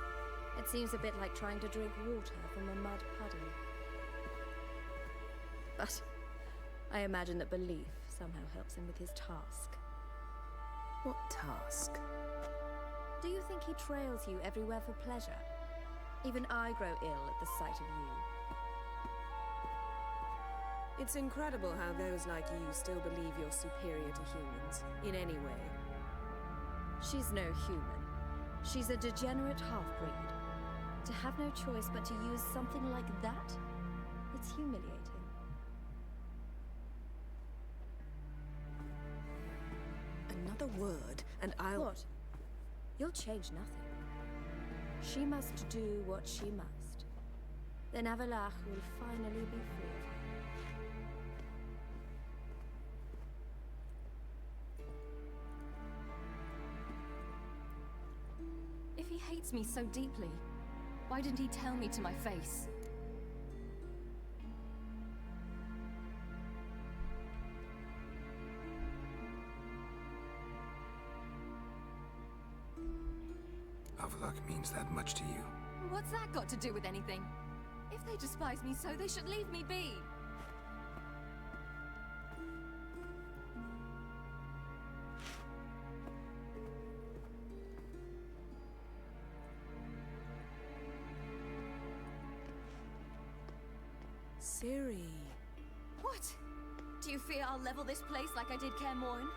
It seems a bit like trying to drink water from a mud puddle. But I imagine that belief somehow helps him with his task. What task? Do you think he trails you everywhere for pleasure? Even I grow ill at the sight of you. It's incredible how those like you still believe you're superior to humans, in any way. She's no human. She's a degenerate half-breed. To have no choice but to use something like that? It's humiliating. Another word, and I'll... What? You'll change nothing. She must do what she must. Then Avalok will finally be free of her. If he hates me so deeply, why didn't he tell me to my face? Avalok means that much to you. What's that got to do with anything? If they despise me so, they should leave me be. Ciri. What? Do you fear I'll level this place like I did Kaer Morhen?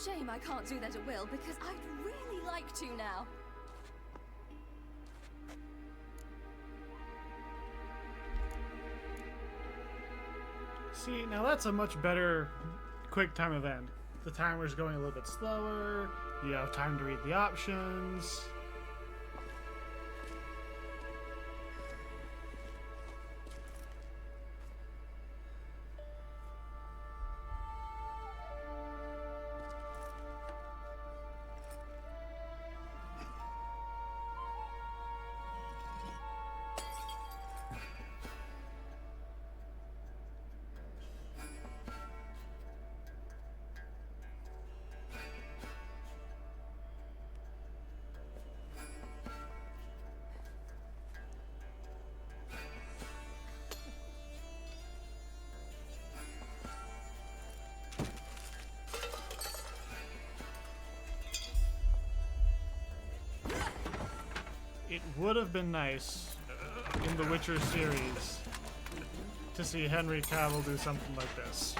Shame I can't do that at will, because I'd really like to now. See, now that's a much better quick time event. The timer's going a little bit slower. You have time to read the options. It would have been nice in the Witcher series to see Henry Cavill do something like this.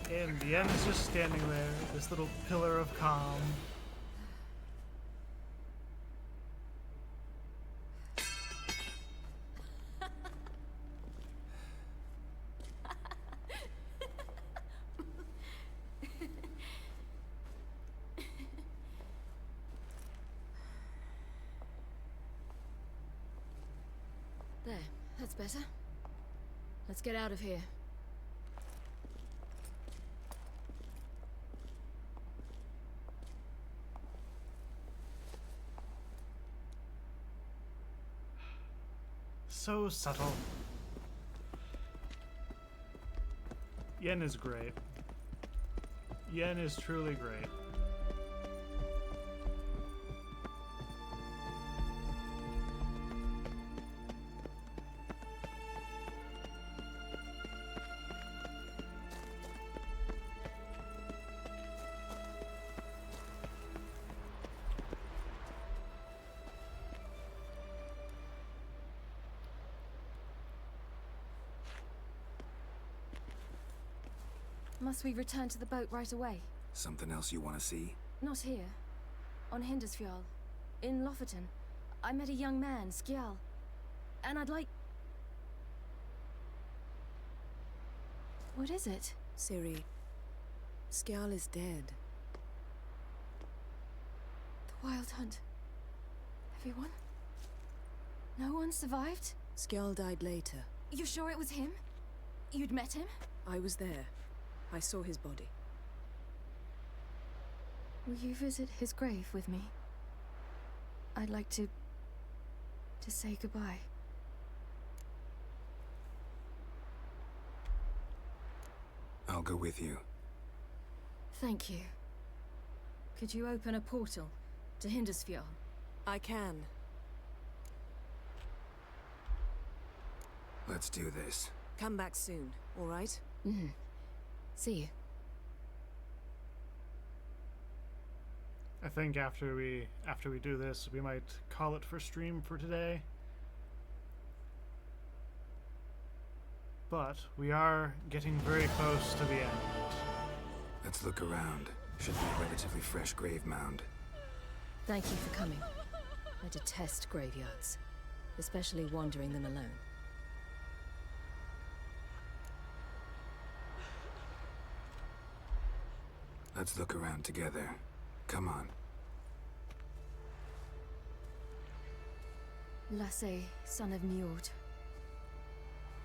And Yen is just standing there, this little pillar of calm. There, that's better. Let's get out of here. So subtle. Yen is great. Yen is truly great. Must we return to the boat right away? Something else you want to see? Not here. On Hindersfjall. In Lofoten. I met a young man, Skjal. And I'd like... What is it? Ciri, Skjal is dead. The Wild Hunt. Everyone? No one survived? Skjal died later. You sure it was him? You'd met him? I was there. I saw his body. Will you visit his grave with me? I'd like to say goodbye. I'll go with you. Thank you. Could you open a portal to Hindersfjall? I can. Let's do this. Come back soon, all right? Mm-hmm. See you. I think after we do this, we might call it for stream for today. But we are getting very close to the end. Let's look around. Should be a relatively fresh grave mound. Thank you for coming. I detest graveyards, especially wandering them alone. Let's look around together. Come on. Lasse, son of Njord.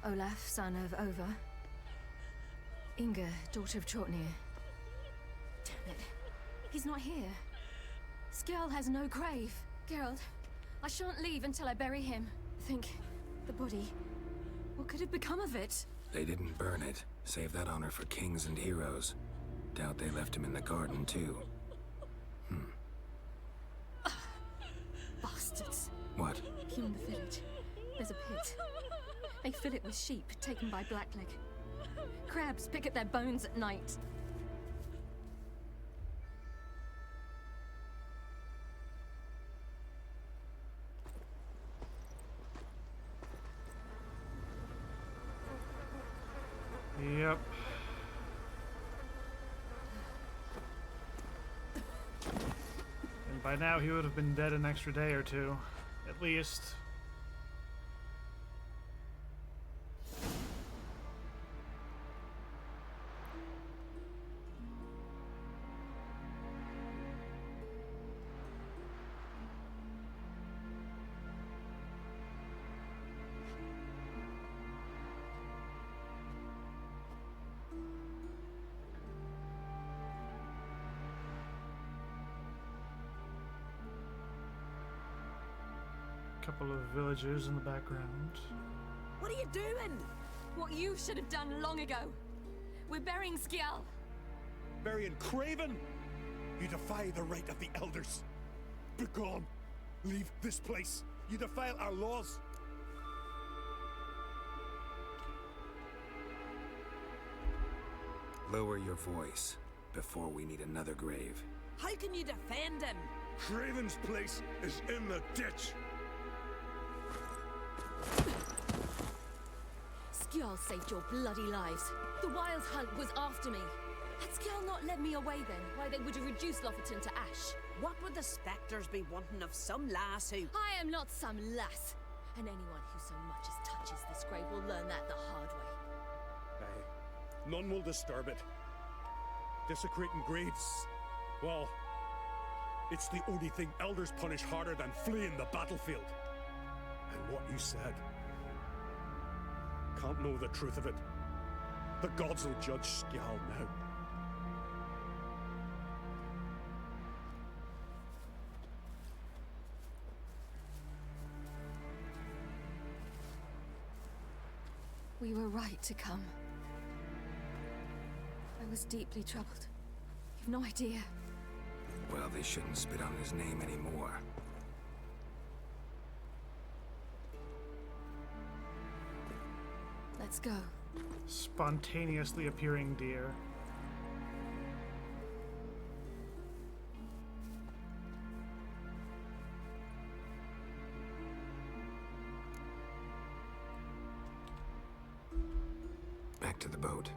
Olaf, son of Over. Inga, daughter of Trotnir. Damn it. He's not here. Skjal has no grave. Geralt, I shan't leave until I bury him. Think, the body. What could have become of it? They didn't burn it. Save that honor for kings and heroes. Doubt they left him in the garden, too. Bastards. What? Here in the village, there's a pit. They fill it with sheep taken by Blackleg. Crabs pick at their bones at night. by now he would have been dead an extra day or two, at least. Couple of villagers in the background. What are you doing? What you should have done long ago. We're burying Skellige. Burying Craven? You defy the right of the elders. Begone. Leave this place. You defile our laws. Lower your voice before we need another grave. How can you defend him? Craven's place is in the ditch. Skellige saved your bloody lives. The Wild Hunt was after me. Had Skellige not led me away then, why they would have reduced Lofferton to ash. What would the spectres be wanting of some lass who... I am not some lass. And anyone who so much as touches this grave will learn that the hard way. Aye. None will disturb it. Desecrating graves, well, it's the only thing elders punish harder than fleeing the battlefield. And what you said... can't know the truth of it. The gods will judge Skellige now. We were right to come. I was deeply troubled. You've no idea. Well, they shouldn't spit on his name anymore. Let's go. Spontaneously appearing deer. Back to the boat.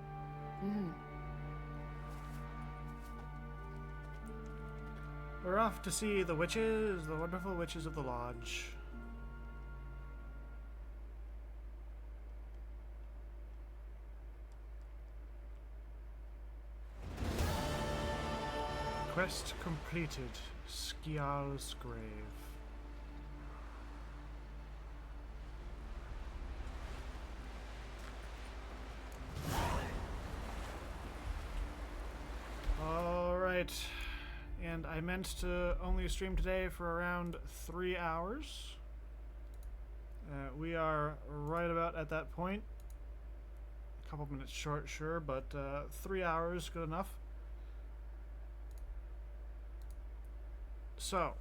We're off to see the witches, the wonderful witches of the lodge. Quest completed. Skellige's grave. Alright. And I meant to only stream today for around 3 hours. We are right about at that point. A couple minutes short, sure, but 3 hours, good enough. So,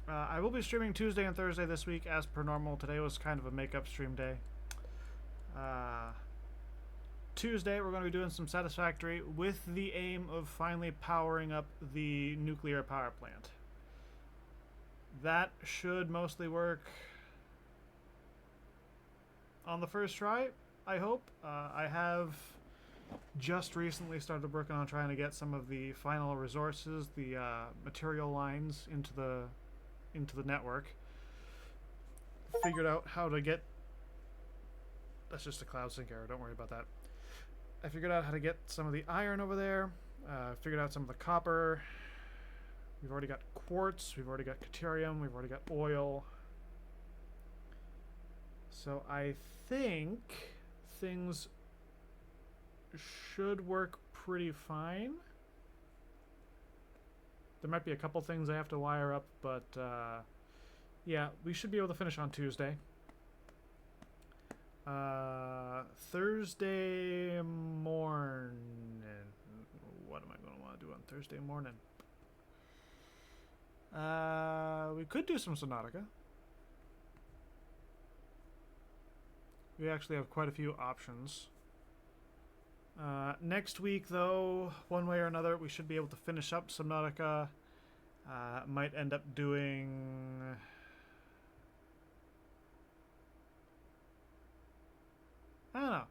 I will be streaming Tuesday and Thursday this week as per normal. Today was kind of a make-up stream day. Tuesday we're going to be doing some Satisfactory with the aim of finally powering up the nuclear power plant. That should mostly work on the first try, I hope. I have just recently started working on trying to get some of the final resources, the material lines into the network. Figured out how to get... That's just a cloud sync error, don't worry about that. I figured out how to get some of the iron over there. Figured out some of the copper. We've already got quartz. We've already got deuterium. We've already got oil. So I think things should work pretty fine. There might be a couple things I have to wire up, but yeah, we should be able to finish on Tuesday. Thursday morning. What am I going to want to do on Thursday morning? We could do some Subnautica. We actually have quite a few options. Next week, though, one way or another, we should be able to finish up Subnautica. Might end up doing... I don't know.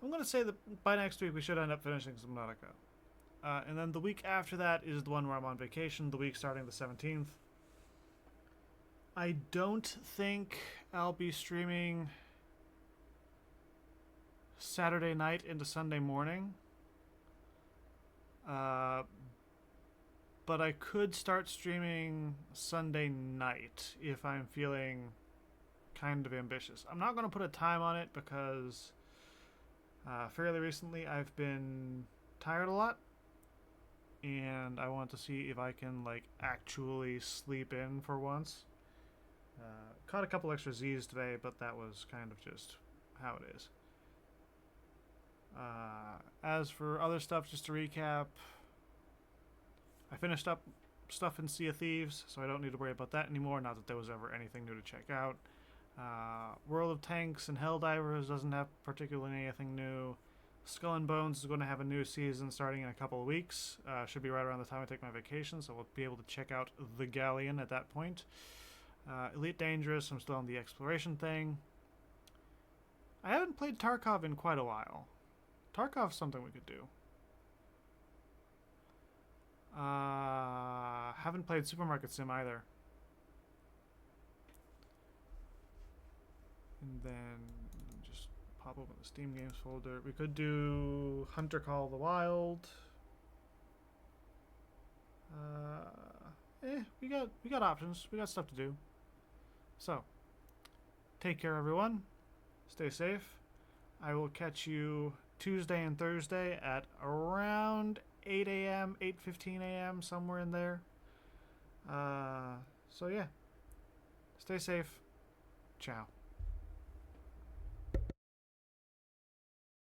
I'm going to say that by next week we should end up finishing Subnautica. And then the week after that is the one where I'm on vacation, the week starting the 17th. I don't think I'll be streaming Saturday night into Sunday morning. But I could start streaming Sunday night if I'm feeling kind of ambitious. I'm not going to put a time on it because fairly recently I've been tired a lot. And I want to see if I can, like, actually sleep in for once. Caught a couple extra Z's today, but that was kind of just how it is. As for other stuff, just to recap, I finished up stuff in Sea of Thieves, so I don't need to worry about that anymore. Not that there was ever anything new to check out. World of Tanks and Helldivers doesn't have particularly anything new. Skull and Bones is going to have a new season starting in a couple of weeks. Should be right around the time I take my vacation, so we'll be able to check out the Galleon at that point. Elite Dangerous, I'm still on the exploration thing. I haven't played Tarkov in quite a while. Tarkov's something we could do. Haven't played Supermarket Sim either. And then just pop open the Steam Games folder. We could do Hunter Call of the Wild. We got options. We got stuff to do. So, take care, everyone. Stay safe. I will catch you Tuesday and Thursday at around 8 a.m., 8:15 a.m., somewhere in there. So yeah. Stay safe. Ciao.